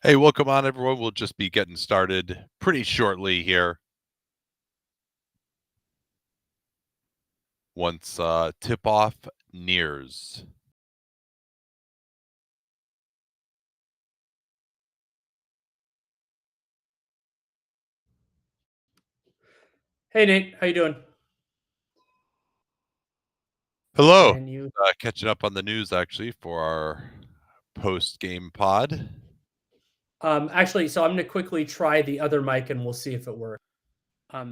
Hey, welcome on, everyone. We'll just be getting started pretty shortly here once tip off nears. Hey Nate, how you doing? Hello. Can you? Catching up on the news actually for our post game pod. Actually, so I'm gonna quickly try the other mic and we'll see if it works.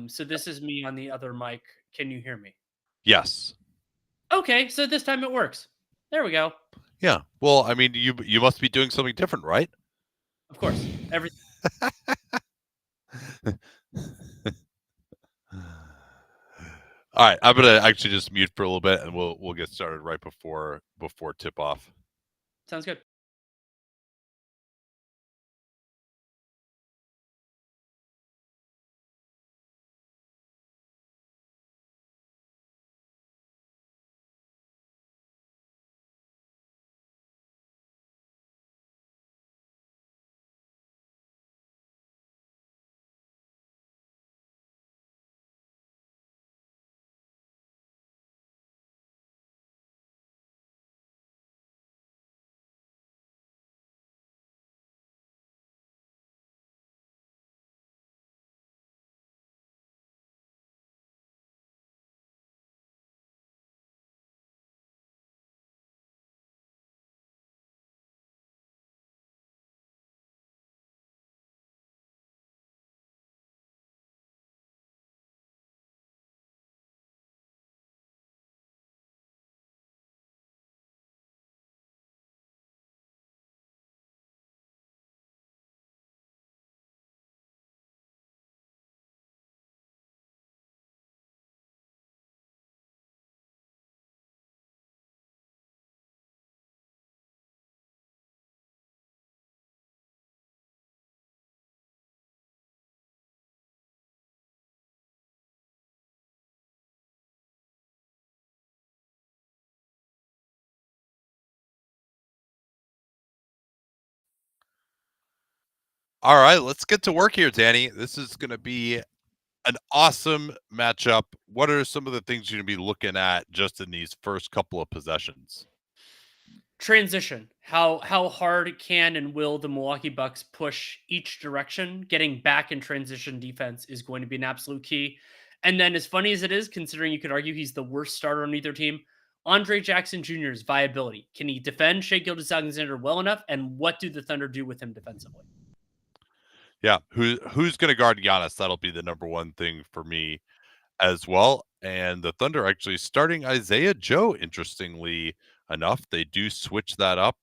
So this is me on the other mic. Can you hear me? Yes. Okay, so this time it works. There we go. Yeah. Well, I mean, you must be doing something different, right? Of course, every All right, I'm gonna actually just mute for a little bit, and we'll get started right before tip off. sounds good. All right, let's get to work here, Danny. This is going to be an awesome matchup. What are some of the things you're going to be looking at just in these first couple of possessions? Transition. How hard can and will the Milwaukee Bucks push each direction? Getting back in transition defense is going to be an absolute key. And then, as funny as it is, considering you could argue he's the worst starter on either team, Andre Jackson Jr.'s viability. Can he defend Shai Gilgeous-Alexander well enough? And what do the Thunder do with him defensively? Yeah, who's going to guard Giannis? That'll be the number one thing for me as well. And the Thunder actually starting Isaiah Joe. Interestingly enough, they do switch that up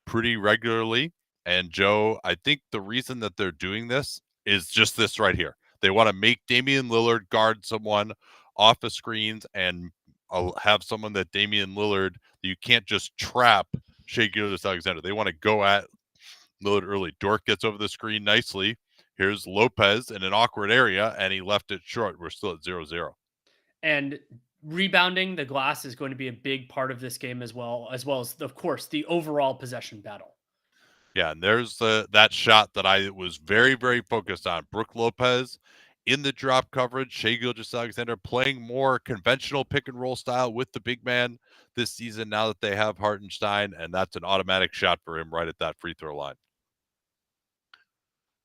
pretty regularly. And Joe, I think the reason that they're doing this is just this right here. They want to make Damian Lillard guard someone off of screens and have someone that Damian Lillard, you can't just trap Shai Gilgeous-Alexander. They want to go at Lillard early. Dort gets over the screen nicely. Here's Lopez in an awkward area, and he left it short. We're still at 0-0. And rebounding the glass is going to be a big part of this game as well as of course the overall possession battle. Yeah, and there's that shot that I was very, very focused on. Brook Lopez in the drop coverage. Shai Gilgeous-Alexander playing more conventional pick and roll style with the big man this season now that they have Hartenstein, and that's an automatic shot for him right at that free throw line.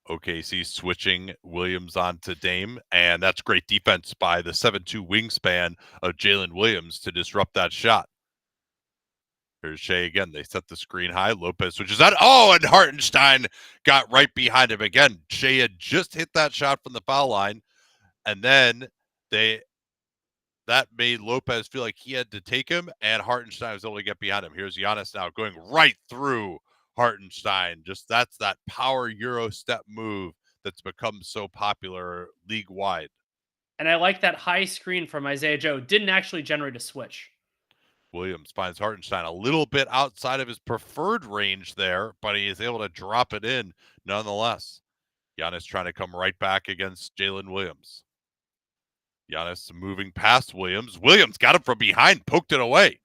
OKC switching Williams onto Dame, and that's great defense by the 7'2" wingspan of Jalen Williams to disrupt that shot. Here's Shai again. They set the screen high. Lopez switches out. Oh, and Hartenstein got right behind him again. Shai had just hit that shot from the foul line, and then that made Lopez feel like he had to take him, and Hartenstein was able to get behind him. Here's Giannis now going right through Hartenstein. Just that's that power Euro step move that's become so popular league wide. And I like that high screen from Isaiah Joe. Didn't actually generate a switch. Williams finds Hartenstein a little bit outside of his preferred range there, but he is able to drop it in nonetheless. Giannis trying to come right back against Jalen Williams. Giannis moving past Williams. Williams got him from behind, poked it away.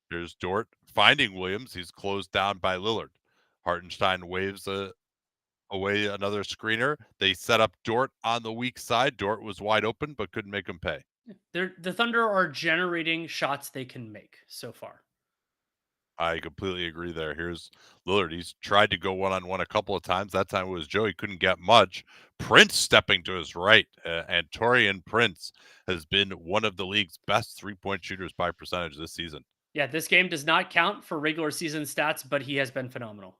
Here's Dort finding Williams. He's closed down by Lillard. Hartenstein waves away another screener. They set up Dort on the weak side. Dort was wide open, but couldn't make him pay. The Thunder are generating shots they can make so far. I completely agree there. Here's Lillard. He's tried to go one-on-one a couple of times. That time it was Joe. He couldn't get much. Prince stepping to his right. And Taurean Prince has been one of the league's best three-point shooters by percentage this season. Yeah, this game does not count for regular season stats, but he has been phenomenal.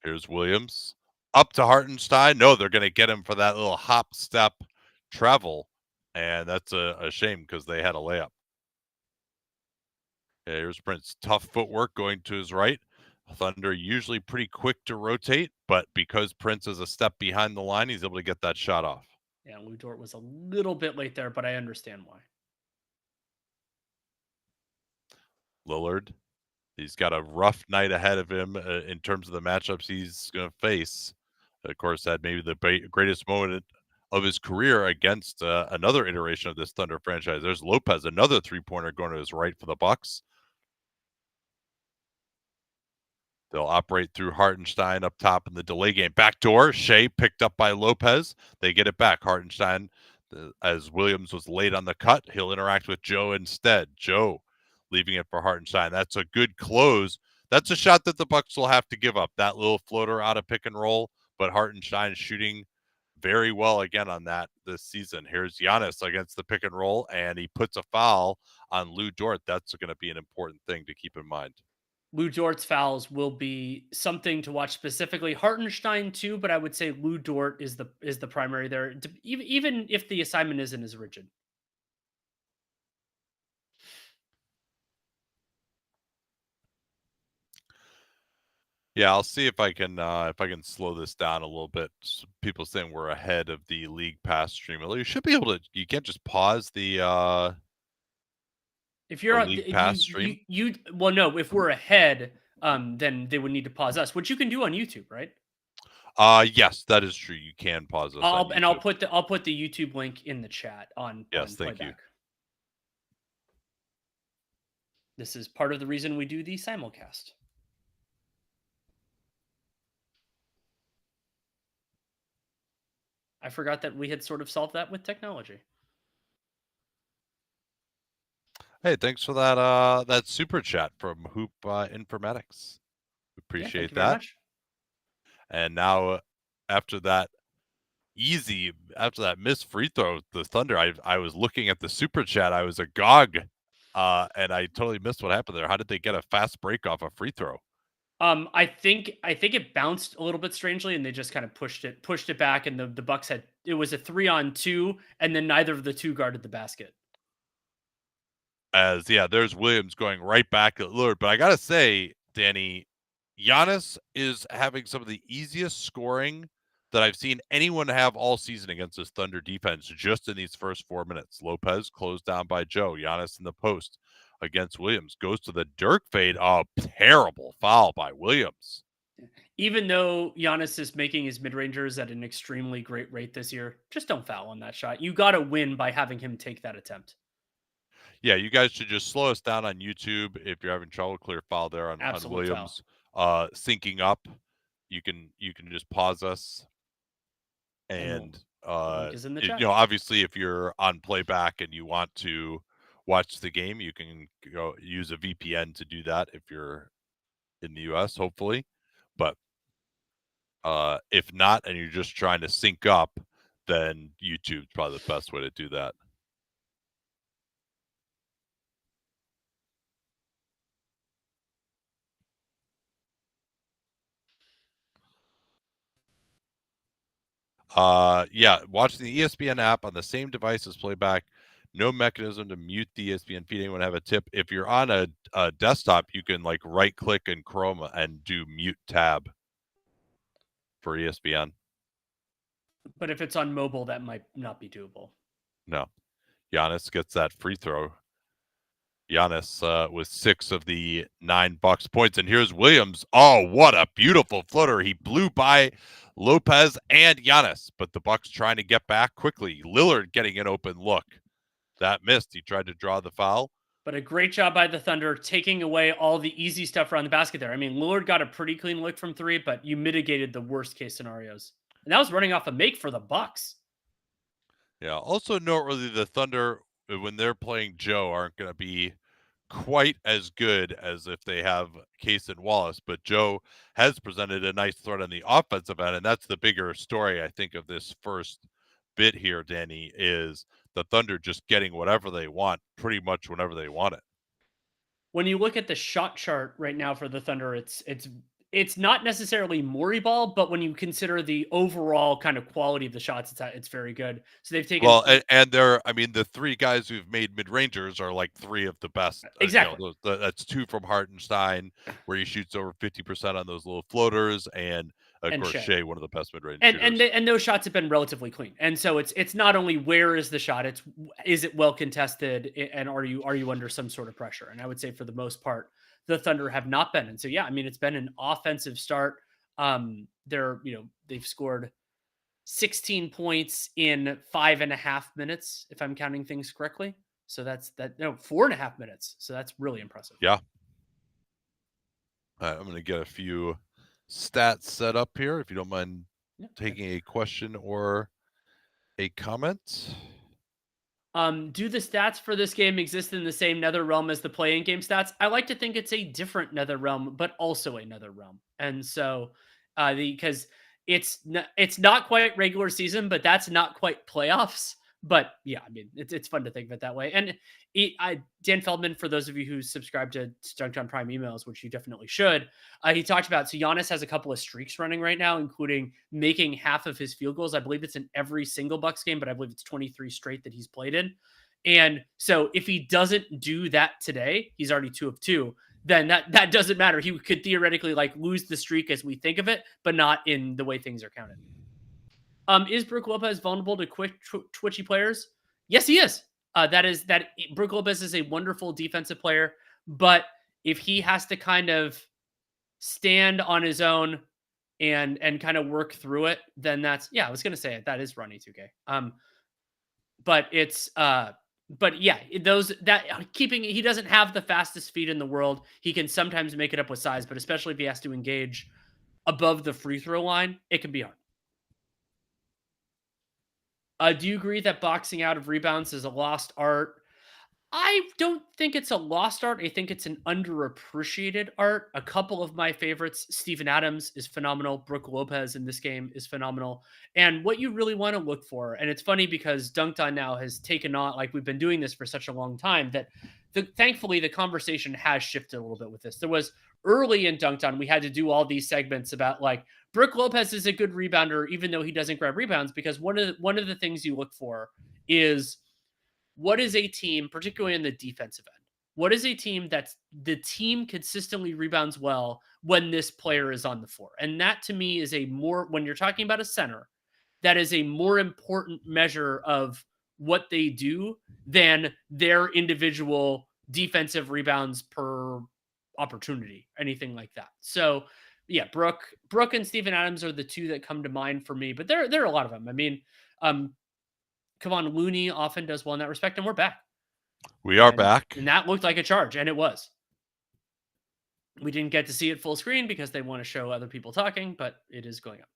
Here's Williams. Up to Hartenstein. No, they're going to get him for that little hop, step, travel. And that's a shame because they had a layup. Yeah, here's Prince. Tough footwork going to his right. Thunder usually pretty quick to rotate, but because Prince is a step behind the line, he's able to get that shot off. Yeah, Lou Dort was a little bit late there, but I understand why. Lillard, he's got a rough night ahead of him in terms of the matchups he's going to face. Of course, had maybe the greatest moment of his career against another iteration of this Thunder franchise. There's Lopez, another three-pointer going to his right for the Bucks. They'll operate through Hartenstein up top in the delay game. Backdoor, Shea picked up by Lopez. They get it back. Hartenstein, as Williams was late on the cut, he'll interact with Joe instead. Joe leaving it for Hartenstein. That's a good close. That's a shot that the Bucks will have to give up. That little floater out of pick and roll, but Hartenstein shooting very well again on that this season. Here's Giannis against the pick and roll, and he puts a foul on Lou Dort. That's going to be an important thing to keep in mind. Lou Dort's fouls will be something to watch specifically. Hartenstein too, but I would say Lou Dort is the primary there. Even if the assignment isn't as rigid. Yeah, I'll see if I can slow this down a little bit. People saying we're ahead of the league pass stream. Well, you should be able to. You can't just pause If you're on, league pass stream. you well, no. If we're ahead, then they would need to pause us, which you can do on YouTube, right? Yes, that is true. You can pause us. I'll put the YouTube link in the chat on. Yes, on thank playback. you. This is part of the reason we do the simulcast. I forgot that we had sort of solved that with technology. Hey, thanks for that super chat from Hoop Informatics. Appreciate that. Much. And now after that missed free throw, the Thunder, I was looking at the super chat. I was agog, and I totally missed what happened there. How did they get a fast break off a free throw? I think it bounced a little bit strangely, and they just kind of pushed it back, and the Bucks it was a 3-on-2, and then neither of the two guarded the basket. There's Williams going right back at Lillard. But I gotta say, Danny, Giannis is having some of the easiest scoring that I've seen anyone have all season against this Thunder defense just in these first 4 minutes. Lopez closed down by Joe. Giannis in the post against Williams. Goes to the Dirk fade. Oh, terrible foul by Williams. Even though Giannis is making his mid-rangers at an extremely great rate this year, just don't foul on that shot. You got to win by having him take that attempt. Yeah, you guys should just slow us down on YouTube if you're having trouble. Clear foul there on Williams. Syncing up. You can just pause us. And obviously if you're on playback and you want to watch the game, you can go use a VPN to do that if you're in the US, hopefully. But if not, and you're just trying to sync up, then YouTube's probably the best way to do that. Watching the ESPN app on the same device as playback. No mechanism to mute the ESPN feed. Anyone have a tip? If you're on a desktop, you can like right click in Chrome and do mute tab for ESPN. But if it's on mobile, that might not be doable. No. Giannis gets that free throw. Giannis with 6 of the 9 Bucks points. And here's Williams. Oh, what a beautiful floater. He blew by Lopez and Giannis, but the Bucks trying to get back quickly. Lillard getting an open look. That missed. He tried to draw the foul. But a great job by the Thunder taking away all the easy stuff around the basket there. I mean, Lillard got a pretty clean look from three, but you mitigated the worst case scenarios. And that was running off a make for the Bucks. Yeah. Also noteworthy, the Thunder, when they're playing Joe, aren't going to be quite as good as if they have Case and Wallace, but Joe has presented a nice threat on the offensive end, and that's the bigger story, I think, of this first bit here, Danny, is the Thunder just getting whatever they want pretty much whenever they want it. When you look at the shot chart right now for the Thunder, it's not necessarily Morey ball, but when you consider the overall kind of quality of the shots, it's very good. So they've taken Well, and they're, I mean, the three guys who've made mid rangers are like three of the best. exactly That's two from Hartenstein, where he shoots over 50% on those little floaters, and of and course Shea. Shea, one of the best mid range And shooters. and those shots have been relatively clean. And so it's not only where is the shot, it's is it well contested and are you under some sort of pressure? And I would say for the most part, the Thunder have not been. And so yeah, I mean it's been an offensive start. They've scored 16 points in 5.5 minutes, if I'm counting things correctly. So that's that no 4.5 minutes. So that's really impressive. Yeah. I'm going to get a few stats set up here, if you don't mind Yeah. taking a question or a comment. Do the stats for this game exist in the same nether realm as the playing game stats? I like to think it's a different nether realm, but also a nether realm. And so, because it's not quite regular season, but that's not quite playoffs. But yeah, I mean, it's fun to think of it that way. And Dan Feldman, for those of you who subscribe to Dunked on Prime emails, which you definitely should, he talked about, so Giannis has a couple of streaks running right now, including making half of his field goals. I believe it's in every single Bucks game, but I believe it's 23 straight that he's played in. And so if he doesn't do that today, he's already 2 of 2. Then that doesn't matter. He could theoretically like lose the streak as we think of it, but not in the way things are counted. Is Brook Lopez vulnerable to quick twitchy players? Yes, he is. Brook Lopez is a wonderful defensive player, but if he has to kind of stand on his own and kind of work through it, then that's I was gonna say it. That is Ronnie 2K. But it's but yeah, those that keeping he doesn't have the fastest feet in the world. He can sometimes make it up with size, but especially if he has to engage above the free throw line, it can be hard. Do you agree that boxing out of rebounds is a lost art? I don't think it's a lost art. I think it's an underappreciated art. A couple of my favorites, Steven Adams is phenomenal. Brook Lopez in this game is phenomenal. And what you really want to look for, and it's funny because Dunked On now has taken on, like we've been doing this for such a long time that thankfully the conversation has shifted a little bit with this. There was early in Dunked On, we had to do all these segments about like Brook Lopez is a good rebounder, even though he doesn't grab rebounds, because one of the things you look for is what is a team, particularly in the defensive end? What is a team that's the team consistently rebounds well when this player is on the floor? And that to me is when you're talking about a center, that is a more important measure of what they do than their individual defensive rebounds per opportunity, anything like that. So yeah, Brook and Steven Adams are the two that come to mind for me, but there are a lot of them. I mean, come on, Looney often does well in that respect, and we're back. We are back. And that looked like a charge, and it was. We didn't get to see it full screen because they want to show other people talking, but it is going up.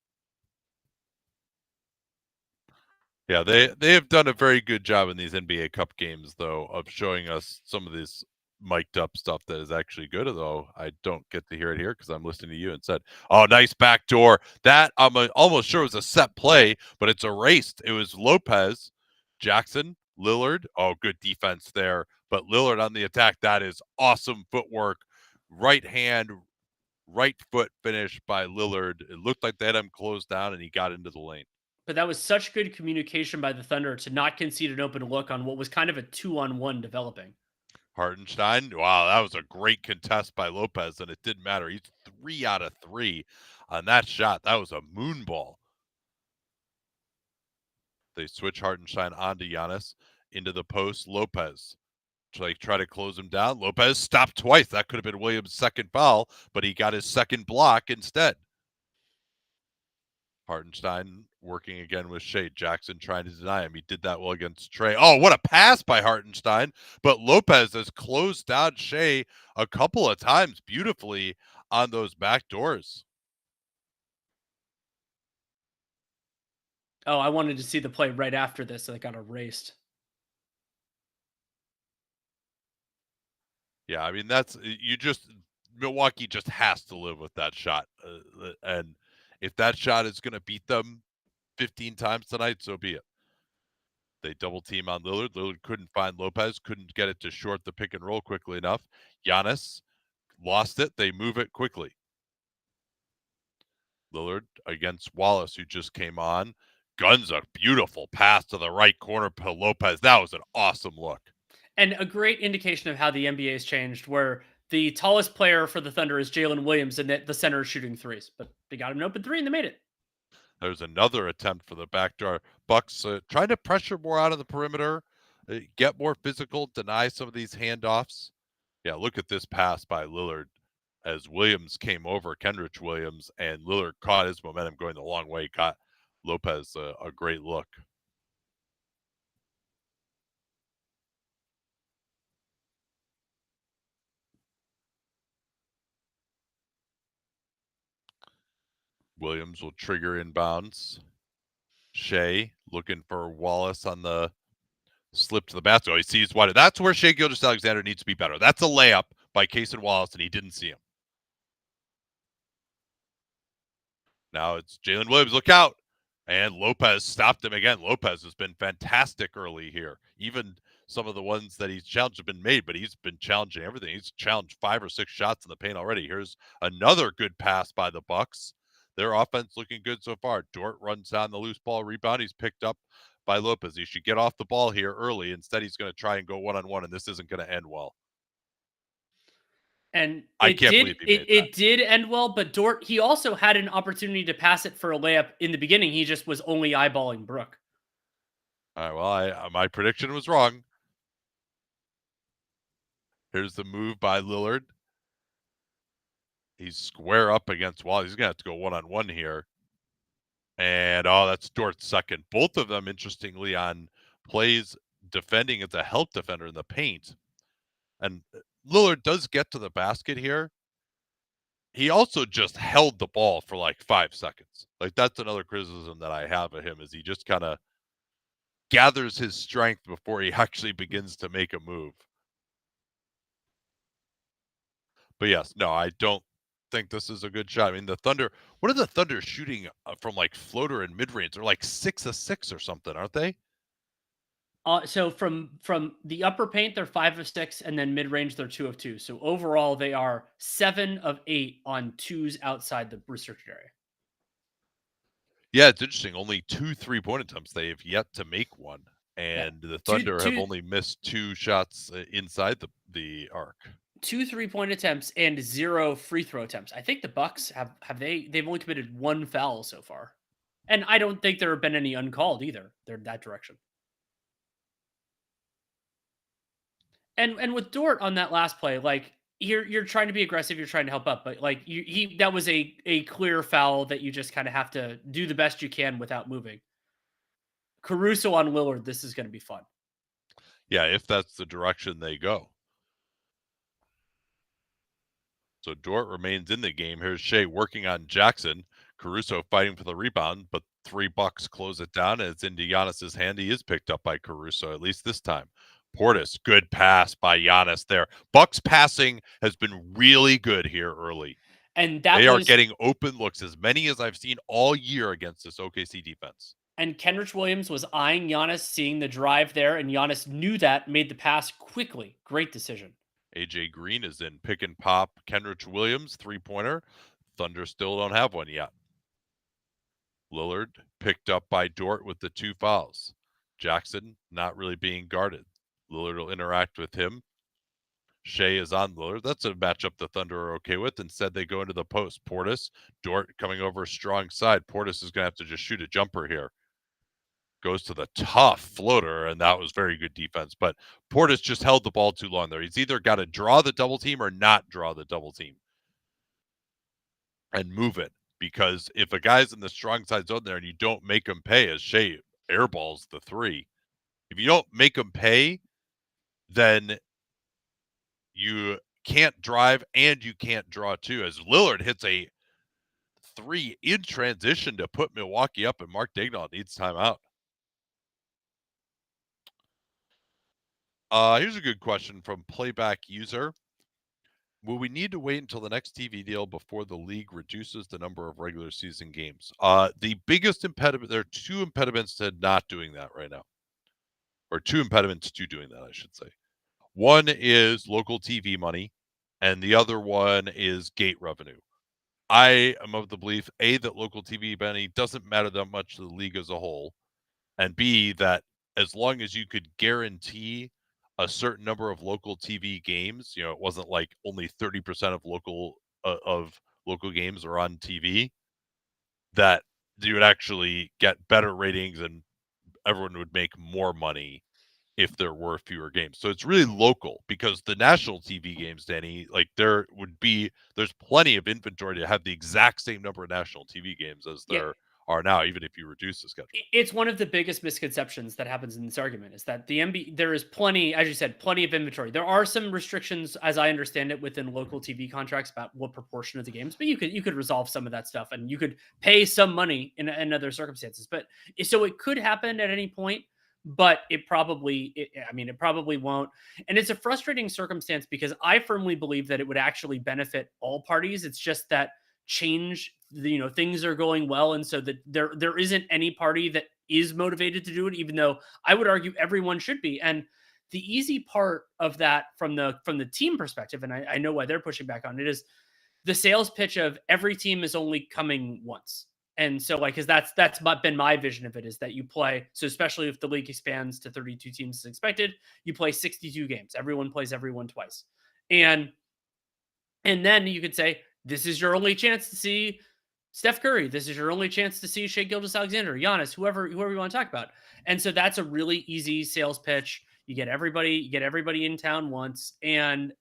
Yeah, they have done a very good job in these NBA Cup games, though, of showing us some of this mic'd up stuff that is actually good, although I don't get to hear it here because I'm listening to you and said, oh, nice backdoor. That I'm almost sure was a set play, but it's erased. It was Lopez, Jackson, Lillard. Oh, good defense there. But Lillard on the attack, that is awesome footwork. Right hand, right foot finish by Lillard. It looked like they had him closed down, and he got into the lane. But that was such good communication by the Thunder to not concede an open look on what was kind of a 2-on-1 developing. Hartenstein, wow, that was a great contest by Lopez, and it didn't matter. He's 3 out of 3 on that shot. That was a moon ball. They switch Hartenstein onto Giannis into the post. Lopez try to close him down. Lopez stopped twice. That could have been Williams' second foul, but he got his second block instead. Hartenstein working again with Shea. Jackson trying to deny him. He did that well against Trey. Oh, what a pass by Hartenstein. But Lopez has closed down Shea a couple of times beautifully on those back doors. Oh, I wanted to see the play right after this, so it got erased. Yeah, I mean, you just Milwaukee just has to live with that shot. And if that shot is going to beat them 15 times tonight, so be it. They double team on Lillard. Lillard couldn't find Lopez, couldn't get it to short the pick and roll quickly enough. Giannis lost it. They move it quickly. Lillard against Wallace, who just came on. Guns a beautiful pass to the right corner to Lopez. That was an awesome look. And a great indication of how the NBA has changed, where the tallest player for the Thunder is Jalen Williams, and the center is shooting threes. But they got an open three and they made it. There's another attempt for the backdoor. Bucks trying to pressure more out of the perimeter, get more physical, deny some of these handoffs. Yeah, look at this pass by Lillard as Williams came over, Kendrick Williams, and Lillard caught his momentum going the long way, got Lopez a great look. Williams will trigger inbounds. Shea looking for Wallace on the slip to the basket. Oh, he sees what. That's where Shea Gilgeous-Alexander needs to be better. That's a layup by Cason Wallace, and he didn't see him. Now it's Jalen Williams. Look out. And Lopez stopped him again. Lopez has been fantastic early here. Even some of the ones that he's challenged have been made, but he's been challenging everything. He's challenged 5 or 6 shots in the paint already. Here's another good pass by the Bucks. Their offense looking good so far. Dort runs down the loose ball rebound. He's picked up by Lopez. He should get off the ball here early. Instead, he's going to try and go one-on-one, and this isn't going to end well. And I can't believe he made that. it did end well, but Dort, he also had an opportunity to pass it for a layup in the beginning. He just was only eyeballing Brook. All right, well, my prediction was wrong. Here's the move by Lillard. He's square up against Wall. He's going to have to go one-on-one here. And, that's Dort's second. Both of them, interestingly, on plays defending as a help defender in the paint. And Lillard does get to the basket here. He also just held the ball for like 5 seconds. Like, that's another criticism that I have of him, is he just kind of gathers his strength before he actually begins to make a move. But yes, no, I don't think this is a good shot. I mean, the Thunder, what are the Thunder shooting from like floater and mid range? They're like 6 of 6 or something, aren't they? So from the upper paint, they're 5 of 6, and then mid range, they're 2 of 2. So overall, they are 7 of 8 on twos outside the restricted area. Yeah, it's interesting. Only 2 3-point attempts. They have yet to make one, and the Thunder have only missed 2 shots inside the arc. 2 3-point attempts and 0 free throw attempts. I think the Bucks they've only committed 1 foul so far, and I don't think there have been any uncalled either. They're that direction. And with Dort on that last play, like you're trying to be aggressive, you're trying to help up, but like that was a clear foul that you just kind of have to do the best you can without moving. Caruso on Lillard, this is going to be fun. Yeah, if that's the direction they go. So Dort remains in the game. Here's Shea working on Jackson. Caruso fighting for the rebound, but 3 Bucks close it down, and it's into Giannis's hand. He is picked up by Caruso, at least this time. Portis, good pass by Giannis there. Bucks passing has been really good here early. And they are getting open looks, as many as I've seen all year against this OKC defense. And Kendrick Williams was eyeing Giannis, seeing the drive there, and Giannis knew that, made the pass quickly. Great decision. AJ Green is in pick and pop. Kendrick Williams, 3-pointer. Thunder still don't have one yet. Lillard picked up by Dort with the 2 fouls. Jackson not really being guarded. Lillard will interact with him. Shea is on Lillard. That's a matchup the Thunder are okay with. Instead, they go into the post. Portis, Dort coming over a strong side. Portis is going to have to just shoot a jumper here. Goes to the tough floater, and that was very good defense. But Portis just held the ball too long there. He's either got to draw the double team or not draw the double team and move it, because if a guy's in the strong side zone there and you don't make him pay, as Shea airballs the three, if you don't make him pay, then you can't drive and you can't draw too. As Lillard hits a three in transition to put Milwaukee up, and Mark Daigneault needs timeout. Here's a good question from playback user. Will we need to wait until the next TV deal before the league reduces the number of regular season games? The biggest impediment, there are two impediments to not doing that right now, or two impediments to doing that, I should say. One is local TV money, and the other one is gate revenue. I am of the belief, A, that local TV money doesn't matter that much to the league as a whole, and B, that as long as you could guarantee a certain number of local TV games, it wasn't like only 30% of local games are on TV, that you would actually get better ratings and everyone would make more money if there were fewer games. So it's really local, because the national TV games, Danny, like there's plenty of inventory to have the exact same number of national TV games as Yeah, there are now, even if you reduce the schedule. it's one of the biggest misconceptions that happens in this argument is that the NBA, there is plenty, as you said, plenty of inventory. There are some restrictions, as I understand it, within local TV contracts about what proportion of the games, but you could resolve some of that stuff, and you could pay some money in other circumstances. But so it could happen at any point, but it probably won't. And it's a frustrating circumstance because I firmly believe that it would actually benefit all parties. It's just that things are going well, and so that there isn't any party that is motivated to do it, even though I would argue everyone should be. And the easy part of that from the team perspective, and I know why they're pushing back on it, is the sales pitch of every team is only coming once. And so, like, because been my vision of it, is that you play, so especially if the league expands to 32 teams as expected, you play 62 games, everyone plays everyone twice. And then you could say, this is your only chance to see Steph Curry. This is your only chance to see Shea Gilgeous-Alexander, Giannis, whoever you want to talk about. And so that's a really easy sales pitch. You get everybody in town once, and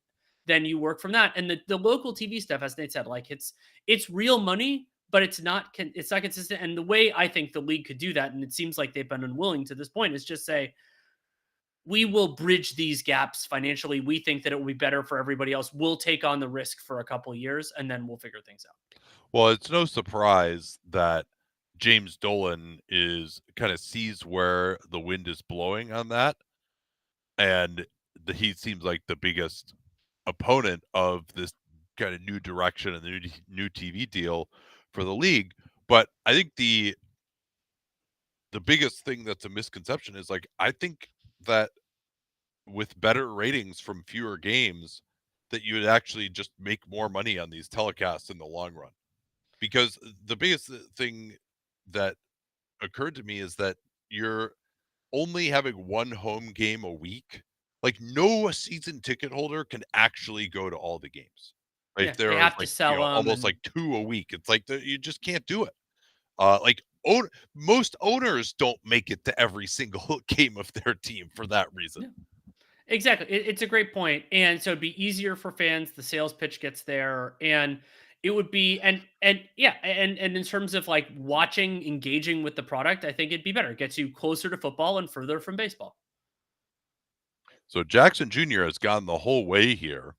then you work from that. And the local TV stuff, as Nate said, like it's real money, but it's not consistent. And the way I think the league could do that, and it seems like they've been unwilling to this point, is just say, we will bridge these gaps financially. We think that it will be better for everybody else. We'll take on the risk for a couple of years, and then we'll figure things out. Well, it's no surprise that James Dolan kind of sees where the wind is blowing on that, and he seems like the biggest opponent of this kind of new direction and the new TV deal for the league. But I think the biggest thing that's a misconception is, like, I think that with better ratings from fewer games, that you would actually just make more money on these telecasts in the long run. Because the biggest thing that occurred to me is that you're only having one home game a week. Like, no season ticket holder can actually go to all the games. Right? Yeah, If there they are have to like, sell them, almost and like two a week, it's like you just can't do it. Like, most owners don't make it to every single game of their team for that reason. yeah. Exactly. It's a great point. And so it'd be easier for fans. The sales pitch gets there, and it would be, and yeah, and in terms of like watching, engaging with the product, I think it'd be better. It gets you closer to football and further from baseball. So Jackson Jr. has gone the whole way here.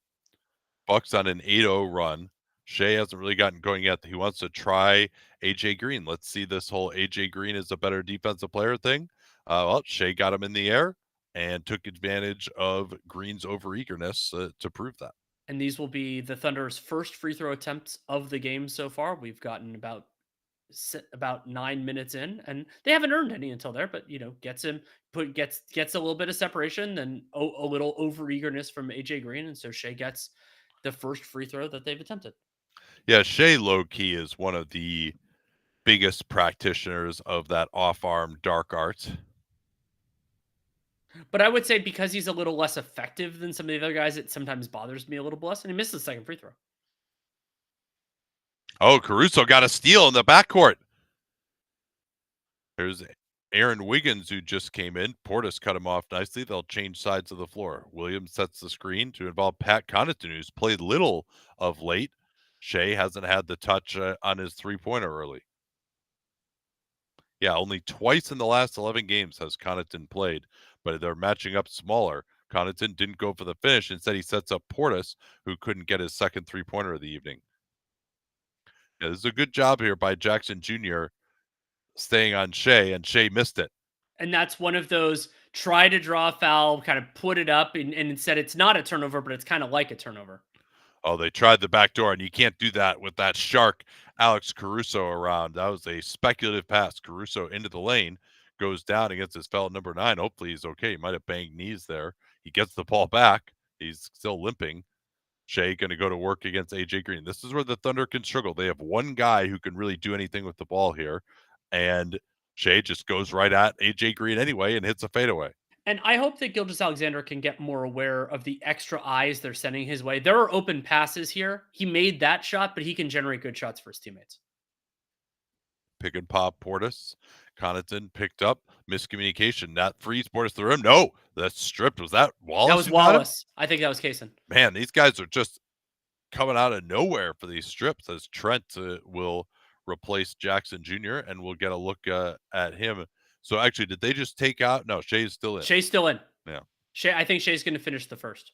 Bucks on an 8-0 run. Shea hasn't really gotten going yet. He wants to try AJ Green. Let's see this whole AJ Green is a better defensive player thing. Well, Shea got him in the air and took advantage of Green's overeagerness to prove that. And these will be the Thunder's first free throw attempts of the game so far. We've gotten about 9 minutes in, and they haven't earned any until there. But gets a little bit of separation, and a little overeagerness from AJ Green, and so Shea gets the first free throw that they've attempted. Yeah, Shea low-key is one of the biggest practitioners of that off-arm dark art. But I would say because he's a little less effective than some of the other guys, it sometimes bothers me a little less, and he missed the second free throw. Oh, Caruso got a steal in the backcourt. There's Aaron Wiggins, who just came in. Portis cut him off nicely. They'll change sides of the floor. Williams sets the screen to involve Pat Connaughton, who's played little of late. Shea hasn't had the touch on his three-pointer early. Yeah, only twice in the last 11 games has Connaughton played, but they're matching up smaller. Connaughton didn't go for the finish. Instead, he sets up Portis, who couldn't get his second three-pointer of the evening. Yeah, this is a good job here by Jackson Jr. staying on Shea, and Shea missed it. And that's one of those try to draw a foul, kind of put it up, and instead it's not a turnover, but it's kind of like a turnover. Oh, they tried the back door, and you can't do that with that shark Alex Caruso around. That was a speculative pass. Caruso into the lane, goes down against his fellow number 9. Hopefully he's okay. He might have banged knees there. He gets the ball back. He's still limping. Shea going to go to work against AJ Green. This is where the Thunder can struggle. They have one guy who can really do anything with the ball here, and Shea just goes right at AJ Green anyway and hits a fadeaway. And I hope that Gilgeous-Alexander can get more aware of the extra eyes they're sending his way. There are open passes here. He made that shot, but he can generate good shots for his teammates. Pick and pop Portis. Connaughton picked up. Miscommunication. That frees Portis the rim. No, that's stripped. Was that Wallace? That was Wallace. I think that was Kaysen. Man, these guys are just coming out of nowhere for these strips as Trent will replace Jackson Jr. and we'll get a look at him. So actually, did they just take out? No, Shea's still in. Shea's still in. Yeah. I think Shea's going to finish the first.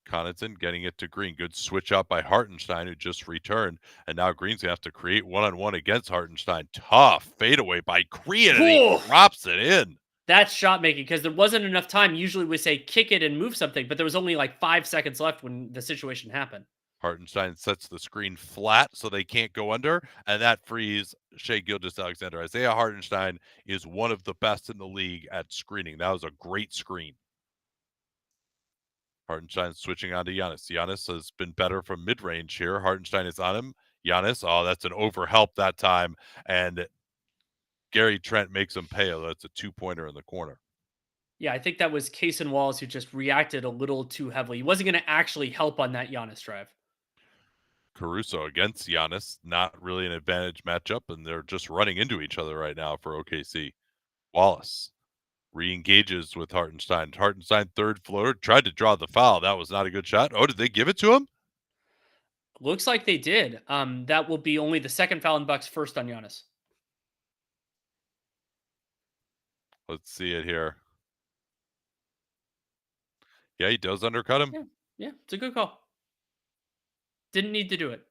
Connaughton getting it to Green. Good switch out by Hartenstein, who just returned. And now Green's going to have to create one-on-one against Hartenstein. Tough fadeaway by Green, and he drops it in. That's shot making because there wasn't enough time. Usually we say kick it and move something, but there was only like 5 seconds left when the situation happened. Hartenstein sets the screen flat so they can't go under, and that frees Shea Gilgeous-Alexander. Isaiah Hartenstein is one of the best in the league at screening. That was a great screen. Hartenstein switching on to Giannis. Giannis has been better from mid-range here. Hartenstein is on him. Giannis, oh, that's an overhelp that time, and Gary Trent makes him pay. That's a two-pointer in the corner. Yeah, I think that was Kaysen Wallace who just reacted a little too heavily. He wasn't going to actually help on that Giannis drive. Caruso against Giannis, not really an advantage matchup, and they're just running into each other right now for OKC. Wallace re-engages with Hartenstein. Hartenstein, third floater, tried to draw the foul. That was not a good shot. Oh, did they give it to him? Looks like they did. That will be only the second foul in Bucks, first on Giannis. Let's see it here. Yeah, he does undercut him. Yeah, it's a good call. Didn't need to do it.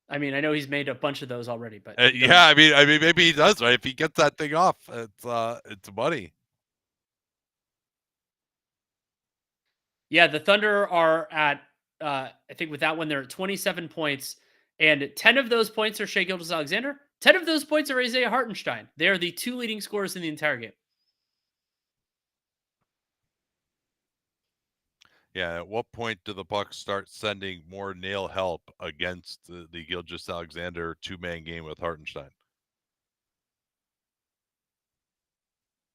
I mean, I know he's made a bunch of those already, but yeah, I mean, maybe he does, right? If he gets that thing off, it's money. Yeah, the Thunder are at, I think with that one, they're at 27 points, and 10 of those points are Shea Gilgeous-Alexander. 10 of those points are Isaiah Hartenstein. They are the 2 leading scorers in the entire game. Yeah, at what point do the Bucks start sending more nail help against the Gilgeous-Alexander two-man game with Hartenstein?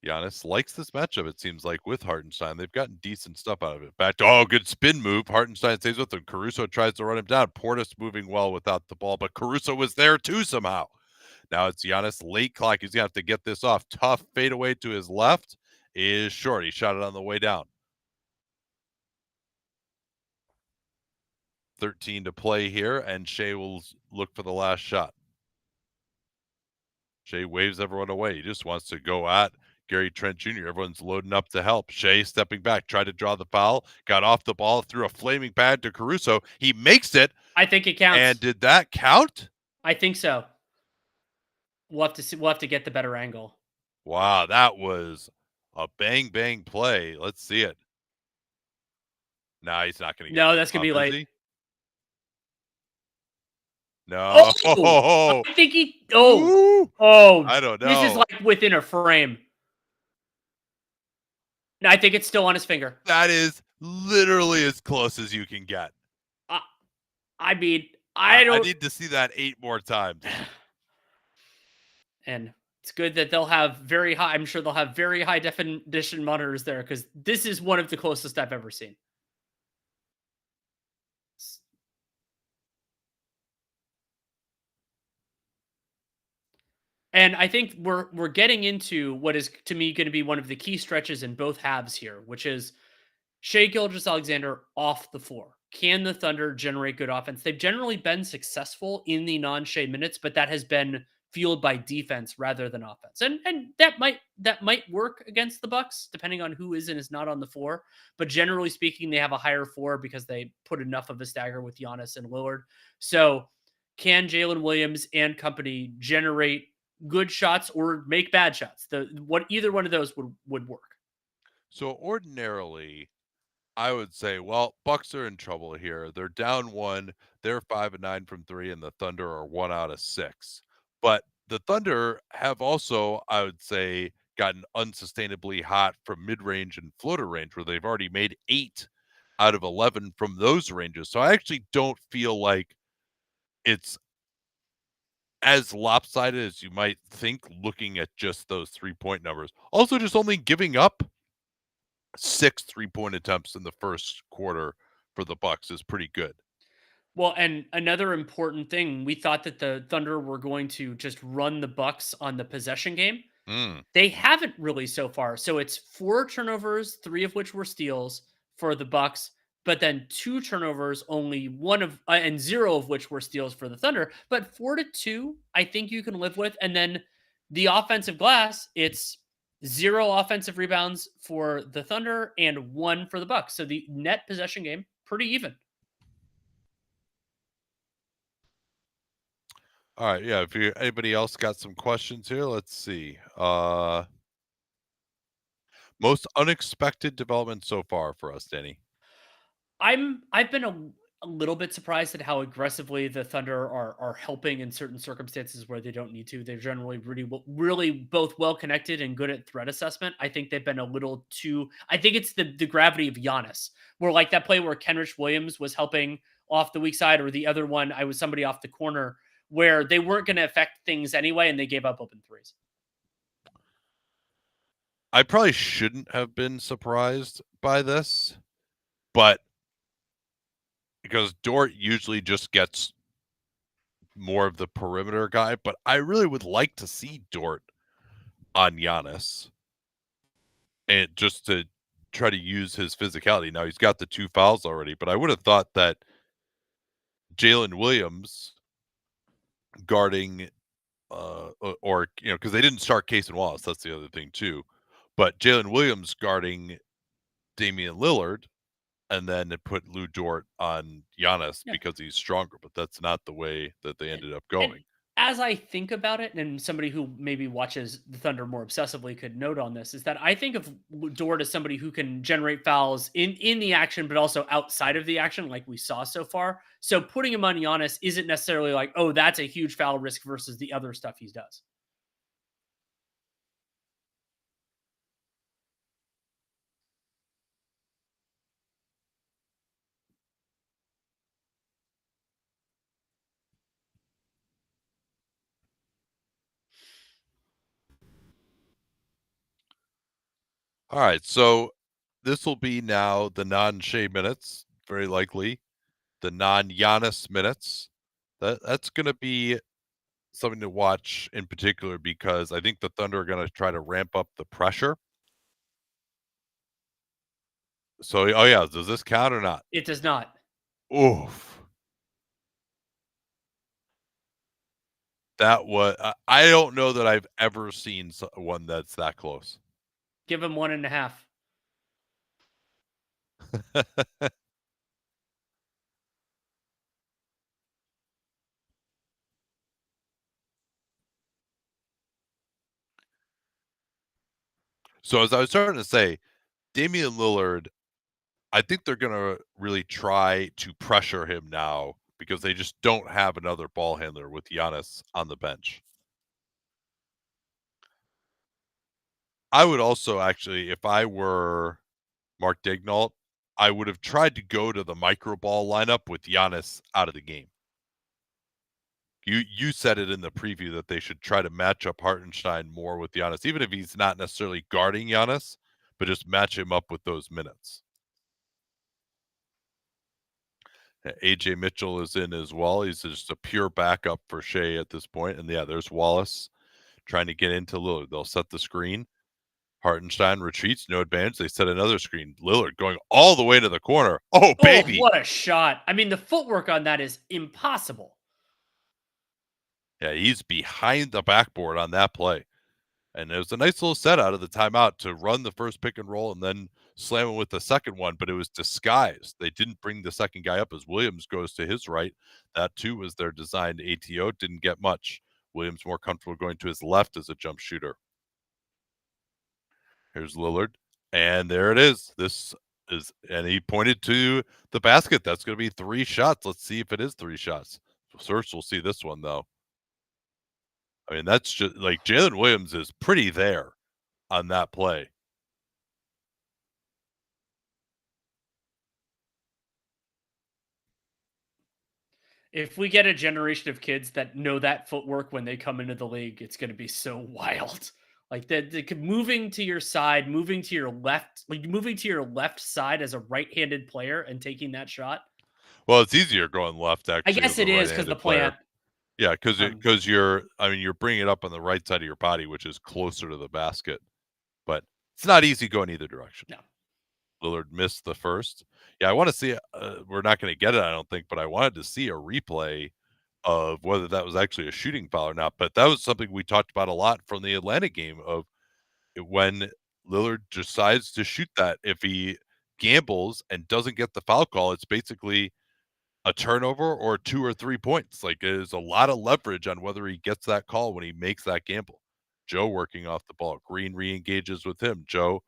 Giannis likes this matchup, it seems like, with Hartenstein. They've gotten decent stuff out of it. Back to, good spin move. Hartenstein stays with him. Caruso tries to run him down. Portis moving well without the ball, but Caruso was there too somehow. Now it's Giannis, late clock. He's going to have to get this off. Tough fadeaway to his left is short. He shot it on the way down. 13 to play here, and Shea will look for the last shot. Shea waves everyone away. He just wants to go at Gary Trent Jr. Everyone's loading up to help. Shea stepping back, tried to draw the foul, got off the ball, threw a flaming pad to Caruso. He makes it. I think it counts. And did that count? I think so. We'll have to see. We'll have to get the better angle. Wow, that was a bang play. Let's see it. No, he's not going to get it. No, that's going to be late. No. Oh, I think he. I don't know. This is like within a frame. No, I think it's still on his finger. That is literally as close as you can get. I mean, I need to see that 8 more times. And it's good that they'll have very high. I'm sure they'll have very high definition monitors there because this is one of the closest I've ever seen. And I think we're getting into what is, to me, going to be one of the key stretches in both halves here, which is Shea Gilgeous-Alexander off the floor. can the Thunder generate good offense? They've generally been successful in the non-Shea minutes, but that has been fueled by defense rather than offense. And that might work against the Bucks, depending on who is and is not on the floor. But generally speaking, they have a higher floor because they put enough of a stagger with Giannis and Lillard. So can Jalen Williams and company generate good shots or make bad shots? The what either one of those would work. So ordinarily, I would say, well, Bucks are in trouble here. They're down 1, they're 5 and 9 from 3, and the Thunder are 1 out of 6. But the Thunder have also, I would say, gotten unsustainably hot from mid-range and floater range, where they've already made 8 out of 11 from those ranges. So I actually don't feel like it's as lopsided as you might think looking at just those three-point numbers. Also, just only giving up 6 three-point attempts in the first quarter for the Bucks is pretty good. Well, and another important thing, we thought that the Thunder were going to just run the Bucks on the possession game. Mm. They haven't really so far. So it's 4 turnovers, 3 of which were steals for the Bucks, but then 2 turnovers, only one of and 0 of which were steals for the Thunder. But 4 to 2, I think you can live with. And then the offensive glass, it's 0 offensive rebounds for the Thunder and 1 for the Bucks. So the net possession game pretty even. All right, yeah, if you anybody else got some questions here, let's see. Most unexpected development so far for us, Danny. I've been a little bit surprised at how aggressively the Thunder are helping in certain circumstances where they don't need to. They're generally really both well connected and good at threat assessment. I think they've been a little too. I think it's the gravity of Giannis, where like that play where Kenrich Williams was helping off the weak side, or the other one, I was somebody off the corner where they weren't going to affect things anyway, and they gave up open threes. I probably shouldn't have been surprised by this, but because Dort usually just gets more of the perimeter guy, but I really would like to see Dort on Giannis and just to try to use his physicality. Now he's got the 2 fouls already, but I would have thought that Jalen Williams guarding or because they didn't start Case and Wallace, that's the other thing too. But Jalen Williams guarding Damian Lillard and then they put Lou Dort on Giannis Yeah. because he's stronger, but that's not the way that they ended up And going. as I think about it, and somebody who maybe watches the Thunder more obsessively could note on this, is that I think of Dort as somebody who can generate fouls in the action, but also outside of the action, like we saw so far. So putting him on Giannis isn't necessarily like, oh, that's a huge foul risk versus the other stuff he does. All right, so this will be now the non-Shea minutes, very likely the non-Giannis minutes. That's going to be something to watch in particular because I think the Thunder are going to try to ramp up the pressure. So, oh yeah, does this count or not? It does not. Oof, that was. I don't know that I've ever seen one that's that close. Give him 1.5. So as I was starting to say, Damian Lillard, I think they're going to really try to pressure him now because they just don't have another ball handler with Giannis on the bench. I would also actually, if I were Mark Dignault, I would have tried to go to the micro ball lineup with Giannis out of the game. You said it in the preview that they should try to match up Hartenstein more with Giannis, even if he's not necessarily guarding Giannis, but just match him up with those minutes. AJ Mitchell is in as well. He's just a pure backup for Shea at this point. And yeah, there's Wallace trying to get into Lillard. They'll set the screen. Hartenstein retreats, no advantage. They set another screen. Lillard going all the way to the corner. Oh, Oh, baby. what a shot. I mean, the footwork on that is impossible. Yeah, he's behind the backboard on that play. And it was a nice little set out of the timeout to run the first pick and roll and then slam it with the second one, but it was disguised. They didn't bring the second guy up as Williams goes to his right. That too was their designed ATO. Didn't get much. Williams more comfortable going to his left as a jump shooter. Here's Lillard. And there it is. This is, and he pointed to the basket. That's going to be 3 shots. Let's see if it is 3 shots. First, we'll see this one, though. I mean, that's just like Jalen Williams is pretty there on that play. If we get a generation of kids that know that footwork when they come into the league, it's going to be so wild. Like moving to your side, moving to your left, like moving to your left side as a right-handed player and taking that shot. Well, it's easier going left I actually guess as a it is because the right-handed player. plant. Yeah, because Um, you're I mean, you're bringing it up on the right side of your body, which is closer to the basket, but it's not easy going either direction. no, Lillard missed the first. Yeah, I wanna see, we're not gonna get it, I don't think, but I wanted to see a replay of whether that was actually a shooting foul or not, but that was something we talked about a lot from the Atlanta game of when Lillard decides to shoot that, if he gambles and doesn't get the foul call, it's basically a turnover or 2 or 3 points. Like, there's a lot of leverage on whether he gets that call when he makes that gamble. Joe working off the ball. Green re-engages with him. Joe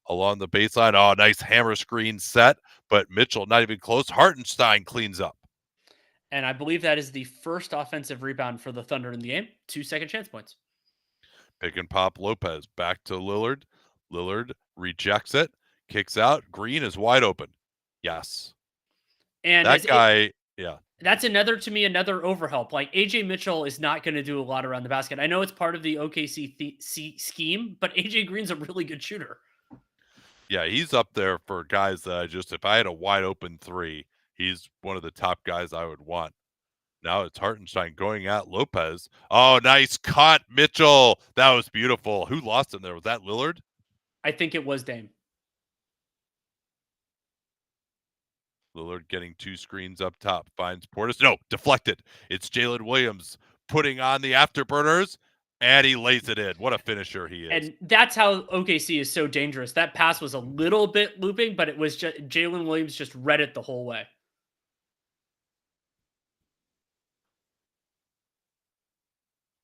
along the baseline. Oh, nice hammer screen set, but Mitchell not even close. Hartenstein cleans up. and I believe that is the first offensive rebound for the Thunder in the game. 2 second chance points. Pick and pop Lopez back to Lillard. Lillard rejects it, kicks out. Green is wide open. Yes. And That as it, guy, yeah. that's another to me another overhelp. Like AJ Mitchell is not going to do a lot around the basket. I know it's part of the OKC scheme, but AJ Green's a really good shooter. Yeah, he's up there for guys that if I had a wide open 3, he's one of the top guys I would want. Now it's Hartenstein going at Lopez. Oh, nice cut, Mitchell. That was beautiful. Who lost him there? Was that Lillard? I think it was Dame. Lillard getting 2 screens up top. Finds Portis. No, deflected. It's Jalen Williams putting on the afterburners, and he lays it in. What a finisher he is. And that's how OKC is so dangerous. That pass was a little bit looping, but it was just Jalen Williams just read it the whole way.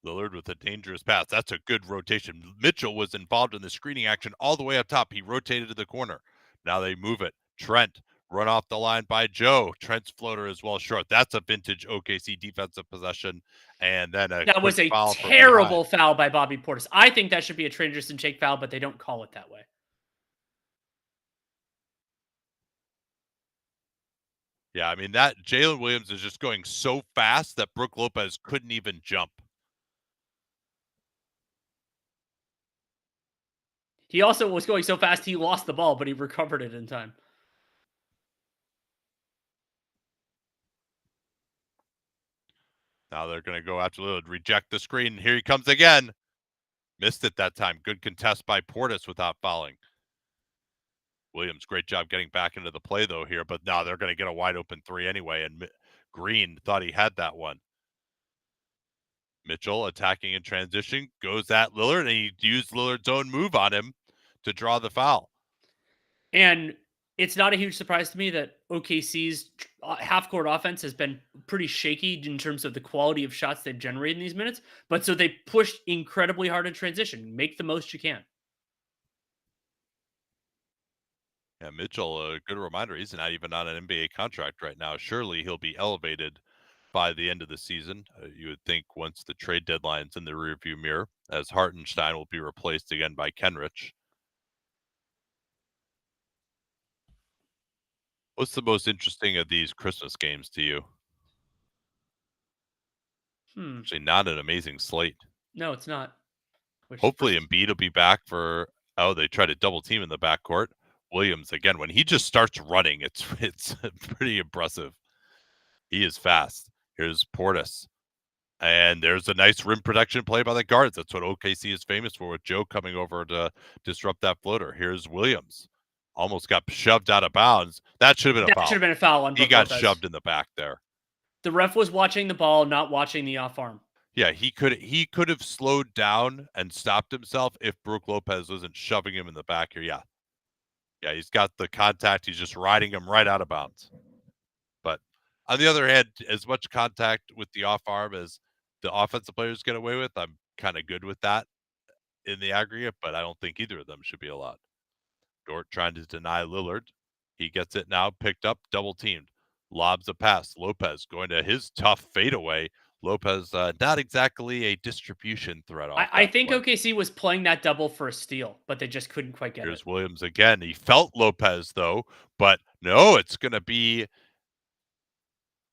Lillard with a dangerous pass. That's a good rotation. Mitchell was involved in the screening action all the way up top. He rotated to the corner. Now they move it. Trent run off the line by Joe. Trent's floater is well short. That's a vintage OKC defensive possession. And then that was a foul terrible foul by Bobby Portis. I think that should be a transition shake foul, but they don't call it that way. Yeah, I mean, that Jalen Williams is just going so fast that Brook Lopez couldn't even jump. He also was going so fast he lost the ball, but he recovered it in time. Now they're going to go after Lillard, reject the screen. Here he comes again. Missed it that time. Good contest by Portis without fouling. Williams, great job getting back into the play, though, here. But now they're going to get a wide open 3 anyway. And Green thought he had that one. Mitchell attacking in transition, goes at Lillard, and he used Lillard's own move on him to draw the foul. And it's not a huge surprise to me that OKC's half-court offense has been pretty shaky in terms of the quality of shots they've generated in these minutes. But so they pushed incredibly hard in transition. Make the most you can. Yeah, Mitchell, a good reminder, he's not even on an NBA contract right now. Surely he'll be elevated by the end of the season. You would think once the trade deadline's in the rearview mirror, as Hartenstein will be replaced again by Kenrich. What's the most interesting of these Christmas games to you? Actually, not an amazing slate. No, it's not. Hopefully Embiid will be back for, they try to double team in the backcourt. Williams, again, when he just starts running, it's pretty impressive. He is fast. Here's Portis. And there's a nice rim protection play by the guards. That's what OKC is famous for, with Joe coming over to disrupt that floater. Here's Williams. Almost got shoved out of bounds. That should have been a That should foul. have been a foul on He Brook got Lopez. shoved in the back there. The ref was watching the ball, not watching the off arm. Yeah, he could have slowed down and stopped himself if Brook Lopez wasn't shoving him in the back here. Yeah. Yeah, he's got the contact. He's just riding him right out of bounds. But on the other hand, as much contact with the off arm as the offensive players get away with, I'm kind of good with that in the aggregate, but I don't think either of them should be allowed. Dort trying to deny Lillard. He gets it now, picked up, double teamed. Lobs a pass. Lopez going to his tough fadeaway. Lopez, not exactly a distribution threat off I that think play. OKC was playing that double for a steal, but they just couldn't quite get Here's it. Williams again. He felt Lopez, though, but no, it's going to be.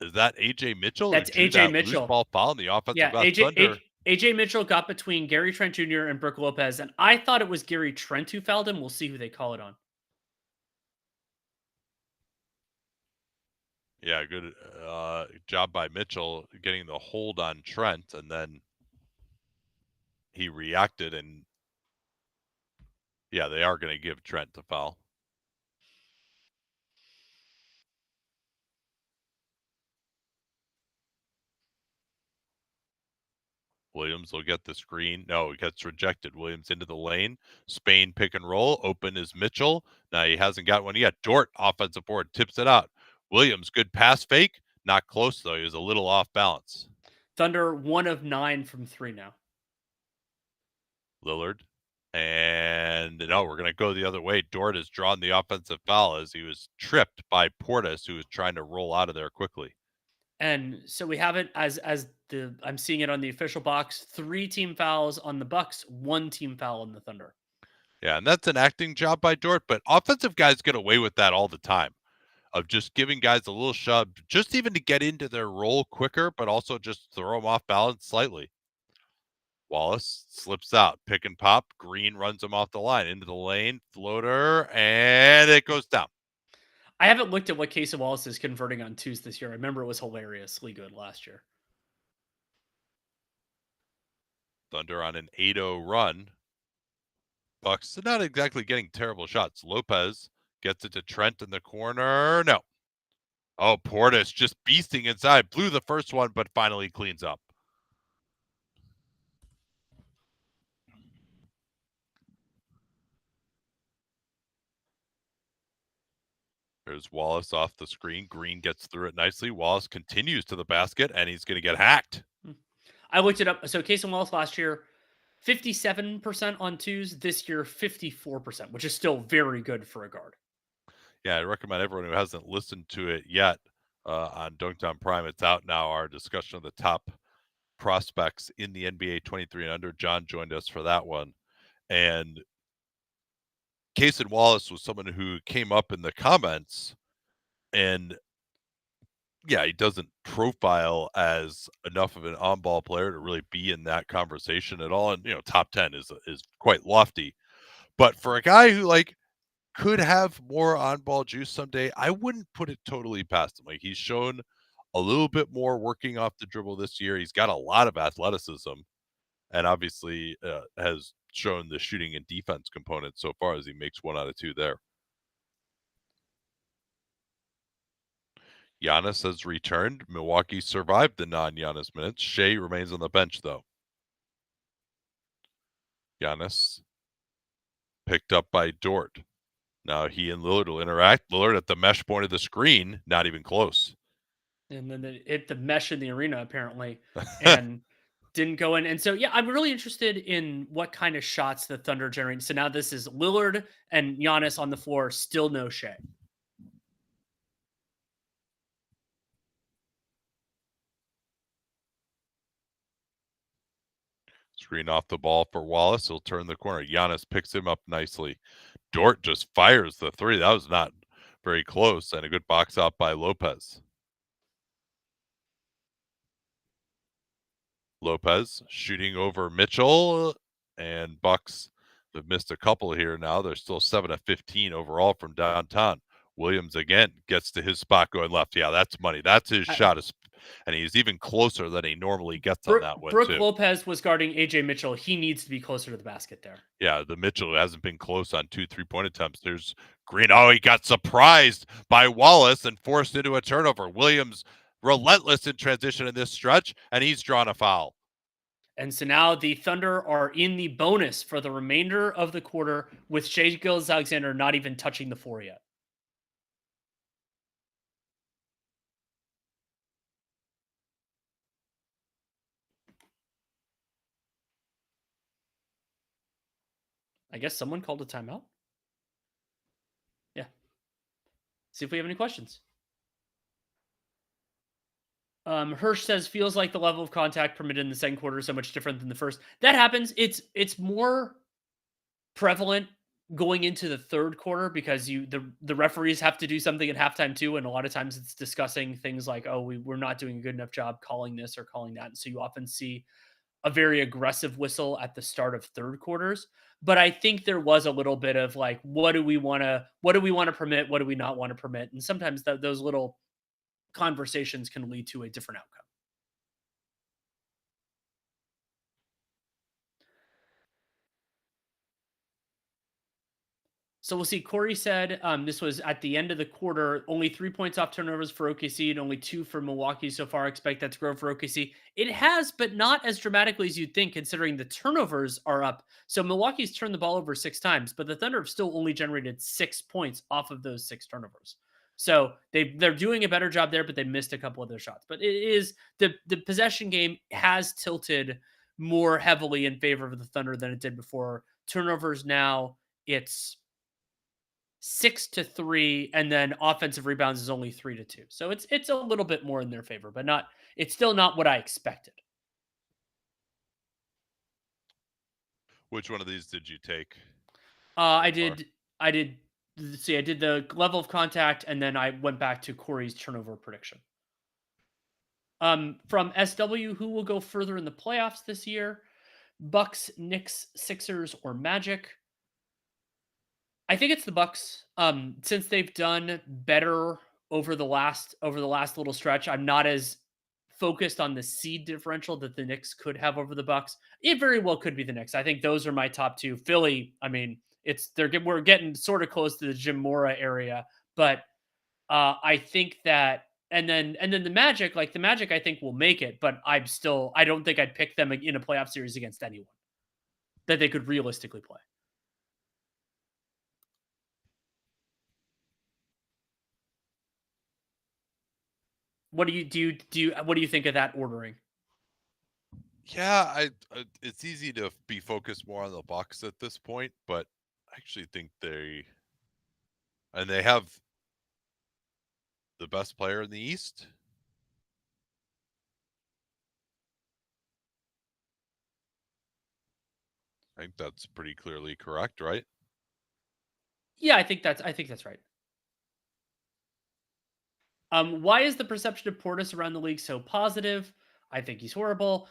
Is that AJ Mitchell who That's drew AJ that loose Mitchell. ball foul in the offensive Yeah, glass? Thunder. AJ Mitchell got between Gary Trent Jr. and Brook Lopez, and I thought it was Gary Trent who fouled him. We'll see who they call it on. Yeah, good job by Mitchell getting the hold on Trent, and then he reacted, and yeah, they are going to give Trent the foul. Williams will get the screen. No, it gets rejected. Williams into the lane. Spain pick and roll. Open is Mitchell. Now he hasn't got one yet. Dort, offensive board, tips it out. Williams, good pass fake. Not close, though. He was a little off balance. Thunder 1 of 9 from 3 now. Lillard. And no, we're going to go the other way. Dort has drawn the offensive foul as he was tripped by Portis, who was trying to roll out of there quickly. And so we have it as the I'm seeing it on the official box. 3 team fouls on the Bucks, 1 team foul on the Thunder. Yeah, and that's an acting job by Dort, but offensive guys get away with that all the time, of just giving guys a little shove, just even to get into their role quicker, but also just throw them off balance slightly. Wallace slips out, pick and pop. Green runs him off the line into the lane, floater, and it goes down. I haven't looked at what Casey Wallace is converting on twos this year. I remember it was hilariously good last year. Thunder on an 8-0 run. Bucks not exactly getting terrible shots. Lopez gets it to Trent in the corner. No. Oh, Portis just beasting inside. Blew the first one, but finally cleans up. There's Wallace off the screen. Green gets through it nicely. Wallace continues to the basket, and he's going to get hacked. I looked it up. So Casey Wallace last year, 57% on twos. This year, 54%, which is still very good for a guard. Yeah, I recommend everyone who hasn't listened to it yet on Dunked On Prime. It's out now. Our discussion of the top prospects in the NBA 23 and under. John joined us for that one. And Casey Wallace was someone who came up in the comments, and yeah, he doesn't profile as enough of an on-ball player to really be in that conversation at all. And top 10 is quite lofty. But for a guy who could have more on-ball juice someday, I wouldn't put it totally past him. He's shown a little bit more working off the dribble this year. He's got a lot of athleticism, and obviously has shown the shooting and defense component so far as he makes 1 out of 2 there. Giannis has returned. Milwaukee survived the non-Giannis minutes. Shea remains on the bench, though. Giannis picked up by Dort. Now he and Lillard will interact. Lillard at the mesh point of the screen, not even close. And then it hit the mesh in the arena, apparently, and didn't go in. And so, yeah, I'm really interested in what kind of shots the Thunder generate. So now this is Lillard and Giannis on the floor, still no Shea. Screen off the ball for Wallace. He'll turn the corner. Giannis picks him up nicely. Dort just fires the 3. That was not very close, and a good box out by Lopez. Lopez shooting over Mitchell, and Bucks have missed a couple here now. They're still 7 of 15 overall from downtown. Williams again gets to his spot going left. Yeah, that's money. That's his shot. and he's even closer than he normally gets on that one Brooke too. Lopez was guarding AJ Mitchell. He needs to be closer to the basket there. Yeah, the Mitchell hasn't been close on 2 3-point attempts. There's Green. Oh, he got surprised by Wallace and forced into a turnover. Williams relentless in transition in this stretch, and he's drawn a foul. And so now the Thunder are in the bonus for the remainder of the quarter with Shai Gilgeous-Alexander not even touching the floor yet. I guess someone called a timeout. Yeah. See if we have any questions. Hirsch says feels like the level of contact permitted in the second quarter is so much different than the first. That happens. It's more prevalent going into the third quarter because the referees have to do something at halftime too, and a lot of times it's discussing things like, oh, we're not doing a good enough job calling this or calling that, and so you often see a very aggressive whistle at the start of third quarters. But I think there was a little bit of like, what do we want to permit, what do we not want to permit, and sometimes those little conversations can lead to a different outcome. So we'll see. Corey said this was at the end of the quarter, only 3 points off turnovers for OKC and only 2 for Milwaukee so far. I expect that to grow for OKC. It has, but not as dramatically as you'd think, considering the turnovers are up. So Milwaukee's turned the ball over 6 times, but the Thunder have still only generated 6 points off of those 6 turnovers. So they're doing a better job there, but they missed a couple of their shots. But it is the possession game has tilted more heavily in favor of the Thunder than it did before. Turnovers now, it's 6-3, and then offensive rebounds is only 3-2. So it's a little bit more in their favor, but not. It's still not what I expected. Which one of these did you take I so far? did. I did. See, I did the level of contact, and then I went back to Corey's turnover prediction. From SW, who will go further in the playoffs this year? Bucks, Knicks, Sixers, or Magic? I think it's the Bucks. Since they've done better over the last little stretch, I'm not as focused on the seed differential that the Knicks could have over the Bucks. It very well could be the Knicks. I think those are my top two. Philly, I mean, we're getting sort of close to the Jim Mora area, but I think that and then the Magic, like the Magic, I think will make it, but I don't think I'd pick them in a playoff series against anyone that they could realistically play. What do you think of that ordering? Yeah, it's easy to be focused more on the Bucks at this point, but I actually think they have the best player in the East. I think that's pretty clearly correct, right? Yeah, I think that's right. Why is the perception of Portis around the league so positive? I think he's horrible.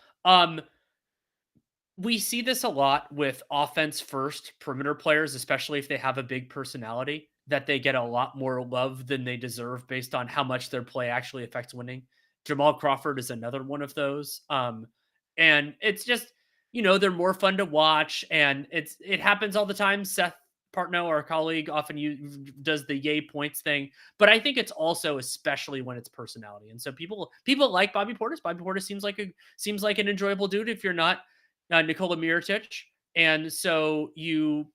We see this a lot with offense first perimeter players, especially if they have a big personality, that they get a lot more love than they deserve based on how much their play actually affects winning. Jamal Crawford is another one of those. And it's just, they're more fun to watch, and it happens all the time. Seth Partnow, our colleague, often does the yay points thing, but I think it's also especially when it's personality. And so people like Bobby Portis. Bobby Portis seems like an enjoyable dude if you're not Nikola Mirotic, and so you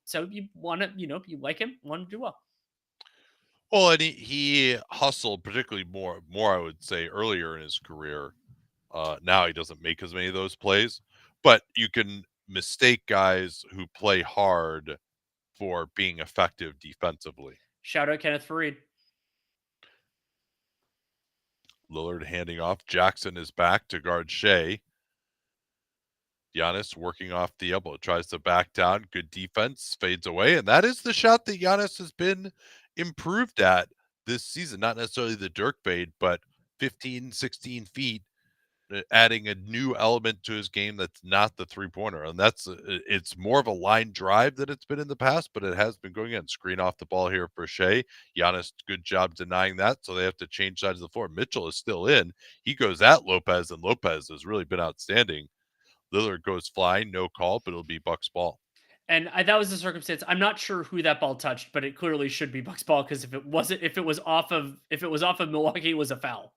want to, you like him, want to do well. Well, and he hustled particularly more I would say earlier in his career. Now he doesn't make as many of those plays, but you can mistake guys who play hard for being effective defensively. Shout out Kenneth Fareed. Lillard handing off. Jackson is back to guard Shea. Giannis working off the elbow, tries to back down. Good defense, fades away. And that is the shot that Giannis has been improved at this season. Not necessarily the Dirk fade, but 15, 16 feet adding a new element to his game that's not the three-pointer, and it's more of a line drive than it's been in the past, but it has been going in. Screen off the ball here for Shea. Giannis, good job denying that, so they have to change sides of the floor. Mitchell is still in. He goes at Lopez, and Lopez has really been outstanding. Lillard goes flying, no call, but it'll be Bucks ball. And that was the circumstance. I'm not sure who that ball touched, but it clearly should be Bucks ball because if it was off of Milwaukee, it was a foul.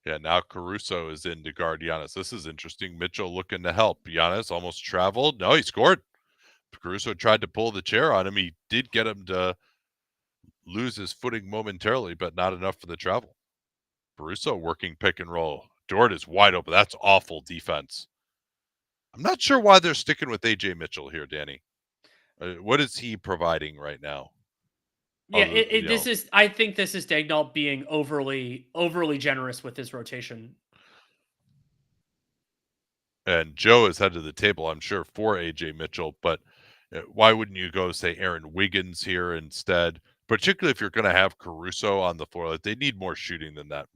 Yeah, now Caruso is in to guard Giannis. This is interesting. Mitchell looking to help. Giannis almost traveled. No, he scored. Caruso tried to pull the chair on him. He did get him to lose his footing momentarily, but not enough for the travel. Caruso working pick and roll. Dort is wide open. That's awful defense. I'm not sure why they're sticking with AJ Mitchell here, Danny. What is he providing right now? Yeah, Other, this is. I think this is Dagnall being overly generous with his rotation. and Joe is head of the table, I'm sure, for AJ Mitchell, but why wouldn't you go say Aaron Wiggins here instead? Particularly if you're going to have Caruso on the floor, like they need more shooting than that.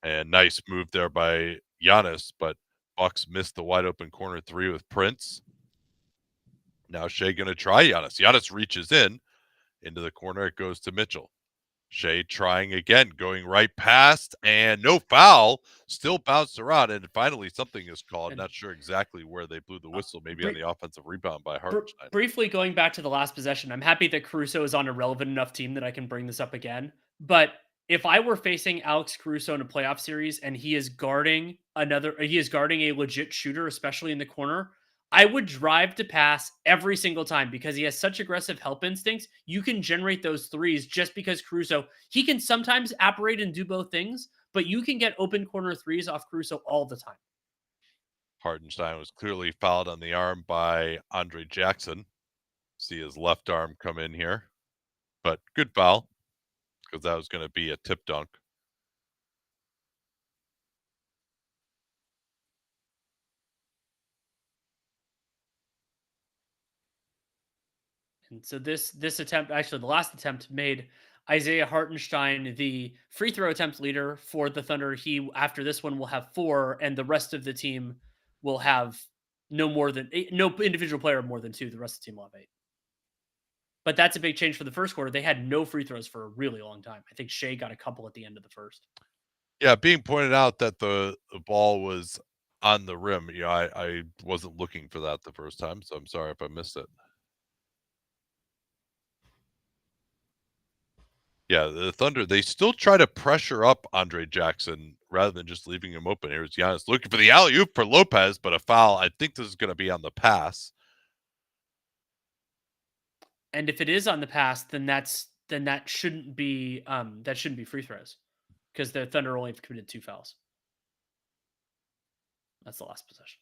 And nice move there by Giannis, but Bucks missed the wide open corner three with Prince. Now Shea going to try Giannis. Giannis reaches in into the corner. It goes to Mitchell. Shea trying again, going right past, and no foul. Still bounced around, and finally something is called. And Not sure exactly where they blew the whistle. Maybe on br- the offensive rebound by Hartenstein. briefly going back to the last possession, I'm happy that Caruso is on a relevant enough team that I can bring this up again. But if I were facing Alex Caruso in a playoff series and he is guarding a legit shooter, especially in the corner, I would drive to pass every single time because he has such aggressive help instincts. You can generate those threes just because Caruso, he can sometimes operate and do both things, but you can get open corner threes off Caruso all the time. Hartenstein was clearly fouled on the arm by Andre Jackson. See his left arm come in here, but good foul because that was going to be a tip dunk. And so this attempt, actually the last attempt, made Isaiah Hartenstein the free throw attempt leader for the Thunder. He after this one will have 4, and the rest of the team will have no individual player more than 2. The rest of the team will have 8. But that's a big change for the first quarter. They had no free throws for a really long time. I think Shea got a couple at the end of the first. Yeah, being pointed out that the ball was on the rim. I wasn't looking for that the first time, so I'm sorry if I missed it. Yeah, the Thunder, they still try to pressure up Andre Jackson rather than just leaving him open. Here's Giannis looking for the alley-oop for Lopez, but a foul. I think this is going to be on the pass. And if it is on the pass, then that shouldn't be free throws because the Thunder only have committed 2 fouls. That's the last possession.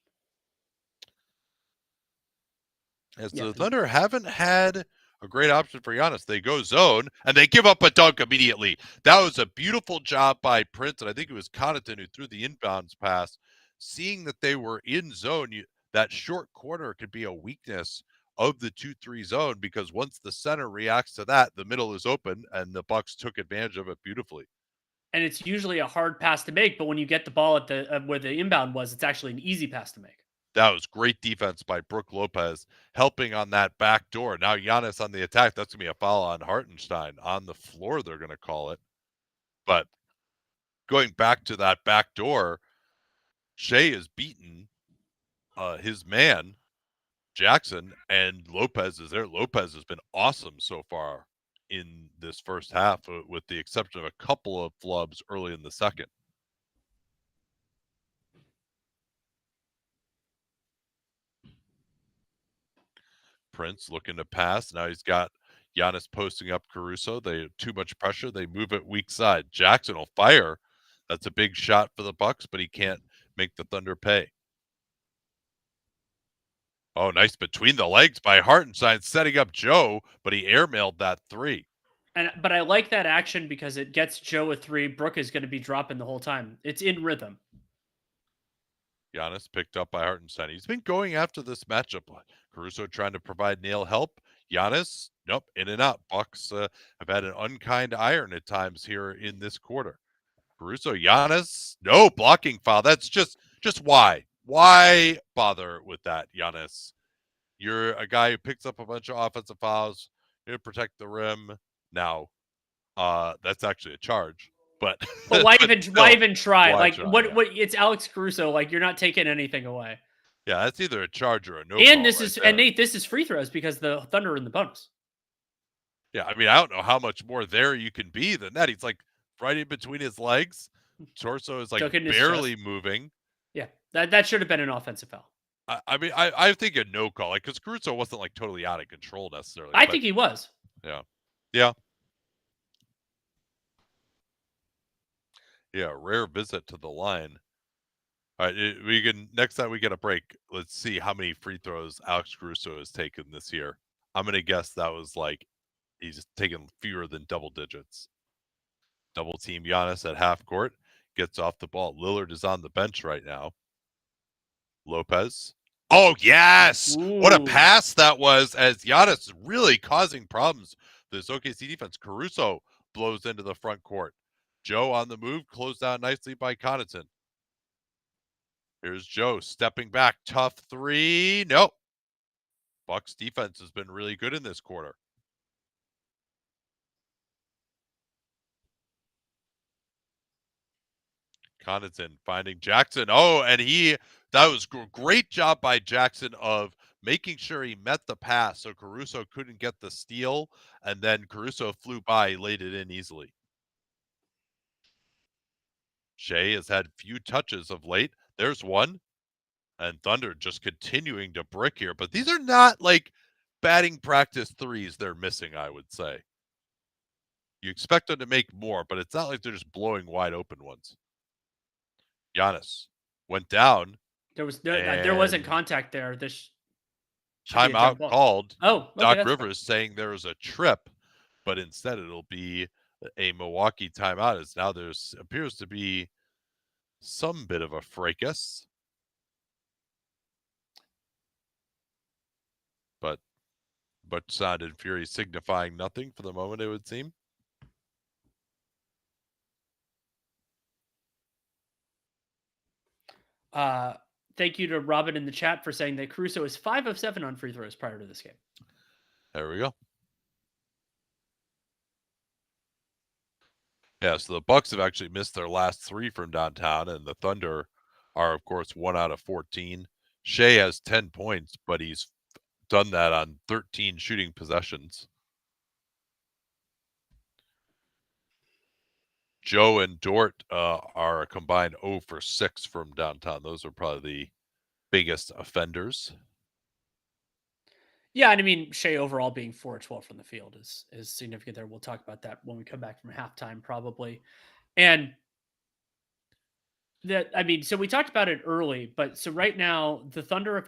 As Yeah, the Thunder haven't had a great option for Giannis. They go zone, and they give up a dunk immediately. That was a beautiful job by Prince, and I think it was Connaughton who threw the inbounds pass. Seeing that they were in zone, that short corner could be a weakness of the 2-3 zone because once the center reacts to that, the middle is open, and the Bucks took advantage of it beautifully. and it's usually a hard pass to make, but when you get the ball at the where the inbound was, it's actually an easy pass to make. That was great defense by Brook Lopez, helping on that back door. Now Giannis on the attack. That's going to be a foul on Hartenstein. On the floor, they're going to call it. But going back to that back door, Shea has beaten his man, Jackson, and Lopez is there. Lopez has been awesome so far in this first half, with the exception of a couple of flubs early in the second. Prince looking to pass. Now he's got Giannis posting up Caruso. They have too much pressure. They move it weak side. Jackson will fire. That's a big shot for the Bucks, but he can't make the Thunder pay. Oh, nice between the legs by Hartenstein, setting up Joe, but he airmailed that three. But I like that action because it gets Joe a 3. Brook is going to be dropping the whole time. It's in rhythm. Giannis picked up by Hartenstein. He's been going after this matchup. Caruso trying to provide nail help. Giannis, nope, in and out. Bucks have had an unkind iron at times here in this quarter. Caruso, Giannis, no blocking foul. That's just why? Why bother with that, Giannis? You're a guy who picks up a bunch of offensive fouls. You're to protect the rim. Now, that's actually a charge, but But why but why still, even try? why Like, try? what Yeah, what it's Alex Caruso, like, you're not taking anything away. yeah, that's either a charge or a no And call this right is and there. Nate, this is free throws because the Thunder are in the bonus. Yeah, I mean, I don't know how much more there you can be than that. He's like right in between his legs. Torso is like Stuck in his barely chest. moving. Yeah, that should have been an offensive foul. I mean, I think a no call, like, because Caruso wasn't like totally out of control necessarily, I but think he was. yeah, yeah, yeah. Rare visit to the line. All right, we can next time we get a break. Let's see how many free throws Alex Caruso has taken this year. I'm gonna guess that was like he's taken fewer than double digits. Double team Giannis at half court, gets off the ball. Lillard is on the bench right now. Lopez. Oh, yes! What a Ooh. pass that was as Giannis is really causing problems for this OKC defense. Caruso blows into the front court. Joe on the move, closed down nicely by Connaughton. Here's Joe stepping back. Tough three. Nope. Bucks defense has been really good in this quarter. Connaughton finding Jackson. Oh, and that was great job by Jackson of making sure he met the pass so Caruso couldn't get the steal, and then Caruso flew by, laid it in easily. Shea has had few touches of late. There's one, and Thunder just continuing to brick here, but these are not like batting practice threes they're missing, I would say. You expect them to make more, but it's not like they're just blowing wide open ones. Giannis went down There wasn't and contact there. This should be a timeout jump ball. called. Oh, okay, Doc that's fine. Rivers saying there was a trip, but instead it'll be a Milwaukee timeout. As now there's appears to be some bit of a fracas, but sound and fury signifying nothing for the moment. It would seem. Uh, Thank you to Robin in the chat for saying that Caruso is 5 of 7 on free throws prior to this game. There we go. Yeah, so the Bucks have actually missed their last 3 from downtown, and the Thunder are, of course, 1 out of 14. Shea has 10 points, but he's done that on 13 shooting possessions. Joe and Dort are a combined 0 for 6 from downtown. Those are probably the biggest offenders. Yeah, and I mean Shea overall being 4 of 12 from the field is significant there. We'll talk about that when we come back from halftime, probably. And so we talked about it early, but so right now the Thunder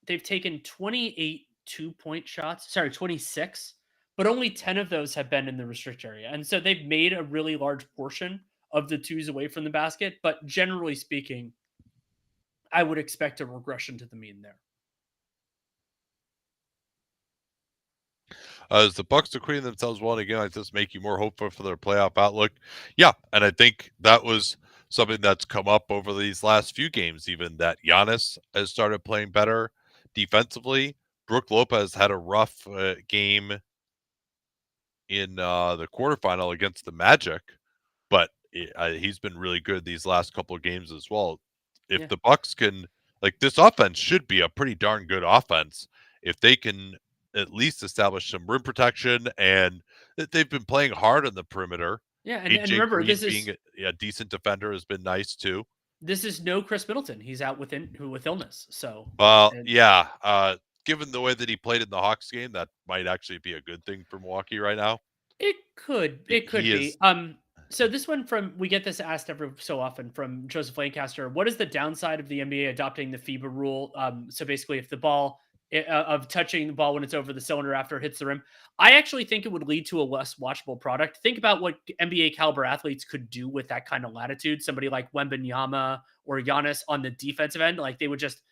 they've taken 28 2-point shots, sorry, 26, but only 10 of those have been in the restrict area. And so they've made a really large portion of the twos away from the basket, but generally speaking, I would expect a regression to the mean there. As the Bucks acquitting themselves well, and again, like this, make you more hopeful for their playoff outlook. Yeah, and I think that was something that's come up over these last few games, even that Giannis has started playing better defensively. Brook Lopez had a rough game in the quarterfinal against the Magic, but he's been really good these last couple of games as well. If Yeah. the Bucks can, like, this offense should be a pretty darn good offense if they can at least establish some rim protection, and they've been playing hard on the perimeter. Yeah, and AJ remember Green being a decent defender has been nice too. this is no Chris Middleton. He's out with illness. So Well, yeah, given the way that he played in the Hawks game, that might actually be a good thing for Milwaukee right now. it could He be. is So this one we get this asked every so often from Joseph Lancaster. What is the downside of the NBA adopting the FIBA rule? So basically, if the ball of touching the ball when it's over the cylinder after it hits the rim. I actually think it would lead to a less watchable product. Think about what NBA caliber athletes could do with that kind of latitude. Somebody like Wembanyama or Giannis on the defensive end, like they would just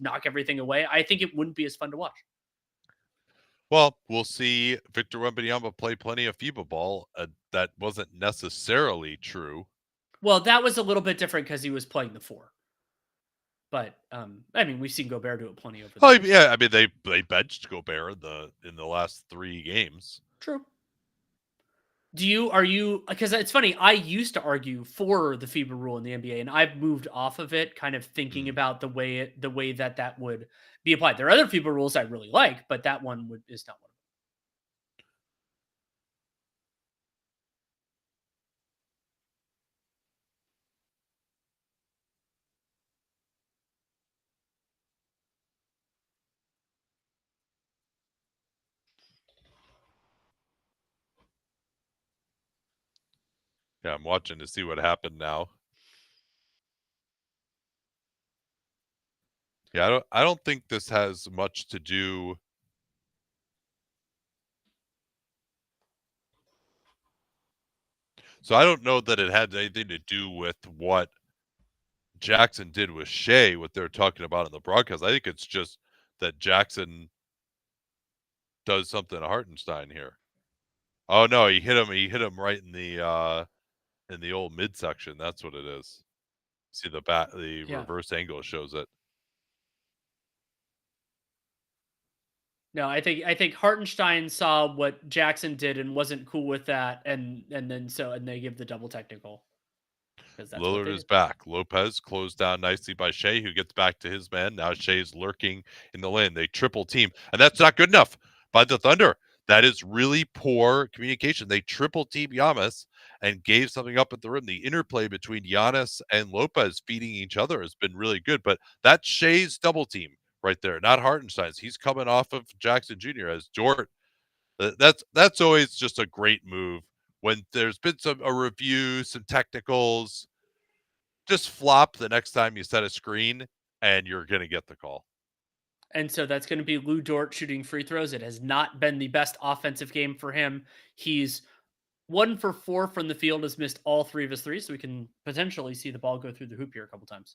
knock everything away. I think it wouldn't be as fun to watch. Well, we'll see Victor Wembanyama play plenty of FIBA ball. That wasn't necessarily true. Well, that was a little bit different because he was playing the four. But I mean, we've seen Gobert do it plenty over the Oh, years. yeah, I mean, they benched Gobert in the last 3 games. True. Are you, because it's funny, I used to argue for the FIBA rule in the NBA, and I've moved off of it, kind of thinking Mm. about the way that would be applied. There are other FIBA rules I really like, but that one is not one. Yeah, I'm watching to see what happened now. Yeah, I don't think this has much to do. So I don't know that it had anything to do with what Jackson did with Shea, what they're talking about in the broadcast. I think it's just that Jackson does something to Hartenstein here. Oh no, he hit him right in the old midsection. That's what it is. See the Yeah. reverse angle shows it. No, I think Hartenstein saw what Jackson did and wasn't cool with that, and they give the double technical because that's what Lillard they is do. back. Lopez closed down nicely by Shea, who gets back to his man. Now Shea's lurking in the lane. They triple team, and that's not good enough by the Thunder. That is really poor communication. They triple team Giannis and gave something up at the rim. The interplay between Giannis and Lopez feeding each other has been really good, but that's Shea's double team right there, not Hartenstein's. He's coming off of Jackson Jr. as Dort. That's always just a great move when there's been a review, some technicals, just flop the next time you set a screen and you're going to get the call. And so that's going to be Lou Dort shooting free throws. It has not been the best offensive game for him. He's 1 for 4 from the field, has missed all 3 of his threes, so we can potentially see the ball go through the hoop here a couple times.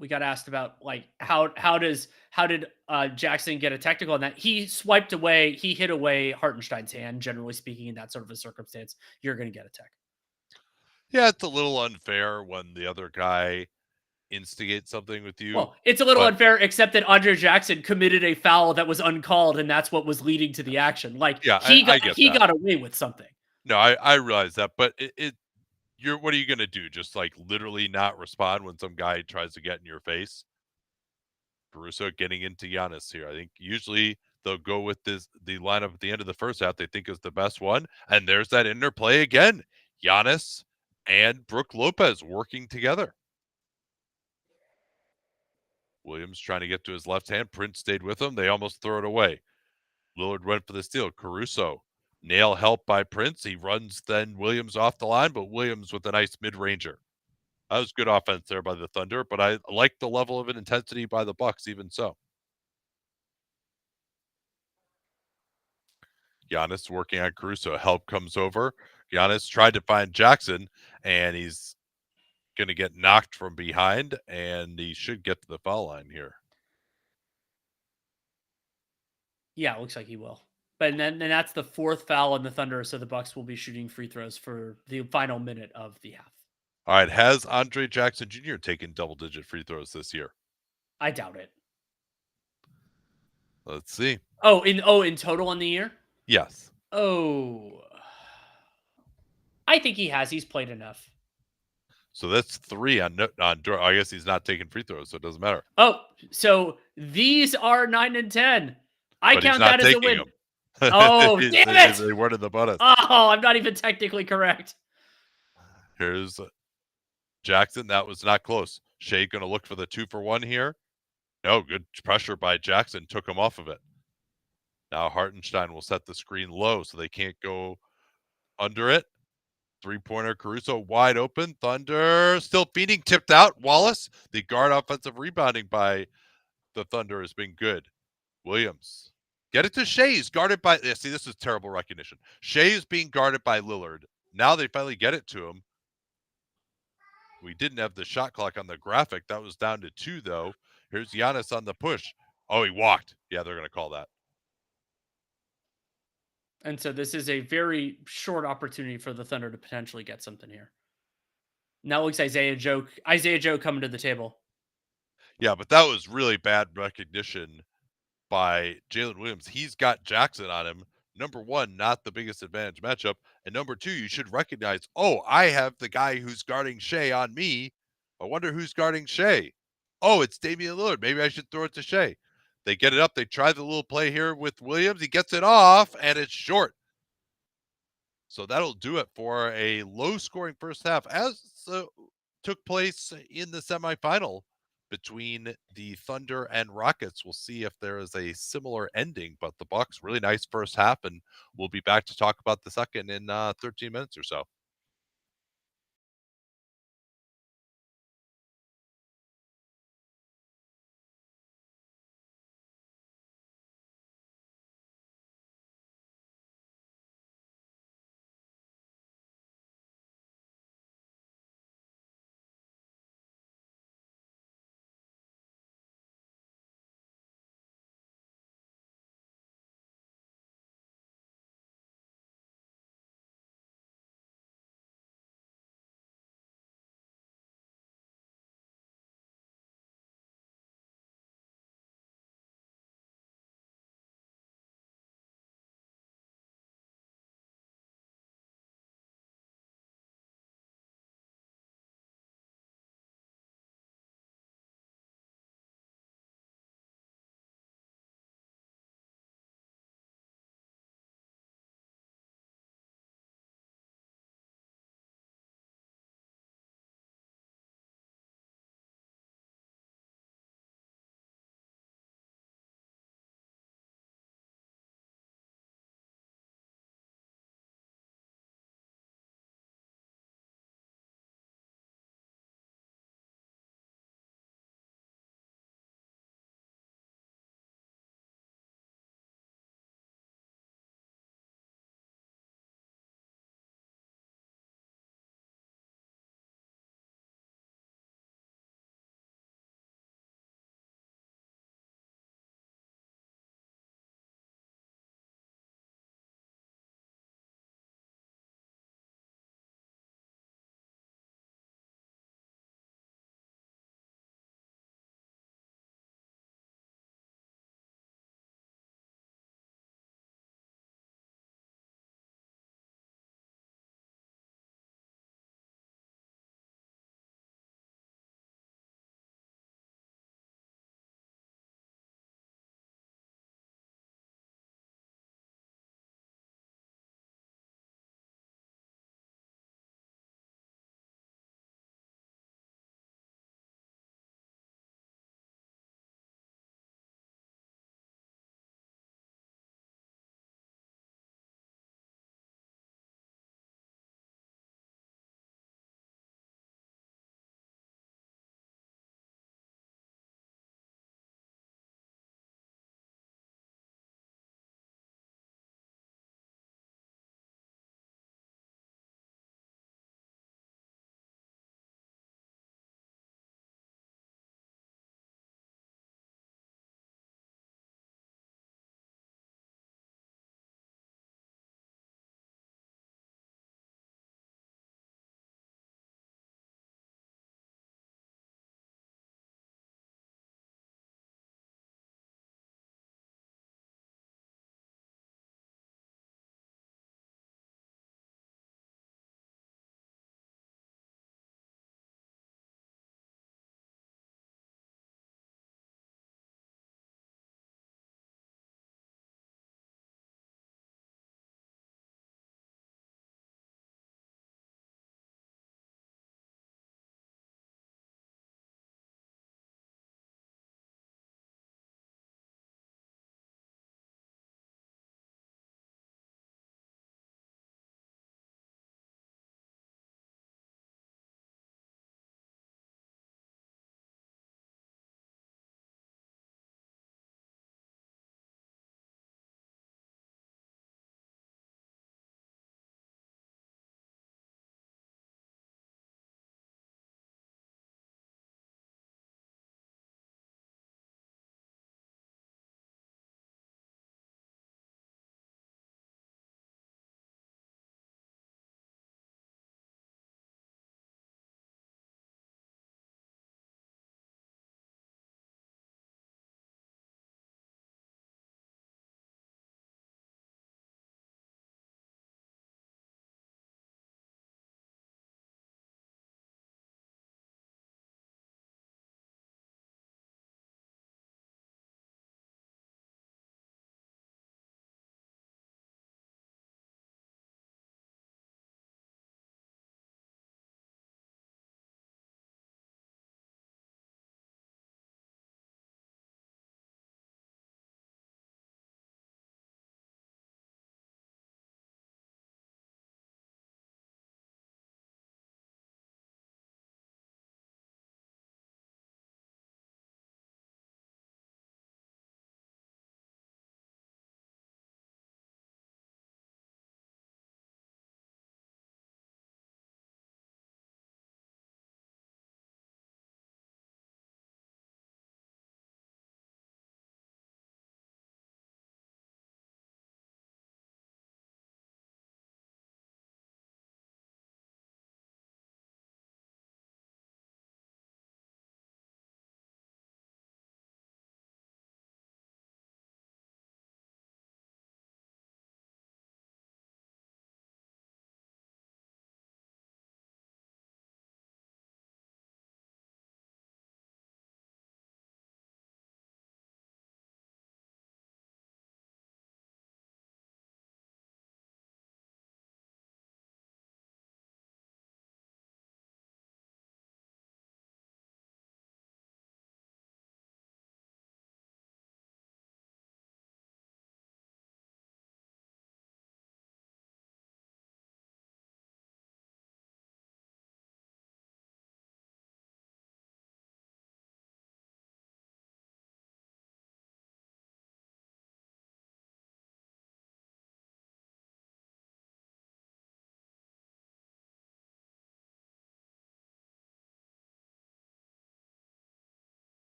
We got asked about like how did Jackson get a technical on that? He swiped away, he hit away Hartenstein's hand. Generally speaking, in that sort of a circumstance, you're going to get a tech. Yeah, it's a little unfair when the other guy instigates something with you, Well, it's a little but unfair, except that Andre Jackson committed a foul that was uncalled, and that's what was leading to the action. Like yeah, I get he that. got away with something. No, I realize that, but you're what are you going to do? Just like literally not respond when some guy tries to get in your face? Caruso getting into Giannis here. I think usually they'll go with the lineup at the end of the first half they think is the best one, and there's that interplay again. Giannis and Brook Lopez working together. Williams trying to get to his left hand. Prince stayed with him. They almost throw it away. Lillard went for the steal. Caruso, nail help by Prince. He runs then Williams off the line, but Williams with a nice mid-ranger. That was good offense there by the Thunder, but I like the level of intensity by the Bucks even so. Giannis working on Caruso. Help comes over. Giannis tried to find Jackson, and he's going to get knocked from behind, and he should get to the foul line here. Yeah, it looks like he will. But then that's the 4th foul on the Thunder, so the Bucks will be shooting free throws for the final minute of the half. All right, has Andre Jackson Jr. taken double-digit free throws this year? I doubt it. Let's see. In total on the year? Yes. Oh. I think he has. He's played enough. So that's 3 on Dort. I guess he's not taking free throws, so it doesn't matter. Oh, so these are 9 and 10. I But he's count not that as a taking win. them. Oh, damn it! They weren't in the bonus. Oh, I'm not even technically correct. Here's Jackson. That was not close. Shea going to look for the 2-for-1 here. No, good pressure by Jackson. Took him off of it. Now Hartenstein will set the screen low so they can't go under it. Three-pointer, Caruso wide open. Thunder still feeding, tipped out. Wallace, the guard offensive rebounding by the Thunder has been good. Williams, get it to Shea. He's guarded by, yeah, see, this is terrible recognition. Shea is being guarded by Lillard. Now they finally get it to him. We didn't have the shot clock on the graphic. That was down to 2, though. Here's Giannis on the push. Oh, he walked. Yeah, they're going to call that. And so this is a very short opportunity for the Thunder to potentially get something here. Now looks Isaiah Joe coming to the table. Yeah, but that was really bad recognition by Jalen Williams. He's got Jackson on him. Number one, not the biggest advantage matchup. And number two, you should recognize, oh, I have the guy who's guarding Shea on me. I wonder who's guarding Shea. Oh, it's Damian Lillard. Maybe I should throw it to Shea. They get it up. They try the little play here with Williams. He gets it off, and it's short. So that'll do it for a low-scoring first half, as took place in the semifinal between the Thunder and Rockets. We'll see if there is a similar ending, but the Bucks, really nice first half, and we'll be back to talk about the second in 13 minutes or so.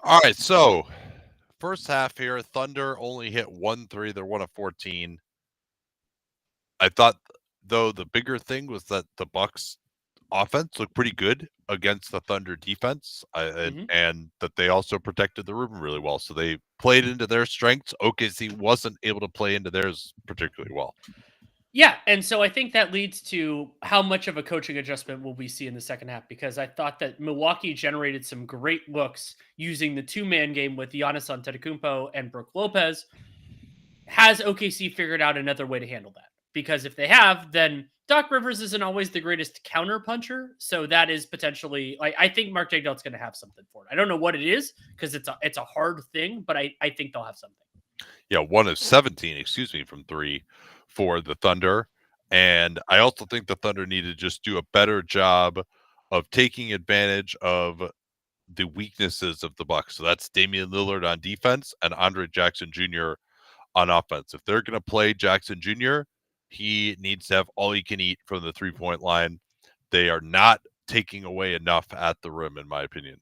All right, so first half here, Thunder only hit 1 3. They're 1 of 14. I thought, though, the bigger thing was that the Bucks offense looked pretty good against the Thunder defense, Mhm. and that they also protected the rim really well. So they played into their strengths. OKC wasn't able to play into theirs particularly well. Yeah, and so I think that leads to how much of a coaching adjustment will we see in the second half, because I thought that Milwaukee generated some great looks using the two-man game with Giannis Antetokounmpo and Brook Lopez. Has OKC figured out another way to handle that? Because if they have, then Doc Rivers isn't always the greatest counter puncher, so that is potentially like I think Mark Daigneault's going to have something for it. I don't know what it is because it's a hard thing, but I think they'll have something. Yeah, 1 of 17, excuse me, from 3 for the Thunder. And I also think the Thunder need to just do a better job of taking advantage of the weaknesses of the Bucks. So that's Damian Lillard on defense and Andre Jackson Jr. on offense. If they're going to play Jackson Jr., he needs to have all he can eat from the 3-point line. They are not taking away enough at the rim, in my opinion.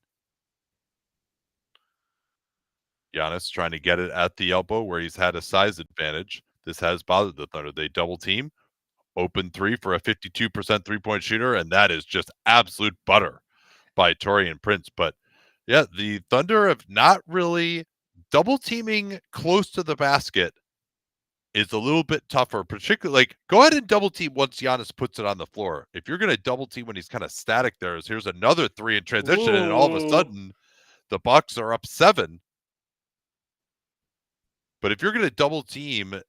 Giannis trying to get it at the elbow where he's had a size advantage. This has bothered the Thunder. They double team, open three for a 52% 3-point shooter, and that is just absolute butter by Taurean Prince. But yeah, the Thunder have not really double teaming close to the basket is a little bit tougher, particularly like go ahead and double team once Giannis puts it on the floor. If you're going to double team when he's kind of static there, here's another three in transition, and all of a Ooh. sudden the Bucks are up 7. But if you're going to double team,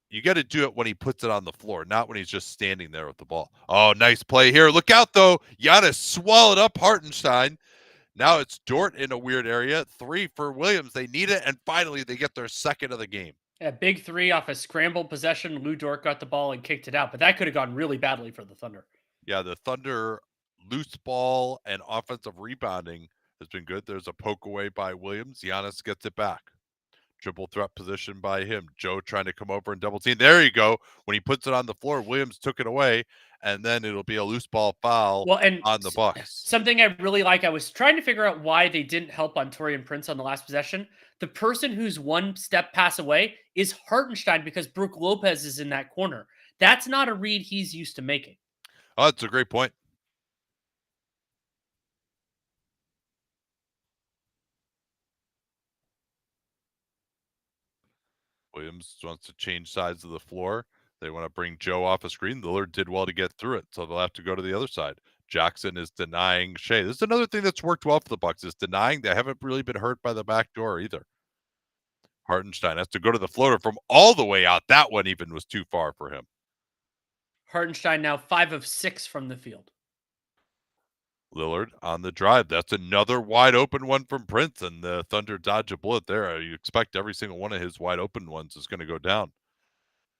you got to do it when he puts it on the floor, not when he's just standing there with the ball. Oh, nice play here. Look out, though. Giannis swallowed up Hartenstein. Now it's Dort in a weird area. 3 for Williams. They need it, and finally they get their second of the game. A big three off a scrambled possession. Lou Dort got the ball and kicked it out, but that could have gone really badly for the Thunder. Yeah, the Thunder loose ball and offensive rebounding has been good. There's a poke away by Williams. Giannis gets it back. Triple threat position by him. Joe trying to come over and double team. There you go. When he puts it on the floor, Williams took it away, and then it'll be a loose ball foul Well, and on the Bucks. something I really like, I was trying to figure out why they didn't help on Taurean Prince on the last possession. The person who's one step pass away is Hartenstein because Brook Lopez is in that corner. That's not a read he's used to making. Oh, that's a great point. Williams wants to change sides of the floor. They want to bring Joe off a screen. Lillard did well to get through it, so they'll have to go to the other side. Jackson is denying Shea. This is another thing that's worked well for the Bucks is denying. They haven't really been hurt by the back door either. Hartenstein has to go to the floater from all the way out. That one even was too far for him. Hartenstein now 5 of 6 from the field. Lillard on the drive. That's another wide open one from Prince, and the Thunder dodge a bullet there. You expect every single one of his wide open ones is going to go down.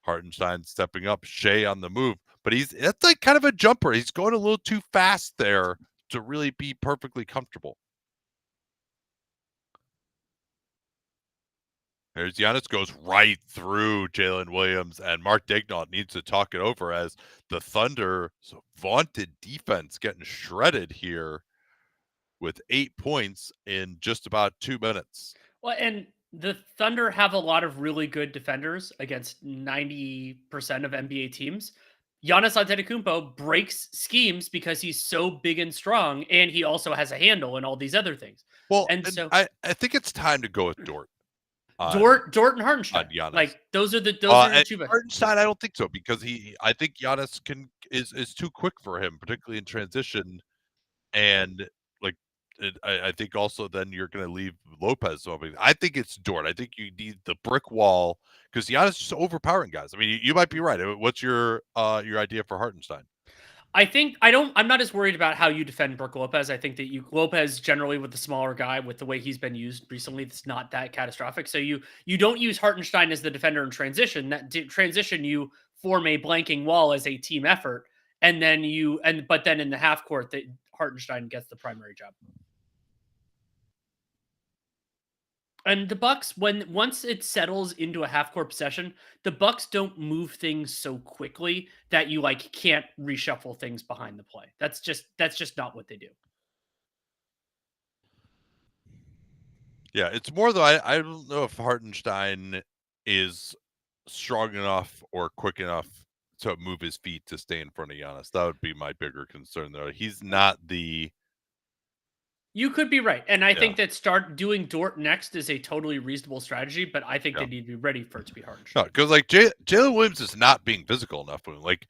Hartenstein stepping up, Shea on the move, but that's like kind of a jumper. He's going a little too fast there to really be perfectly comfortable. There's Giannis goes right through Jalen Williams, and Mark Daigneault needs to talk it over as the Thunder vaunted defense getting shredded here with 8 points in just about 2 minutes. Well, and the Thunder have a lot of really good defenders against 90% of NBA teams. Giannis Antetokounmpo breaks schemes because he's so big and strong, and he also has a handle and all these other things. Well, And and so I think it's time to go with Dort Dort and on Hartenstein, Giannis. like those are the And two best. Hartenstein, I don't think so because I think Giannis is too quick for him, particularly in transition. And like, I think also then you're going to leave Lopez. So I think it's Dort. I think you need the brick wall because Giannis is just overpowering guys. I mean, you might be right. What's your idea for Hartenstein? I'm not as worried about how you defend Brook Lopez. I think that Lopez generally with the smaller guy with the way he's been used recently, it's not that catastrophic. So you don't use Hartenstein as the defender in transition. Transition you form a blanking wall as a team effort, and then but then in the half court that Hartenstein gets the primary job. And the Bucks, once it settles into a half court possession, the Bucks don't move things so quickly that you like can't reshuffle things behind the play. That's just not what they do. Yeah, it's more though I don't know if Hartenstein is strong enough or quick enough to move his feet to stay in front of Giannis. That would be my bigger concern there. He's not the You could be right, and I yeah, think that start doing Dort next is a totally reasonable strategy, but I think they yeah. need to be ready for it to be No, Hartenstein. because like Jalen Williams is not being physical enough with him. Like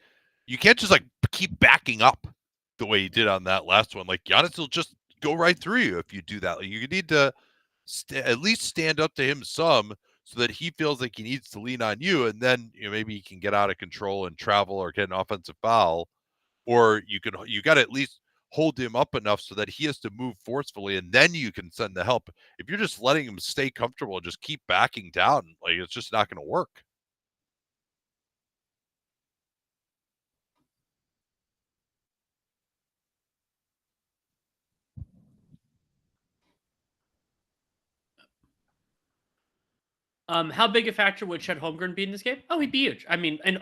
you can't just like keep backing up the way he did on that last one. Like Giannis will just go right through you if you do that. Like, you need to at least stand up to him some so that he feels like he needs to lean on you, and then maybe he can get out of control and travel or get an offensive foul, or you got to at least hold him up enough so that he has to move forcefully, and then you can send the help. If you're just letting him stay comfortable and just keep backing down, like it's just not going to work. How big a factor would Chet Holmgren be in this game? Oh, he'd be huge. I mean, and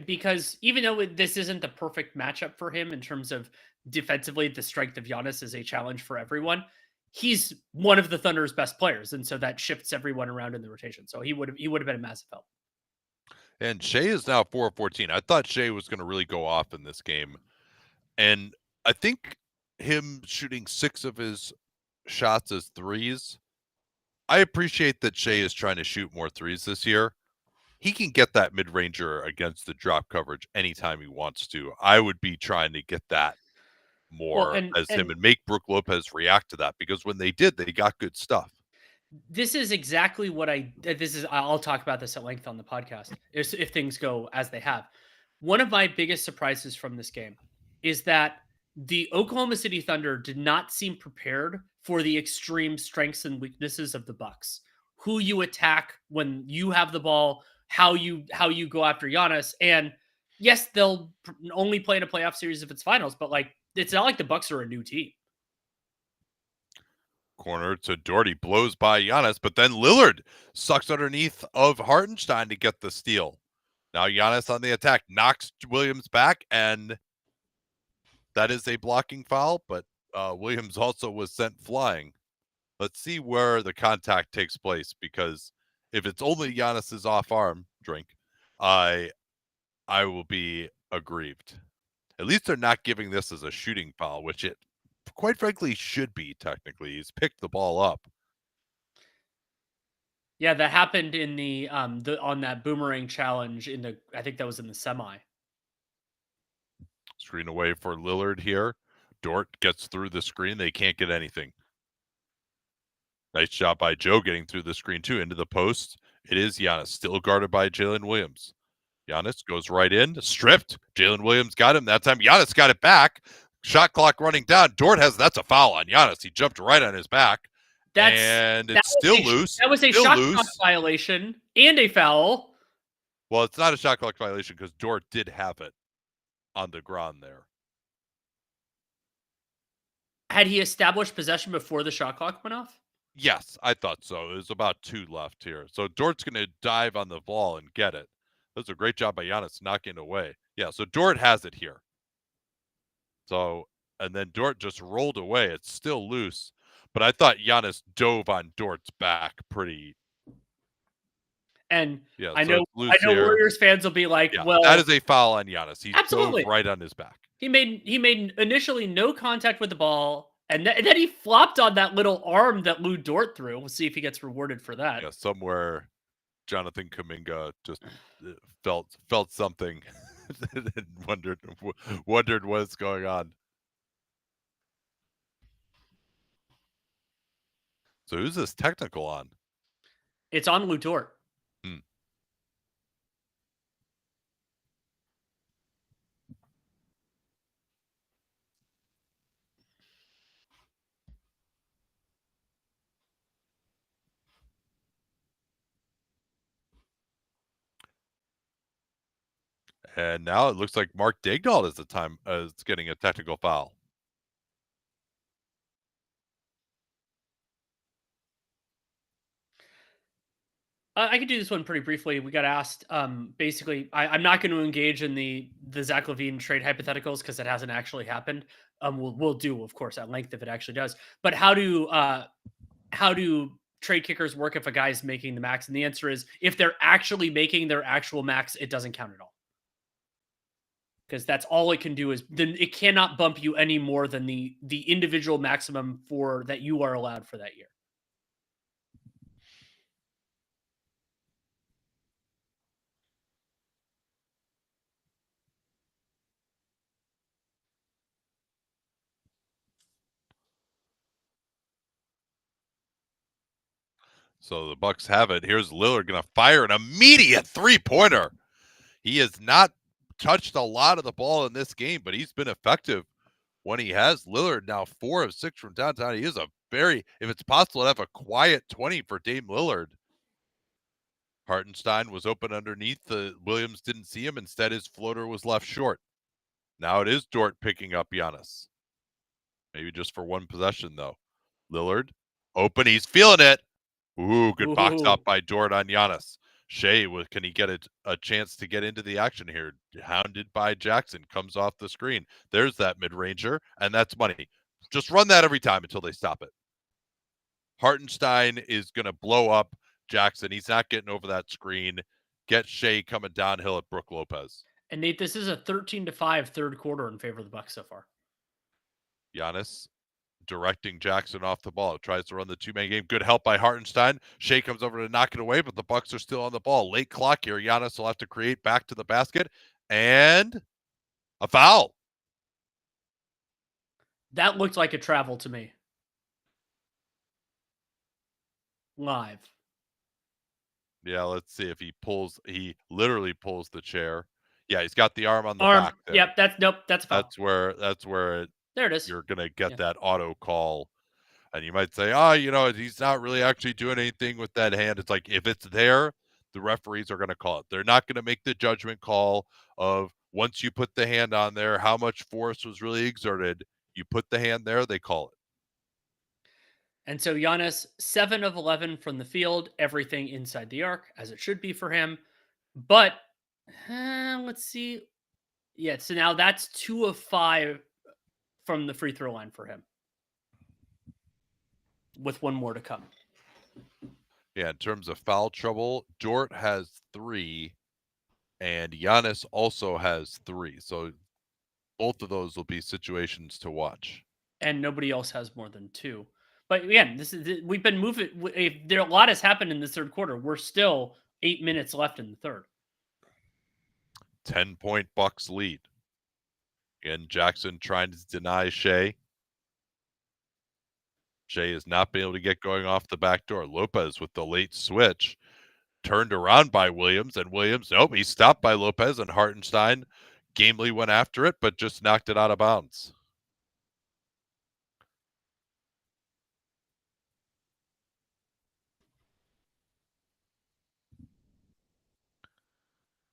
because even though this isn't the perfect matchup for him in terms of defensively, the strength of Giannis is a challenge for everyone. He's one of the Thunder's best players, and so that shifts everyone around in the rotation. So he would have been a massive help. And Shea is now 4 of 14. I thought Shea was going to really go off in this game, and I think him shooting 6 of his shots as threes. I appreciate that Shea is trying to shoot more threes this year. He can get that mid-ranger against the drop coverage anytime he wants to. I would be trying to get that Well, more and as him and and make Brook Lopez react to that, because when they did, they got good stuff. this is exactly what this is I'll talk about this at length on the podcast if things go as they have. One of my biggest surprises from this game is that the Oklahoma City Thunder did not seem prepared for the extreme strengths and weaknesses of the Bucks. Who you attack when you have the ball, how you go after Giannis, and yes, they'll only play in a playoff series if it's finals, but like it's not like the Bucks are a new team. Corner to Doherty, blows by Giannis, but then Lillard sucks underneath of Hartenstein to get the steal. Now Giannis on the attack knocks Williams back, and that is a blocking foul, but Williams also was sent flying. Let's see where the contact takes place, because if it's only Giannis's off arm drink, I I will be aggrieved. At least they're not giving this as a shooting foul, which it quite frankly should be technically. He's picked the ball up. Yeah, that happened in the on that boomerang challenge in the I think that was in the semi. Screen away for Lillard here. Dort gets through the screen. They can't get anything. Nice job by Joe getting through the screen too into the post. It is Giannis, still guarded by Jalen Williams. Giannis goes right in, stripped. Jalen Williams got him. That time Giannis got it back. Shot clock running down. Dort that's a foul on Giannis. He jumped right on his back. That's And that it's was still a loose. that was a Still shot clock loose. violation and a foul. Well, it's not a shot clock violation because Dort did have it on the ground there. Had he established possession before the shot clock went off? Yes, I thought so. There's about 2 left here. So Dort's going to dive on the ball and get it. That's a great job by Giannis knocking it away. Yeah, so Dort has it here. So, and then Dort just rolled away. It's still loose. But I thought Giannis dove on Dort's back pretty. And Yeah, I so know it's I loose know here. Warriors fans will be like, Yeah, that "Well, is a foul on Giannis. He dove absolutely. right on his back. He made initially no contact with the ball, and then he flopped on that little arm that Lou Dort threw. We'll see if he gets rewarded for that." Yeah, somewhere Jonathan Kuminga just felt something and wondered what's going on. So who's this technical on? It's on Lou Dort. Hmm. And now it looks like Mark Daignault is getting a technical foul. I could do this one pretty briefly. We got asked, basically, I'm not going to engage in the Zach Levine trade hypotheticals because it hasn't actually happened. We'll do, of course, at length if it actually does. But how do trade kickers work if a guy's making the max? And the answer is if they're actually making their actual max, it doesn't count at all. Because that's all it can do is then it cannot bump you any more than the individual maximum for that you are allowed for that year. So the Bucks have it. Here's Lillard going to fire an immediate three-pointer. He has not touched a lot of the ball in this game, but he's been effective when he has. Lillard now 4 of 6 from downtown. He is a very, if it's possible to have a quiet 20 for Dame Lillard. Hartenstein was open underneath. Williams didn't see him. Instead, his floater was left short. Now it is Dort picking up Giannis. Maybe just for one possession, though. Lillard, open. He's feeling it. Ooh, good box Ooh. out by Dort on Giannis. Shea, can he get a chance to get into the action here? Hounded by Jackson, comes off the screen. There's that mid-ranger, and that's money. Just run that every time until they stop it. Hartenstein is going to blow up Jackson. He's not getting over that screen. Get Shea coming downhill at Brook Lopez. And Nate, this is a 13-5 third quarter in favor of the Bucks so far. Giannis directing Jackson off the ball. Tries to run the two-man game. Good help by Hartenstein. Shea comes over to knock it away, but the Bucks are still on the ball. Late clock here. Giannis will have to create back to the basket. And a foul. That looked like a travel to me. Live. Yeah, let's see if he literally pulls the chair. Yeah, he's got the arm on the back there. Yep, that's a foul. That's where there it is. You're going to get that auto call. And you might say, oh, he's not really actually doing anything with that hand. It's like, if it's there, the referees are going to call it. They're not going to make the judgment call of once you put the hand on there, how much force was really exerted. You put the hand there, they call it. And so Giannis, 7 of 11 from the field, everything inside the arc, as it should be for him. But let's see. Yeah, so now that's 2 of 5 from the free throw line for him, with one more to come. Yeah, in terms of foul trouble, Dort has 3, and Giannis also has 3. So both of those will be situations to watch. And nobody else has more than 2. But again, we've been moving. A lot has happened in the third quarter. We're still 8 minutes left in the third. 10-point Bucks lead. Again, Jackson trying to deny Shea. Shea has not been able to get going off the back door. Lopez with the late switch. Turned around by Williams, and Williams, nope, he's stopped by Lopez, and Hartenstein gamely went after it, but just knocked it out of bounds.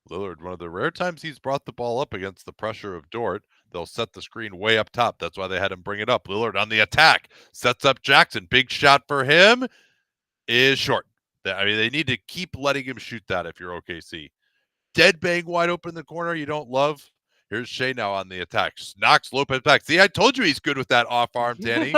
Lillard, one of the rare times he's brought the ball up against the pressure of Dort. They'll set the screen way up top. That's why they had him bring it up. Lillard on the attack. Sets up Jackson. Big shot for him is short. I mean, they need to keep letting him shoot that if you're OKC. Dead bang wide open in the corner you don't love. Here's Shea now on the attack. Knocks Lopez back. See, I told you he's good with that off arm, Danny.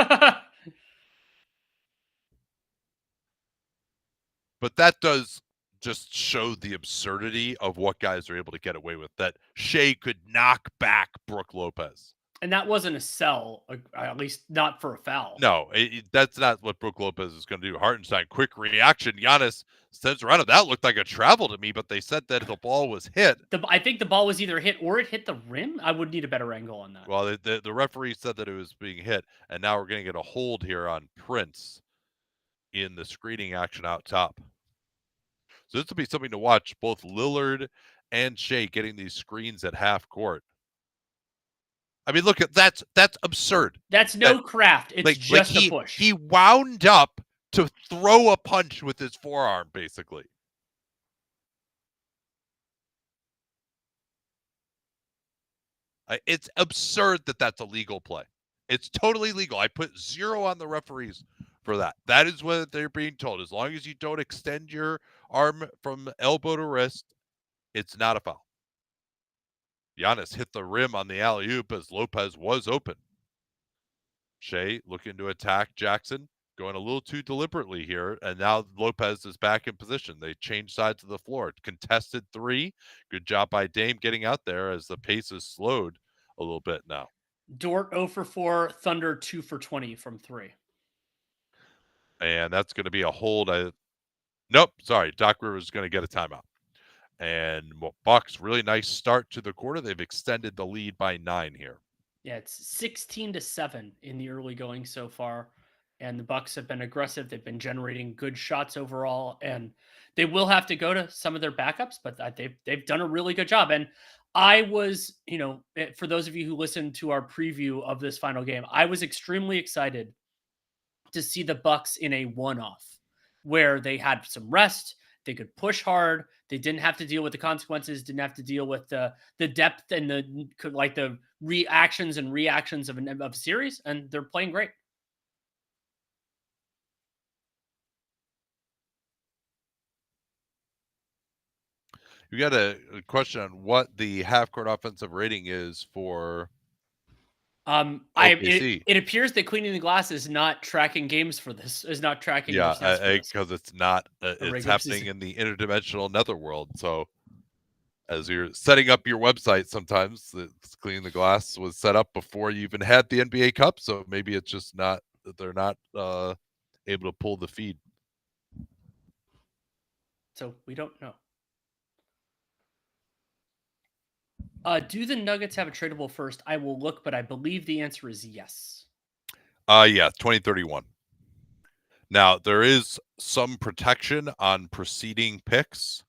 But that does just show the absurdity of what guys are able to get away with, that Shea could knock back Brook Lopez. And that wasn't a sell, at least not for a foul. No, that's not what Brook Lopez is going to do. Hartenstein, quick reaction. Giannis sends around him. That looked like a travel to me, but they said that the ball was hit. I think the ball was either hit or it hit the rim. I would need a better angle on that. Well, the referee said that it was being hit, and now we're going to get a hold here on Prince in the screening action out top. So this will be something to watch, both Lillard and Shea getting these screens at half court. I mean, look, that's absurd. That's no craft. It's just a push. He wound up to throw a punch with his forearm, basically. It's absurd that that's a legal play. It's totally legal. I put 0 on the referees for that. That is what they're being told. As long as you don't extend your arm from elbow to wrist, it's not a foul. Giannis hit the rim on the alley-oop as Lopez was open. Shea looking to attack Jackson. going a little too deliberately here, and now Lopez is back in position. They changed sides of the floor. Contested three. Good job by Dame getting out there as the pace is slowed a little bit now. Dort 0 for 4, Thunder 2 for 20 from 3. And that's going to be a hold. Nope, sorry. Doc Rivers is going to get a timeout. And Bucks, really nice start to the quarter. They've extended the lead by 9 here. Yeah, it's 16-7 in the early going so far. And the Bucks have been aggressive. They've been generating good shots overall. And they will have to go to some of their backups, but they've done a really good job. And I was, for those of you who listened to our preview of this final game, I was extremely excited to see the Bucks in a one-off where they had some rest, they could push hard, they didn't have to deal with the consequences, didn't have to deal with the depth and the reactions of a series, and they're playing great. You got a question on what the half court offensive rating is for OKC. It appears that cleaning the glass is not tracking games for this, is not tracking their stats for this. Because it's not, A it's regular happening season. in the interdimensional netherworld. So as you're setting up your website, sometimes cleaning the glass was set up before you even had the NBA Cup. So maybe it's just not that they're not able to pull the feed. So we don't know. Do the Nuggets have a tradable first? I will look, but I believe the answer is yes. Yeah, 2031. Now, there is some protection on preceding picks,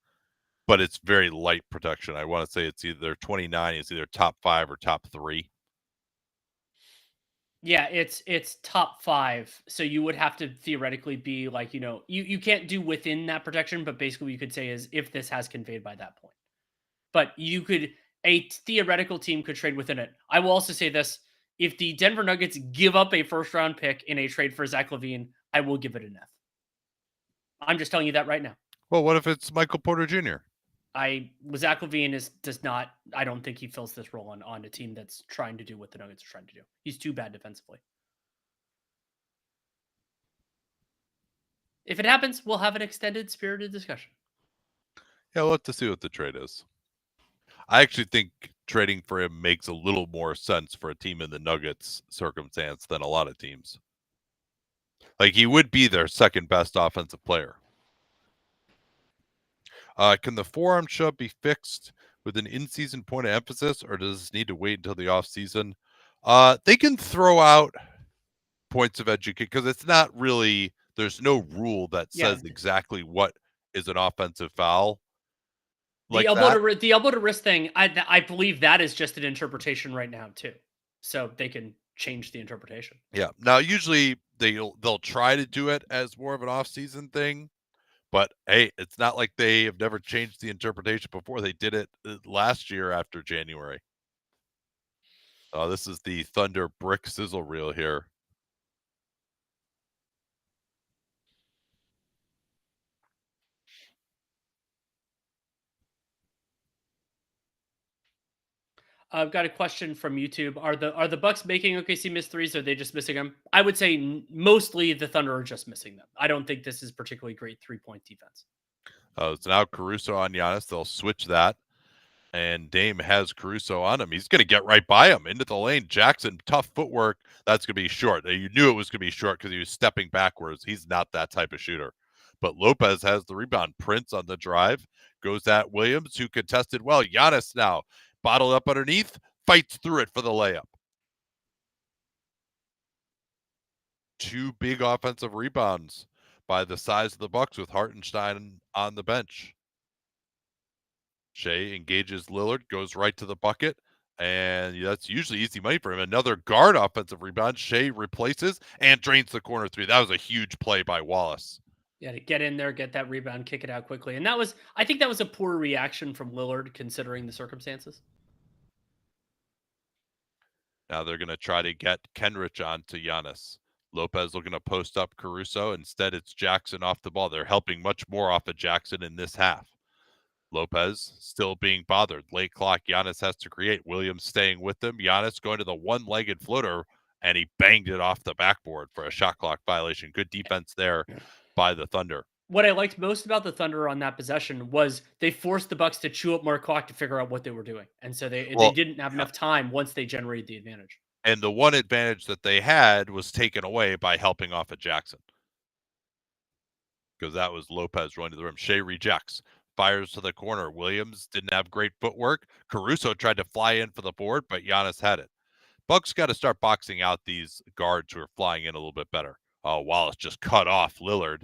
but it's very light protection. I want to say it's either 29, it's either top 5 or top 3. Yeah, it's top 5. So you would have to theoretically be like, you can't do within that protection, but basically what you could say is if this has conveyed by that point. But a theoretical team could trade within it. I will also say this: if the Denver Nuggets give up a first round pick in a trade for Zach LaVine, I will give it an F. I'm just telling you that right now. Well, what if it's Michael Porter Jr.? Zach LaVine does not. I don't think he fills this role on a team that's trying to do what the Nuggets are trying to do. He's too bad defensively. If it happens, we'll have an extended, spirited discussion. Yeah, we'll have to see what the trade is. I actually think trading for him makes a little more sense for a team in the Nuggets circumstance than a lot of teams. Like, he would be their second best offensive player. Can the forearm shove be fixed with an in-season point of emphasis, or does this need to wait until the offseason? They can throw out points of education because it's not really, there's no rule that says exactly what is an offensive foul. The elbow to wrist thing, I believe that is just an interpretation right now too. So they can change the interpretation. Yeah. Now usually they'll try to do it as more of an off-season thing, but hey, it's not like they have never changed the interpretation before. They did it last year after January. This is the Thunder brick sizzle reel here. I've got a question from YouTube. Are the Bucks making OKC miss threes, or are they just missing them? I would say mostly the Thunder are just missing them. I don't think this is particularly great 3-point defense. It's now Caruso on Giannis. They'll switch that. And Dame has Caruso on him. He's going to get right by him into the lane. Jackson, tough footwork. That's going to be short. You knew it was going to be short because he was stepping backwards. He's not that type of shooter. But Lopez has the rebound. Prince on the drive. Goes at Williams, who contested well. Giannis now bottled up underneath. Fights through it for the layup. 2 big offensive rebounds by the size of the Bucks with Hartenstein on the bench. Shea engages Lillard, goes right to the bucket, and that's usually easy money for him. Another guard offensive rebound. Shea replaces and drains the corner 3. That was a huge play by Wallace. Yeah, to get in there, get that rebound, kick it out quickly. And I think that was a poor reaction from Lillard considering the circumstances. Now they're going to try to get Kenrich on to Giannis. Lopez looking to post up Caruso. Instead, it's Jackson off the ball. They're helping much more off of Jackson in this half. Lopez still being bothered. Late clock. Giannis has to create. Williams staying with them. Giannis going to the one-legged floater. and he banged it off the backboard for a shot clock violation. Good defense there by the Thunder. What I liked most about the Thunder on that possession was they forced the Bucks to chew up more clock to figure out what they were doing, and so they Well, didn't have yeah, enough time once they generated the advantage. and the one advantage that they had was taken away by helping off of Jackson, because that was Lopez running to the rim. Shea rejects, fires to the corner. Williams didn't have great footwork. Caruso tried to fly in for the board, but Giannis had it. Bucks got to start boxing out these guards who are flying in a little bit better. Wallace just cut off Lillard,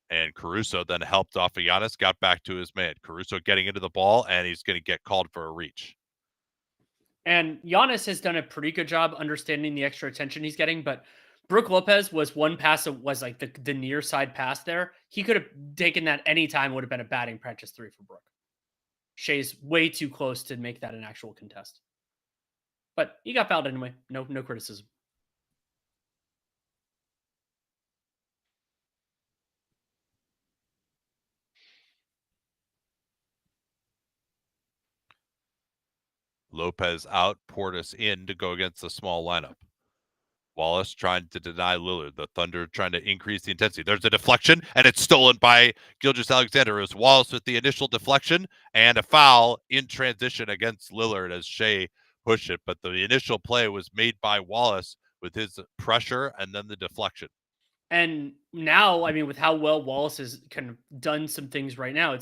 and Caruso then helped off of Giannis, got back to his man. Caruso getting into the ball, and he's going to get called for a reach. And Giannis has done a pretty good job understanding the extra attention he's getting, but Brook Lopez was one pass that was like the near side pass there. He could have taken that anytime, would have been a batting practice three for Brook. Shea's way too close to make that an actual contest. But he got fouled anyway. No criticism. Lopez out, Portis in to go against the small lineup. Wallace trying to deny Lillard. The Thunder trying to increase the intensity. There's a deflection, and it's stolen by Gilgeous-Alexander. It was Wallace with the initial deflection and a foul in transition against Lillard as Shea pushed it. But the initial play was made by Wallace with his pressure and then the deflection. And now, I mean, with how well Wallace has kind of done some things right now,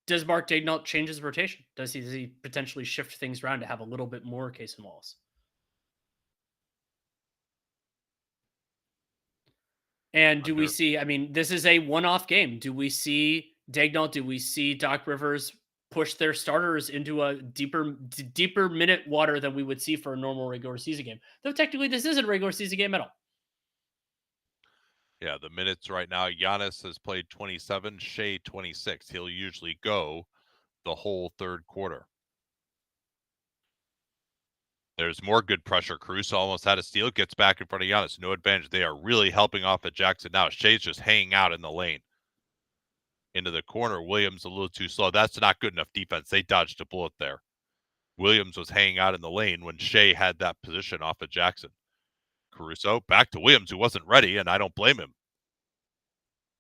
does Mark Daignault change his rotation? Does he potentially shift things around to have a little bit more case in Wallace? And do we Under see, I mean, this is a one-off game. Do we see Daignault? Do we see Doc Rivers push their starters into a deeper minute water than we would see for a normal regular season game? Though technically this isn't a regular season game at all. Yeah, the minutes right now, Giannis has played 27, Shea 26. He'll usually go the whole third quarter. There's more good pressure. Caruso almost had a steal, gets back in front of Giannis. No advantage. They are really helping off at Jackson now. Shea's just hanging out in the lane. Into the corner. Williams a little too slow. That's not good enough defense. They dodged a bullet there. Williams was hanging out in the lane when Shea had that position off of Jackson. Caruso back to Williams, who wasn't ready, and I don't blame him.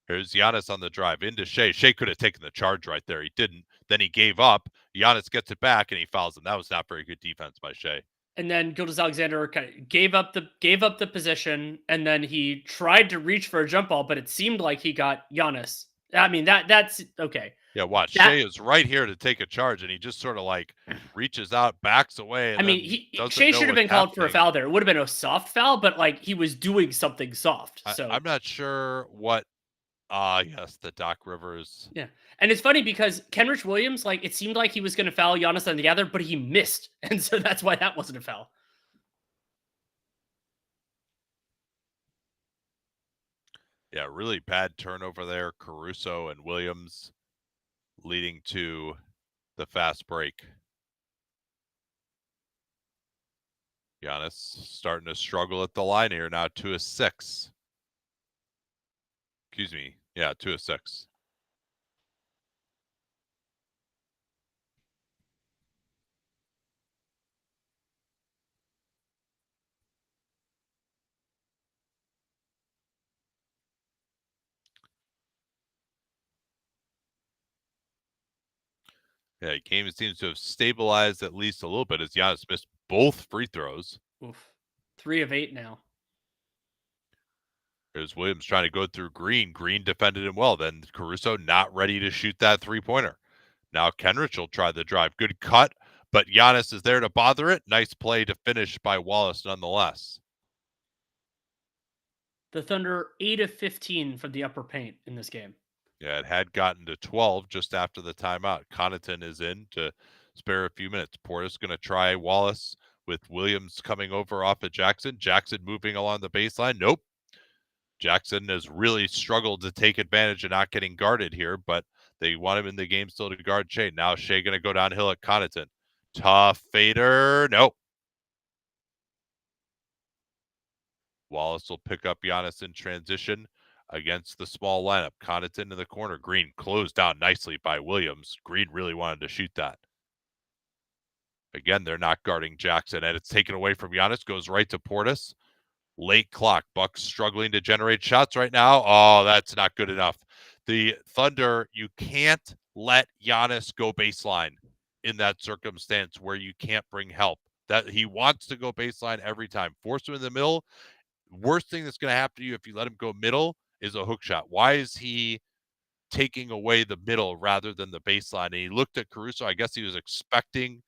Here's Giannis on the drive into Shea. Shea could have taken the charge right there. He didn't. Then he gave up. Giannis gets it back, and he fouls him. That was not very good defense by Shea. And then Gilgeous-Alexander kind of gave up the position, and then he tried to reach for a jump ball, but it seemed like he got Giannis. I mean, that's okay. Yeah, watch. That, Shea is right here to take a charge, and he just sort of like reaches out, backs away. And I mean, Shea should have been called for a foul there. It would have been a soft foul, but like he was doing something soft. So I'm not sure what. Yes, the Doc Rivers. Yeah. And it's funny because Kenrich Williams, like, it seemed like he was going to foul Giannis on the other, but he missed. And so that's why that wasn't a foul. Yeah, really bad turnover there. Caruso and Williams leading to the fast break. Giannis starting to struggle at the line here now, 2 of 6. Excuse me. Yeah, 2 of 6. Yeah, game seems to have stabilized at least a little bit as Giannis missed both free throws. Oof. 3 of 8 now. There's Williams trying to go through Green. Green defended him well. Then Caruso not ready to shoot that three-pointer. Now Kenrich will try the drive. Good cut, but Giannis is there to bother it. Nice play to finish by Wallace nonetheless. The Thunder 8 of 15 from the upper paint in this game. Yeah, it had gotten to 12 just after the timeout. Connaughton is in to spare a few minutes. Portis going to try Wallace with Williams coming over off of Jackson. Jackson moving along the baseline. Nope. Jackson has really struggled to take advantage of not getting guarded here, but they want him in the game still to guard Shea. Now Shea going to go downhill at Connaughton. Tough fader. Nope. Wallace will pick up Giannis in transition against the small lineup. Connaughton in the corner. Green closed down nicely by Williams. Green really wanted to shoot that. Again, they're not guarding Jackson, and it's taken away from Giannis, goes right to Portis. Late clock. Bucks struggling to generate shots right now. Oh, that's not good enough. The Thunder, you can't let Giannis go baseline in that circumstance where you can't bring help. That he wants to go baseline every time. Force him in the middle. Worst thing that's going to happen to you if you let him go middle is a hook shot. Why is he taking away the middle rather than the baseline? And he looked at Caruso. I guess he was expecting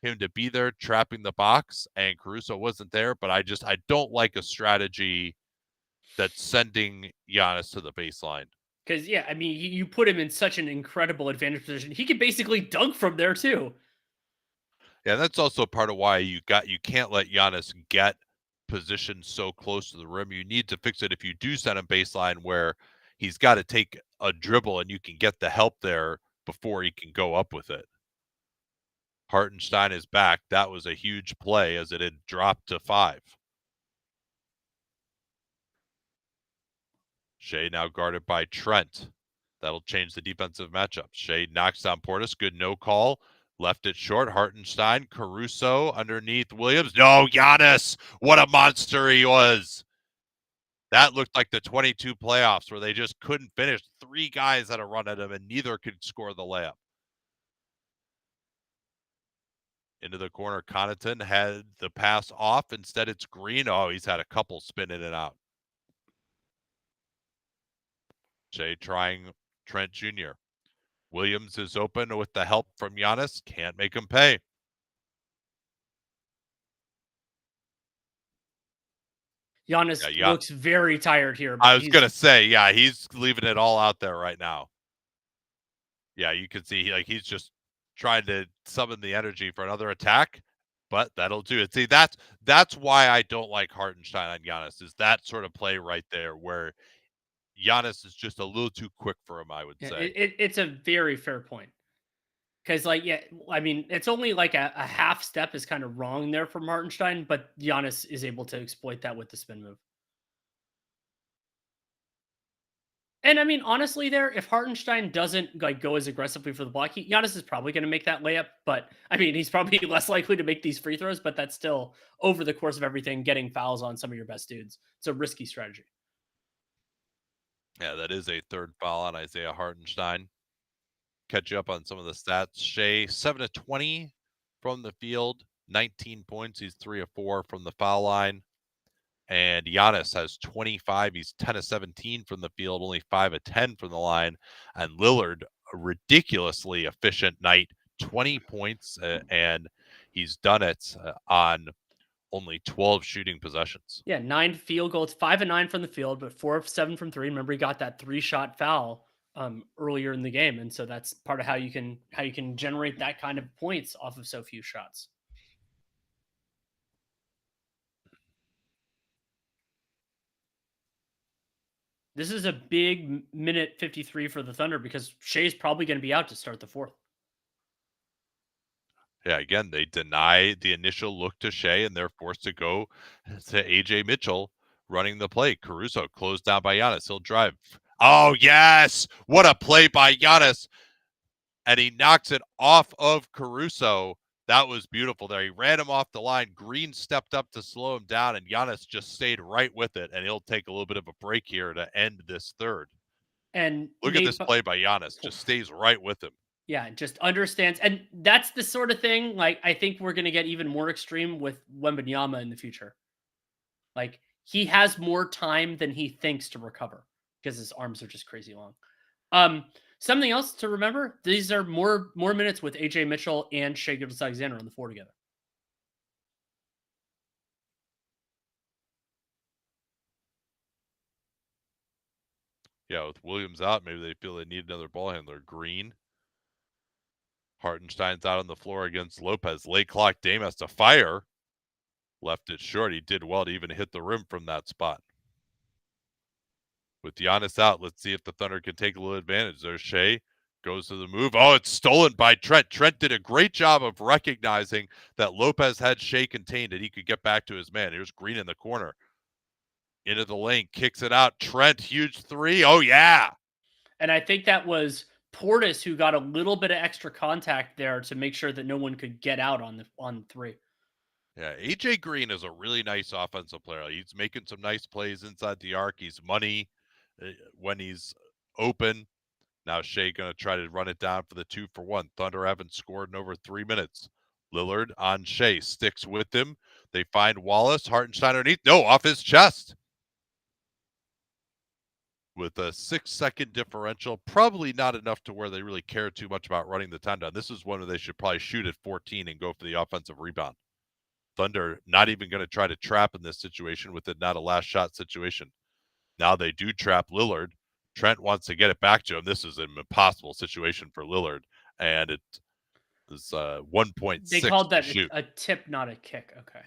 him to be there trapping the box, and Caruso wasn't there. But I don't like a strategy that's sending Giannis to the baseline. Because yeah, I mean, you put him in such an incredible advantage position. He could basically dunk from there too. Yeah, that's also part of why you can't let Giannis get positioned so close to the rim. You need to fix it if you do send him baseline where he's got to take a dribble and you can get the help there before he can go up with it. Hartenstein is back. That was a huge play as it had dropped to 5. Shea now guarded by Trent. That'll change the defensive matchup. Shea knocks down Portis. Good no call. Left it short. Hartenstein. Caruso underneath Williams. No, Giannis. What a monster he was. That looked like the 22 playoffs where they just couldn't finish. 3 guys had a run at him and neither could score the layup. Into the corner. Connaughton had the pass off. Instead, it's Green. Oh, he's had a couple spin in and out. Shea trying Trent Jr. Williams is open with the help from Giannis. Can't make him pay. Giannis looks very tired here. But I was going to say, yeah, he's leaving it all out there right now. Yeah, you can see he's just trying to summon the energy for another attack, but that'll do it. See, that's why I don't like Hartenstein on Giannis, is that sort of play right there where Giannis is just a little too quick for him, I would say. It's a very fair point. Because, like, yeah, I mean, it's only like a half step is kind of wrong there from Hartenstein, but Giannis is able to exploit that with the spin move. And I mean, honestly, there, if Hartenstein doesn't like go as aggressively for the block, Giannis is probably going to make that layup. But I mean, he's probably less likely to make these free throws. But that's still over the course of everything, getting fouls on some of your best dudes. It's a risky strategy. Yeah, that is a third foul on Isaiah Hartenstein. Catch you up on some of the stats. Shea 7 of 20 from the field, 19 points. He's 3 of 4 from the foul line. And Giannis has 25. He's 10 of 17 from the field, only 5 of 10 from the line. And Lillard, a ridiculously efficient night, 20 points, and he's done it on only 12 shooting possessions. Yeah, 9 field goals, 5 of 9 from the field, but 4 of 7 from 3. Remember, he got that 3-shot foul earlier in the game, and so that's part of how you can generate that kind of points off of so few shots. This is a big minute 53 for the Thunder because Shea's probably going to be out to start the 4th. Yeah, again, they deny the initial look to Shea, and they're forced to go to A.J. Mitchell running the play. Caruso closed down by Giannis. He'll drive. Oh, yes! What a play by Giannis! And he knocks it off of Caruso. That was beautiful there. He ran him off the line. Green stepped up to slow him down, and Giannis just stayed right with it, and he'll take a little bit of a break here to end this third. And look at this play by Giannis. Just stays right with him. Yeah, just understands. And that's the sort of thing, like, I think we're going to get even more extreme with Wembanyama in the future. Like, he has more time than he thinks to recover because his arms are just crazy long. Something else to remember, these are more minutes with AJ Mitchell and Shai Gilgeous-Alexander on the floor together. Yeah, with Williams out, maybe they feel they need another ball handler. Green. Hartenstein's out on the floor against Lopez. Late clock. Dame has to fire. Left it short. He did well to even hit the rim from that spot. With Giannis out, let's see if the Thunder can take a little advantage. There's Shea. Goes to the move. Oh, it's stolen by Trent. Trent did a great job of recognizing that Lopez had Shea contained and he could get back to his man. Here's Green in the corner. Into the lane. Kicks it out. Trent, huge 3. Oh, yeah. And I think that was Portis who got a little bit of extra contact there to make sure that no one could get out on three. Yeah, AJ Green is a really nice offensive player. He's making some nice plays inside the arc. He's money when he's open. Now Shea going to try to run it down for the 2-for-1. Thunder haven't scored in over 3 minutes. Lillard on Shea, sticks with him. They find Wallace, Hartenstein underneath. No, off his chest. With a 6-second differential, probably not enough to where they really care too much about running the time down. This is one where they should probably shoot at 14 and go for the offensive rebound. Thunder not even going to try to trap in this situation with it not a last shot situation. Now they do trap Lillard. Trent wants to get it back to him. This is an impossible situation for Lillard, and it is They 1.6 called to that shoot. a tip, not a kick. Okay.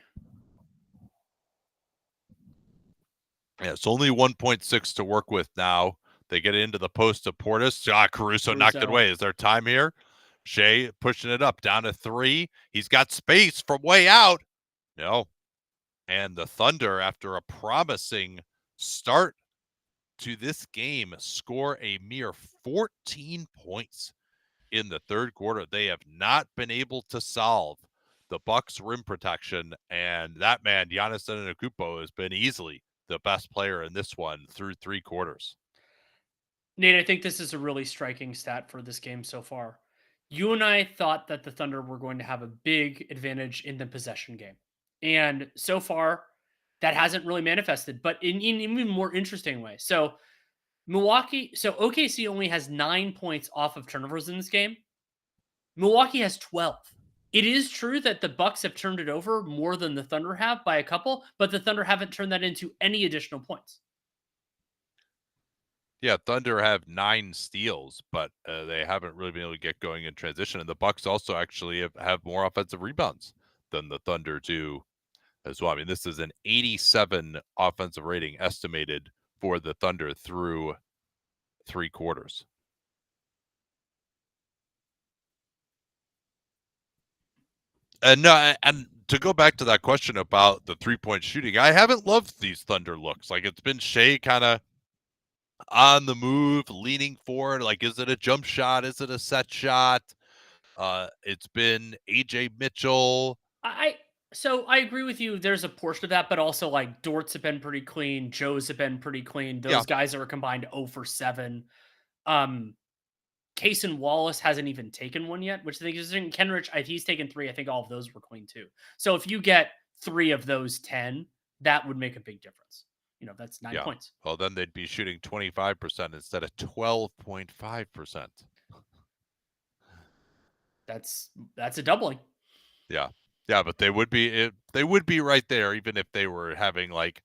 Yeah, it's only 1.6 to work with now. They get into the post to Portis. Caruso knocked it away. Is there time here? Shea pushing it up down to 3. He's got space from way out. No. And the Thunder, after a promising start to this game, score a mere 14 points in the third quarter. They have not been able to solve the Bucks rim protection, and that man Giannis Antetokounmpo has been easily the best player in this one through 3 quarters. Nate, I think this is a really striking stat for this game so far. You and I thought that the Thunder were going to have a big advantage in the possession game. And so far, that hasn't really manifested, but in an even more interesting way. So OKC only has 9 points off of turnovers in this game. Milwaukee has 12. It is true that the Bucks have turned it over more than the Thunder have by a couple, but the Thunder haven't turned that into any additional points. Yeah, Thunder have 9 steals, but they haven't really been able to get going in transition. And the Bucks also actually have more offensive rebounds than the Thunder do as well. I mean, this is an 87 offensive rating estimated for the Thunder through 3 quarters. And no, and to go back to that question about the 3-point shooting, I haven't loved these Thunder looks. Like, it's been Shea kind of on the move, leaning forward. Like, is it a jump shot? Is it a set shot? It's been AJ Mitchell. I so I agree with you. There's a portion of that, but also like Dort's have been pretty clean. Joe's have been pretty clean. Yeah, Those guys are combined 0 for 7. Case and Wallace hasn't even taken one yet, which I think is in Kenrich. He's taken 3. I think all of those were clean too. So if you get 3 of those 10, that would make a big difference. That's 9 yeah. points. Well, then they'd be shooting 25% instead of 12.5%. That's a doubling. Yeah. Yeah, but they would be right there even if they were having like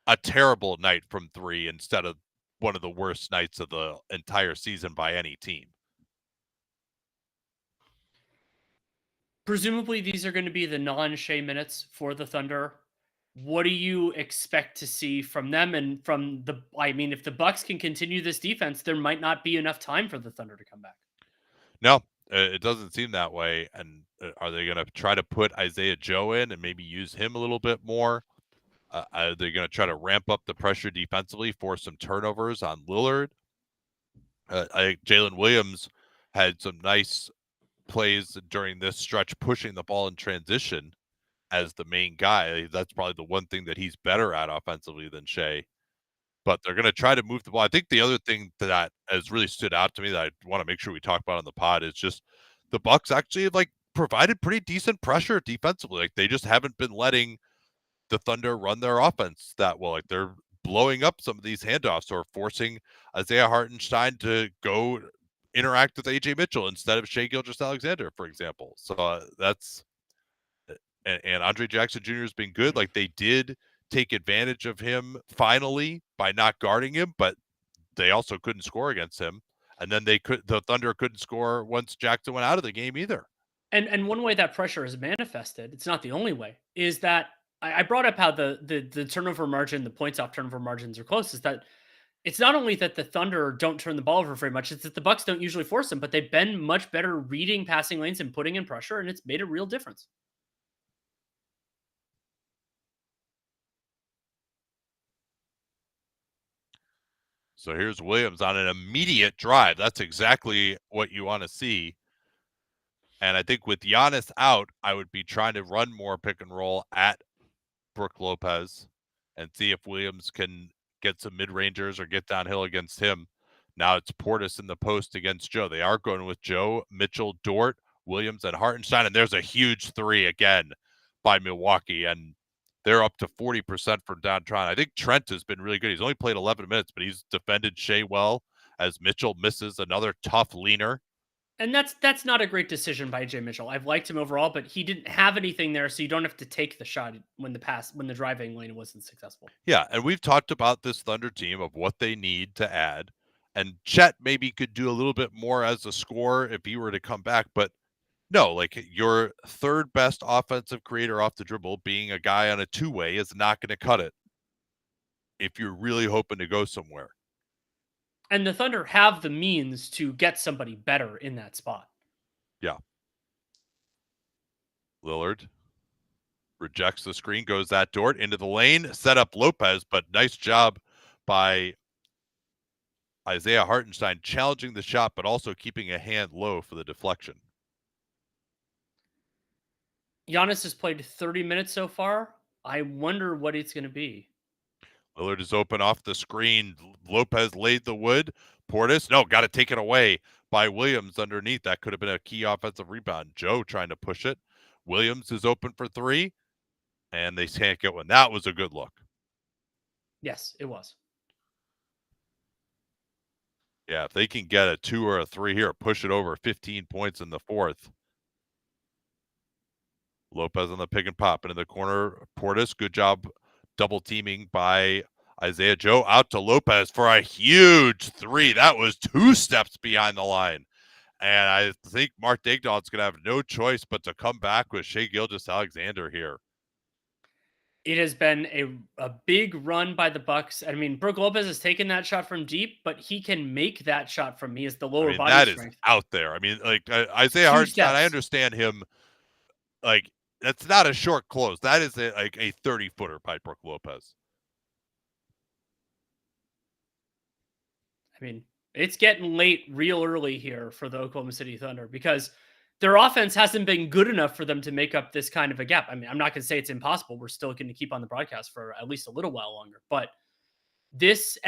a terrible night from 3 instead of one of the worst nights of the entire season by any team. Presumably, these are going to be the non-Shea minutes for the Thunder. What do you expect to see from them and from the? I mean, if the Bucks can continue this defense, there might not be enough time for the Thunder to come back. No, it doesn't seem that way. And are they going to try to put Isaiah Joe in and maybe use him a little bit more? Are they going to try to ramp up the pressure defensively, force some turnovers on Lillard? I think Jalen Williams had some nice plays during this stretch, pushing the ball in transition as the main guy. That's probably the one thing that he's better at offensively than Shea. But they're going to try to move the ball. I think the other thing that has really stood out to me that I want to make sure we talk about on the pod is just the Bucks actually like provided pretty decent pressure defensively. Like they just haven't been letting the Thunder run their offense that well. Like they're blowing up some of these handoffs or forcing Isaiah Hartenstein to go interact with AJ Mitchell instead of Shea Gilgeous-Alexander, for example. So that's and Andre Jackson Jr. has been good. Like they did take advantage of him finally by not guarding him, but they also couldn't score against him. And then the Thunder couldn't score once Jackson went out of the game either. And one way that pressure is manifested, it's not the only way, is that I brought up how the turnover margin, the points off turnover margins are close. Is that it's not only that the Thunder don't turn the ball over very much, it's that the Bucks don't usually force them, but they've been much better reading passing lanes and putting in pressure, and it's made a real difference. So here's Williams on an immediate drive. That's exactly what you want to see. And I think with Giannis out, I would be trying to run more pick and roll at Brook Lopez and see if Williams can get some mid-rangers or get downhill against him. Now it's Portis in the post against Joe. They are going with Joe, Mitchell, Dort, Williams, and Hartenstein. And there's a huge three again by Milwaukee. And they're up to 40% from downtown. I think Trent has been really good. He's only played 11 minutes, but he's defended Shea well as Mitchell misses another tough leaner. And that's not a great decision by Jay Mitchell. I've liked him overall, but he didn't have anything there, so you don't have to take the shot when the driving lane wasn't successful. Yeah, and we've talked about this Thunder team of what they need to add. And Chet maybe could do a little bit more as a scorer if he were to come back, but no, like your third best offensive creator off the dribble being a guy on a two-way is not going to cut it if you're really hoping to go somewhere. And the Thunder have the means to get somebody better in that spot. Yeah. Lillard rejects the screen, goes that Dort into the lane, set up Lopez, but nice job by Isaiah Hartenstein challenging the shot, but also keeping a hand low for the deflection. Giannis has played 30 minutes so far. I wonder what it's going to be. Lillard is open off the screen. Lopez laid the wood. Portis, no, got to take it away by Williams underneath. That could have been a key offensive rebound. Joe trying to push it. Williams is open for three, and they can't get one. That was a good look. Yes, it was. Yeah, if they can get a 2 or a 3 here, push it over 15 points in the fourth. Lopez on the pick and pop. And in the corner, Portis, good job double teaming by Isaiah Joe out to Lopez for a huge three. That was 2 steps behind the line. And I think Mark Daigneault's going to have no choice but to come back with Shai Gilgeous-Alexander here. It has been a big run by the Bucks. I mean, Brook Lopez has taken that shot from deep, but he can make that shot from me as the lower body that strength. Is out there. I mean, like Isaiah Hartenstein, I understand him. Like, that's not a short close. That is a 30-footer by Brook Lopez. I mean, it's getting late real early here for the Oklahoma City Thunder because their offense hasn't been good enough for them to make up this kind of a gap. I mean, I'm not going to say it's impossible. We're still going to keep on the broadcast for at least a little while longer. But that's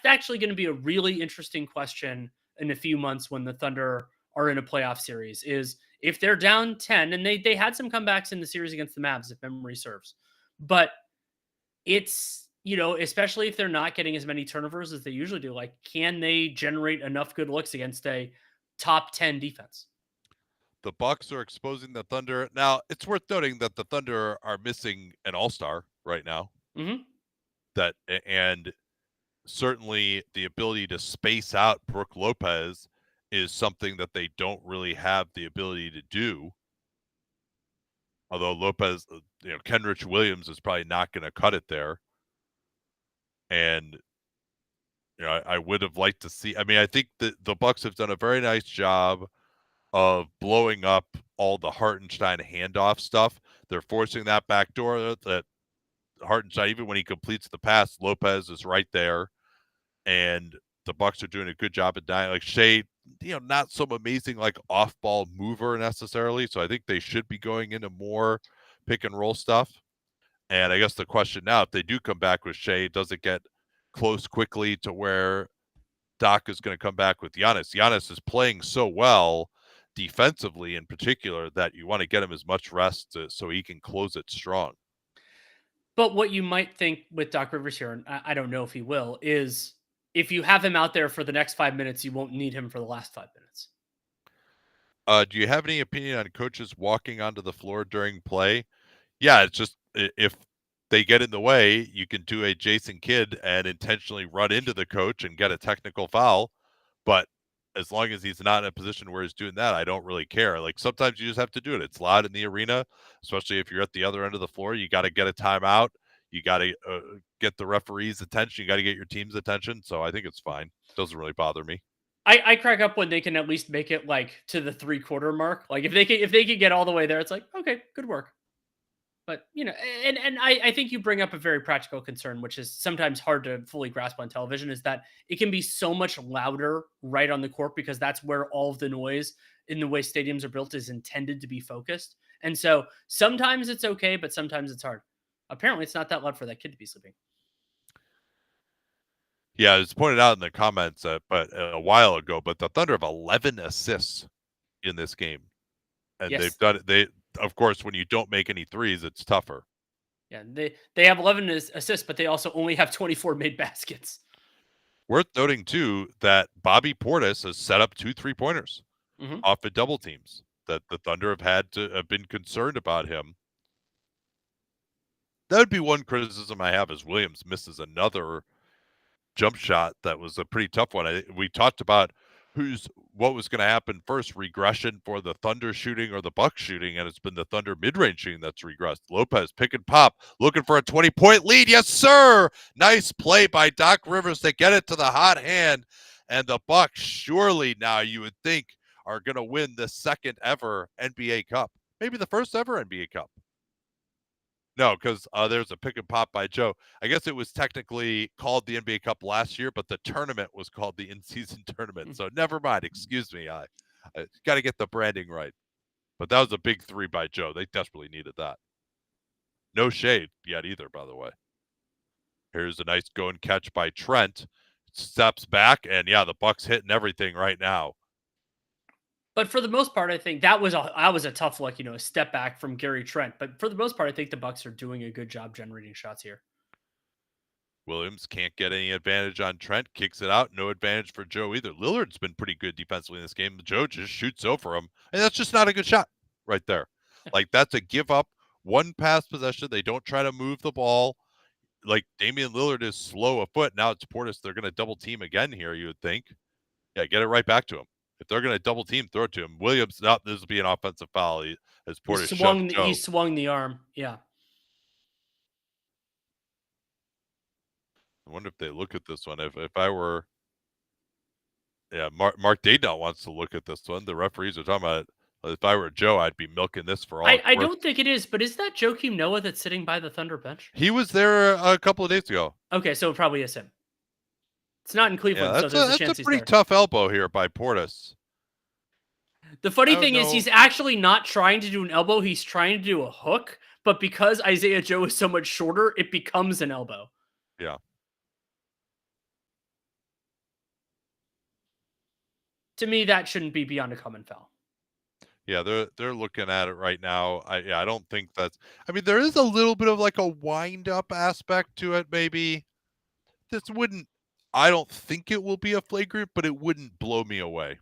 actually going to be a really interesting question in a few months when the Thunder are in a playoff series, is if they're down 10, and they had some comebacks in the series against the Mavs, if memory serves. But it's, especially if they're not getting as many turnovers as they usually do, like, can they generate enough good looks against a top 10 defense? The Bucks are exposing the Thunder. Now, it's worth noting that the Thunder are missing an all-star right now. Mm-hmm. And certainly the ability to space out Brook Lopez is something that they don't really have the ability to do. Although Lopez, Kenrich Williams is probably not going to cut it there. And I would have liked to see. I mean, I think the Bucks have done a very nice job of blowing up all the Hartenstein handoff stuff. They're forcing that back door that Hartenstein, even when he completes the pass, Lopez is right there. And the Bucks are doing a good job at dying. Like Shai, not some amazing like off-ball mover necessarily. So I think they should be going into more pick and roll stuff. And I guess the question now, if they do come back with Shai, does it get close quickly to where Doc is going to come back with Giannis? Giannis is playing so well defensively in particular that you want to get him as much rest so he can close it strong. But what you might think with Doc Rivers here, and I don't know if he will, is if you have him out there for the next 5 minutes, you won't need him for the last 5 minutes. Do you have any opinion on coaches walking onto the floor during play? Yeah, it's just if they get in the way, you can do a Jason Kidd and intentionally run into the coach and get a technical foul. But as long as he's not in a position where he's doing that, I don't really care. Like sometimes you just have to do it. It's loud in the arena, especially if you're at the other end of the floor. You got to get a timeout. You got to get the referee's attention. You got to get your team's attention. So I think it's fine. Doesn't really bother me. I crack up when they can at least make it like to the 3-quarter mark. Like if they can get all the way there, it's like, okay, good work. But I think you bring up a very practical concern, which is sometimes hard to fully grasp on television, is that it can be so much louder right on the court because that's where all of the noise in the way stadiums are built is intended to be focused. And so sometimes it's okay, but sometimes it's hard. Apparently, it's not that loud for that kid to be sleeping. Yeah, it's pointed out in the comments, but a while ago, but the Thunder have 11 assists in this game, and they've Yes, done it. Of course, when you don't make any threes, it's tougher. yeah, they have 11 assists, but they also only have 24 made baskets. Worth noting too that Bobby Portis has set up 2 3-pointers Hmm. off of double teams that the Thunder have been concerned about him. That would be one criticism I have is Williams misses another jump shot that was a pretty tough one. We talked about what was going to happen first, regression for the Thunder shooting or the Bucks shooting, and it's been the Thunder mid-range shooting that's regressed. Lopez pick and pop, looking for a 20-point lead. Yes, sir. Nice play by Doc Rivers to get it to the hot hand, and the Bucks surely now you would think are going to win the second ever NBA Cup, maybe the first ever NBA Cup. No, because there's a pick and pop by Joe. I guess it was technically called the NBA Cup last year, but the tournament was called the in-season tournament. So never mind. Excuse me. I got to get the branding right. But that was a big 3 by Joe. They desperately needed that. No shade yet either, by the way. Here's a nice go and catch by Trent. Steps back, and yeah, the Bucks hitting everything right now. But for the most part, I think that was a tough look, a step back from Gary Trent. But for the most part, I think the Bucks are doing a good job generating shots here. Williams can't get any advantage on Trent, kicks it out. No advantage for Joe either. Lillard's been pretty good defensively in this game. Joe just shoots over him, and that's just not a good shot right there. Like, that's a give up, one pass possession. They don't try to move the ball. Like, Damian Lillard is slow of foot. Now it's Portis. They're going to double team again here, you would think. Yeah, get it right back to him. If they're going to double team, throw it to him. Williams, no, this will be an offensive foul as He Portis shoves swung he Joe. swung the arm. Yeah. I wonder if they look at this one. If I were, yeah, Mark Daydon wants to look at this one. The referees are talking about it. If I were Joe, I'd be milking this for all it's I worth. don't think it is, but is that Joakim Noah that's sitting by the Thunder bench? He was there a couple of days ago. Okay, so it probably is him. It's not in Yeah, Cleveland, so there's a that's chance a he's pretty there. tough elbow here by Portis. The I funny don't thing is know. he's actually not trying to do an elbow, he's trying to do a hook, but because Isaiah Joe is so much shorter, it becomes an elbow. Yeah. To me, that shouldn't be beyond a common foul. Yeah, they're looking at it right now. I don't think that's. I mean, there is a little bit of like a wind up aspect to it. Maybe this wouldn't. I don't think it will be a flagrant, but it wouldn't blow me away.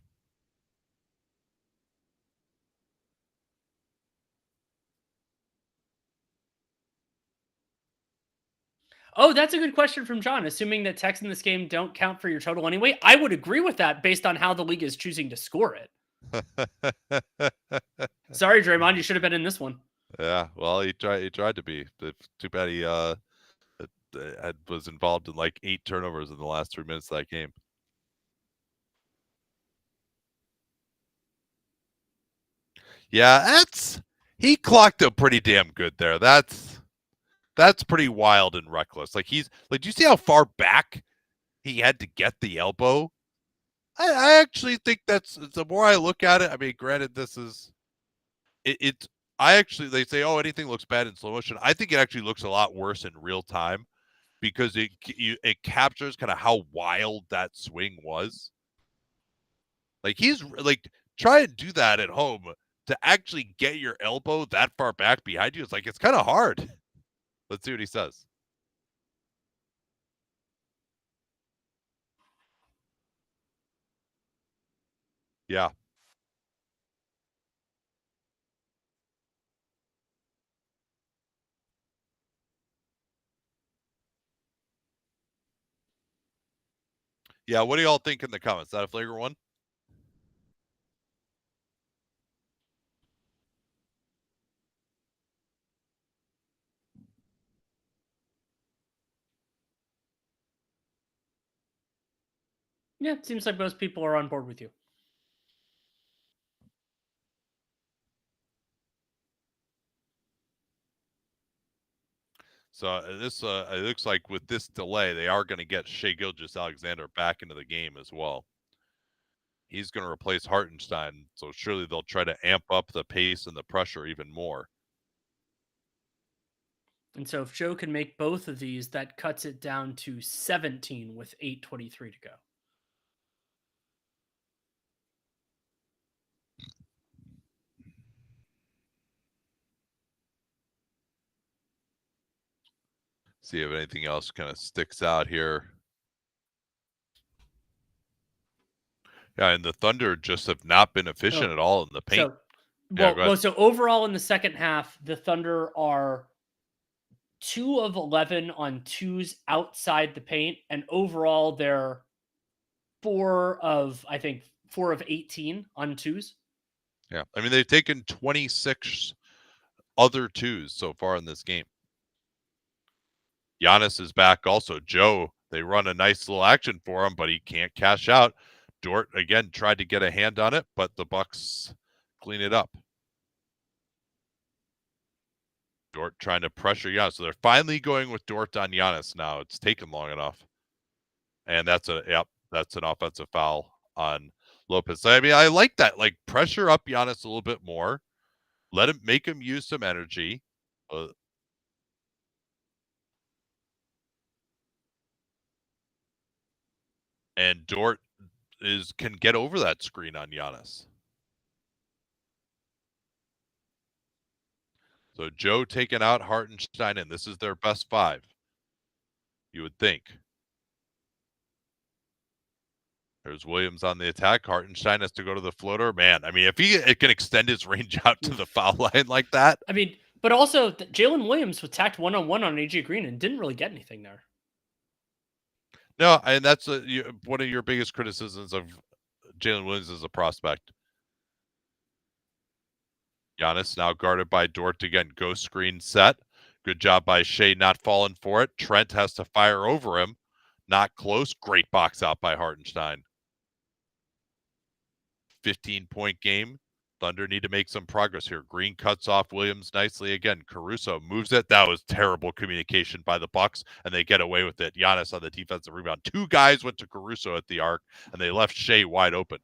Oh, that's a good question from John. Assuming that techs in this game don't count for your total anyway, I would agree with that based on how the league is choosing to score it. Sorry, Draymond, you should have been in this one. Yeah, well, he tried to be. Too bad he was involved in like 8 turnovers in the last 3 minutes of that game. Yeah, he clocked up pretty damn good there. That's pretty wild and reckless. Like, he's like, do you see how far back he had to get the elbow? I actually think that's the more I look at it. I mean, granted, this is it. I actually, they say, oh, anything looks bad in slow motion. I think it actually looks a lot worse in real time because it captures kind of how wild that swing was. Like, he's like, try and do that at home to actually get your elbow that far back behind you. It's like, it's kind of hard. Let's see what he says. Yeah. Yeah. What do y'all think in the comments? Is that a flagrant one? Yeah, it seems like most people are on board with you. So this it looks like with this delay, they are going to get Shai Gilgeous-Alexander back into the game as well. He's going to replace Hartenstein, so surely they'll try to amp up the pace and the pressure even more. And so if Joe can make both of these, that cuts it down to 17 with 8:23 to go. See if anything else kind of sticks out here. Yeah, and the Thunder just have not been efficient Oh, at all in the paint. so Yeah, go ahead. so overall in the second half, the Thunder are 2 of 11 on twos outside the paint, and overall they're 4 of 18 on twos. Yeah, I mean they've taken 26 other twos so far in this game. Giannis is back also. Joe, they run a nice little action for him, but he can't cash out. Dort again tried to get a hand on it, but the Bucks clean it up. Dort trying to pressure Giannis. So they're finally going with Dort on Giannis now. It's taken long enough. And that's an offensive foul on Lopez. I mean, I like that. Like pressure up Giannis a little bit more. Make him use some energy. And Dort can get over that screen on Giannis. So Joe taking out Hartenstein, and this is their best 5. You would think. There's Williams on the attack. Hartenstein has to go to the floater. Man, I mean, if it can extend his range out to the foul line like that. I mean, but also Jalen Williams was tacked one-on-one on AJ Green and didn't really get anything there. No, and that's one of your biggest criticisms of Jalen Williams as a prospect. Giannis now guarded by Dort again. Ghost screen set. Good job by Shai not falling for it. Trent has to fire over him. Not close. Great box out by Hartenstein. 15-point game. Thunder need to make some progress here. Green cuts off Williams nicely again. Caruso moves it. That was terrible communication by the Bucks, and they get away with it. Giannis on the defensive rebound. 2 guys went to Caruso at the arc, and they left Shai wide open.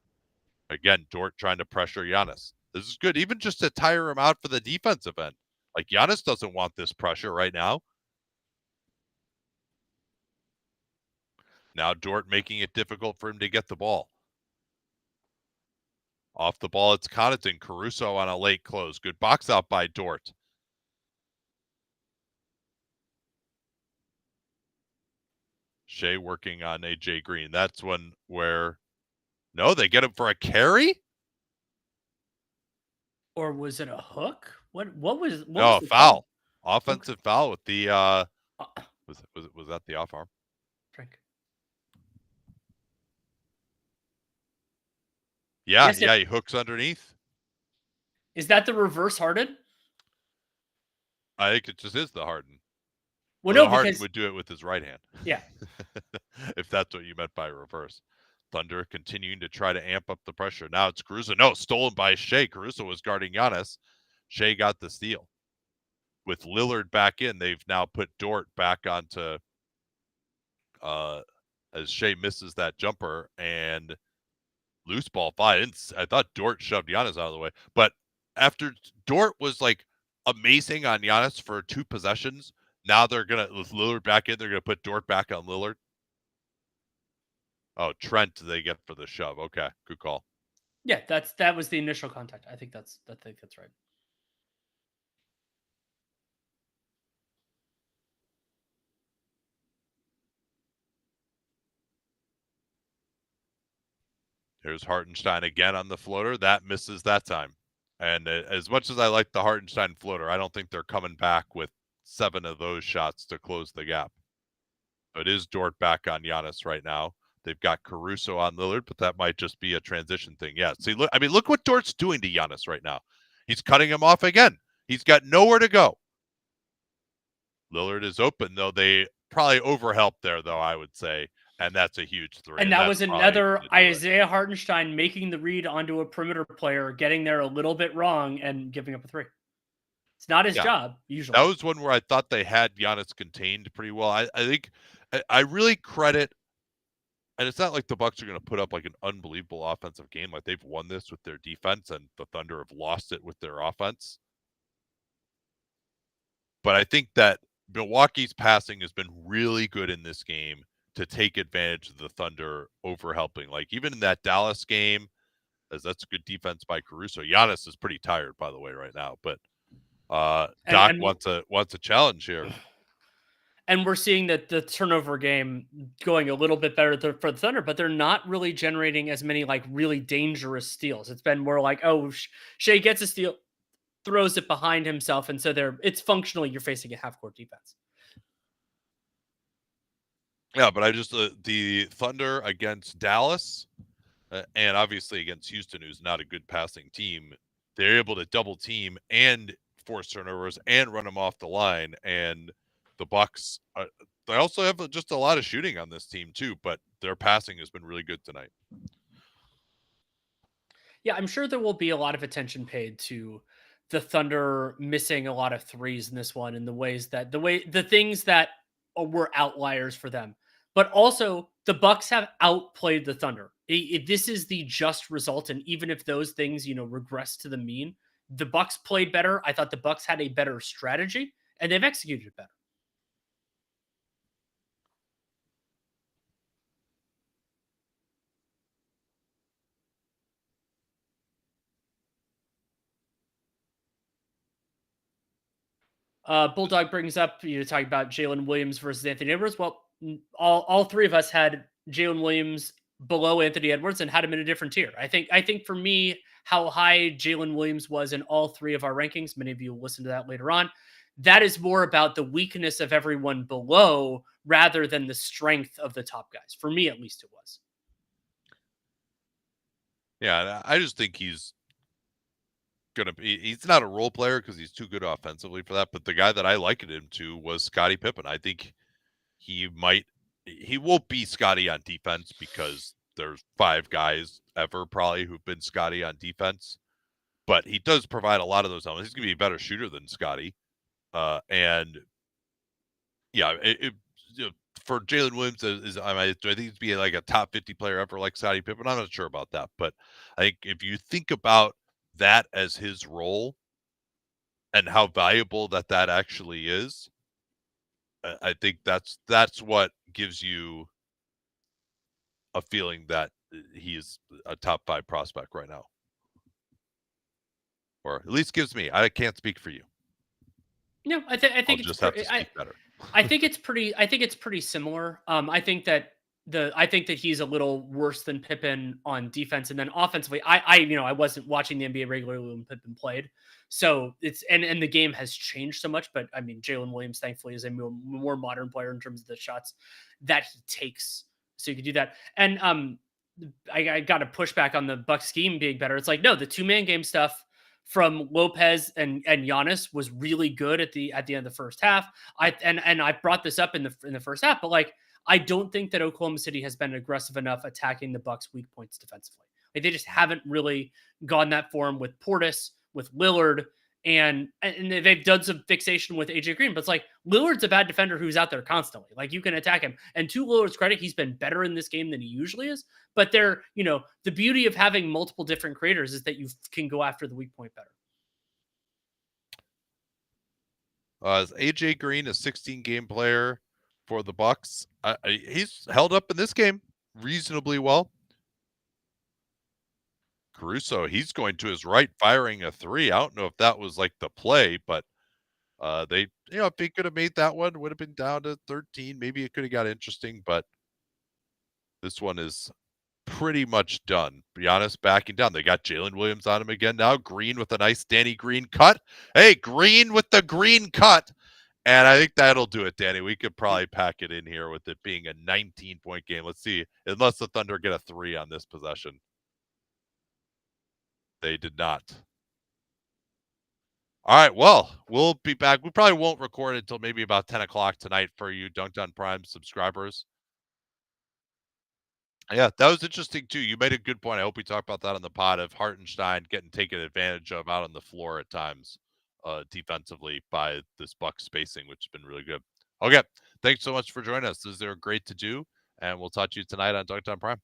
Again, Dort trying to pressure Giannis. This is good, even just to tire him out for the defensive end. Like, Giannis doesn't want this pressure right now. Now Dort making it difficult for him to get the ball. Off the ball, it's Connaughton. Caruso on a late close. Good box out by Dort. Shai working on AJ Green. That's where no, they get him for a carry? Or was it a hook? What was No, the foul. call? Offensive foul with the was that the off arm? Frank. Yeah, Yes, he hooks underneath. Is that the reverse Harden? I think it just is the Harden. Well, no, Harden because would do it with his right hand. yeah. If that's what you meant by reverse. Thunder continuing to try to amp up the pressure. Now it's Caruso. No, stolen by Shai. Caruso was guarding Giannis. Shai got the steal. With Lillard back in, they've now put Dort back onto as Shai misses that jumper and loose ball 5. I thought Dort shoved Giannis out of the way. But after Dort was like amazing on Giannis for 2 possessions, now they're going to, with Lillard back in, they're going to put Dort back on Lillard. Oh, Trent they get for the shove. Okay, good call. Yeah, that was the initial contact. I think that's right. Here's Hartenstein again on the floater. That misses that time. And as much as I like the Hartenstein floater, I don't think they're coming back with 7 of those shots to close the gap. It is Dort back on Giannis right now. They've got Caruso on Lillard, but that might just be a transition thing. Yeah. See, look what Dort's doing to Giannis right now. He's cutting him off again. He's got nowhere to go. Lillard is open, though. They probably overhelped there, though, I would say. And that's a huge 3. And that was another Isaiah Hartenstein making the read onto a perimeter player, getting there a little bit wrong and giving up a 3. It's not his Yeah, job that usually. was one where I thought they had Giannis contained pretty well. I think I really credit, and it's not like the Bucks are gonna put up, like, an unbelievable offensive game, like, they've won this with their defense, and the Thunder have lost it with their offense. But I think that Milwaukee's passing has been really good in this game to take advantage of the Thunder overhelping. Like, even in that Dallas game, as that's good defense by Caruso. Giannis is pretty tired, by the way, right now, but, And Doc and we're wants a challenge here. and we're seeing that the turnover game going a little bit better for the Thunder, but they're not really generating as many like really dangerous steals. It's been more like, oh, Shea gets a steal, throws it behind himself, and so it's functionally you're facing a half court defense. Yeah, but I just the Thunder against Dallas, and obviously against Houston, who's not a good passing team, they're able to double team and force turnovers and run them off the line. And the Bucks, they also have just a lot of shooting on this team too, but their passing has been really good tonight. Yeah, I'm sure there will be a lot of attention paid to the Thunder missing a lot of threes in this one, and the things that were outliers for them. But also, the Bucks have outplayed the Thunder. This is the just result, and even if those things regress to the mean, the Bucks played better. I thought the Bucks had a better strategy, and they've executed it better. Bulldog brings up talking about Jalen Williams versus Anthony Edwards. Well, all three of us had Jalen Williams below Anthony Edwards and had him in a different tier. I think for me, how high Jalen Williams was in all three of our rankings. Many of you will listen to that later on. That is more about the weakness of everyone below rather than the strength of the top guys. For me, at least, it was. Yeah, I just think he's not a role player because he's too good offensively for that. But the guy that I likened him to was Scottie Pippen. I think he might he won't be Scotty on defense because there's 5 guys ever probably who've been Scotty on defense, but he does provide a lot of those elements. He's gonna be a better shooter than Scotty. And yeah, you know, for Jalen Williams do I think he'd be like a top 50 player ever like Scotty Pippen? I'm not sure about that, but I think if you think about that as his role and how valuable that actually is, I think that's what gives you a feeling that he is a top 5 prospect right now, or at least gives me. I can't speak for you. No, I I'll think it's just have to pretty. speak better. I think it's pretty similar. I think that he's a little worse than Pippen on defense, and then offensively, I wasn't watching the NBA regularly when Pippen played, so and the game has changed so much. But I mean, Jalen Williams, thankfully, is a more modern player in terms of the shots that he takes, so you could do that. And I got to push back on the Bucks scheme being better. It's like no, the 2-man game stuff from Lopez and Giannis was really good at the end of the first half. And I brought this up in the first half, but like I don't think that Oklahoma City has been aggressive enough attacking the Bucks' weak points defensively. Like they just haven't really gone that form with Portis, with Lillard, and they've done some fixation with AJ Green. But it's like Lillard's a bad defender who's out there constantly. Like you can attack him. And to Lillard's credit, he's been better in this game than he usually is. But the beauty of having multiple different creators is that you can go after the weak point better. Is AJ Green a 16 game player for the Bucks? He's held up in this game reasonably well. Caruso, he's going to his right, firing a 3. I don't know if that was like the play, but they, if he could have made that one, would have been down to 13. Maybe it could have got interesting, but this one is pretty much done. Giannis backing down. They got Jalen Williams on him again now. Green with a nice Danny Green cut. Hey, Green with the green cut. And I think that'll do it, Danny. We could probably pack it in here with it being a 19-point game. Let's see. Unless the Thunder get a 3 on this possession. They did not. All right, well, we'll be back. We probably won't record until maybe about 10 o'clock tonight for you Dunked on Prime subscribers. Yeah, that was interesting too. You made a good point. I hope we talk about that on the pod of Hartenstein getting taken advantage of out on the floor at times. defensively by this Bucks spacing, which has been really good. Okay, thanks so much for joining us. These are great to do, and we'll talk to you tonight on Dunked on Prime.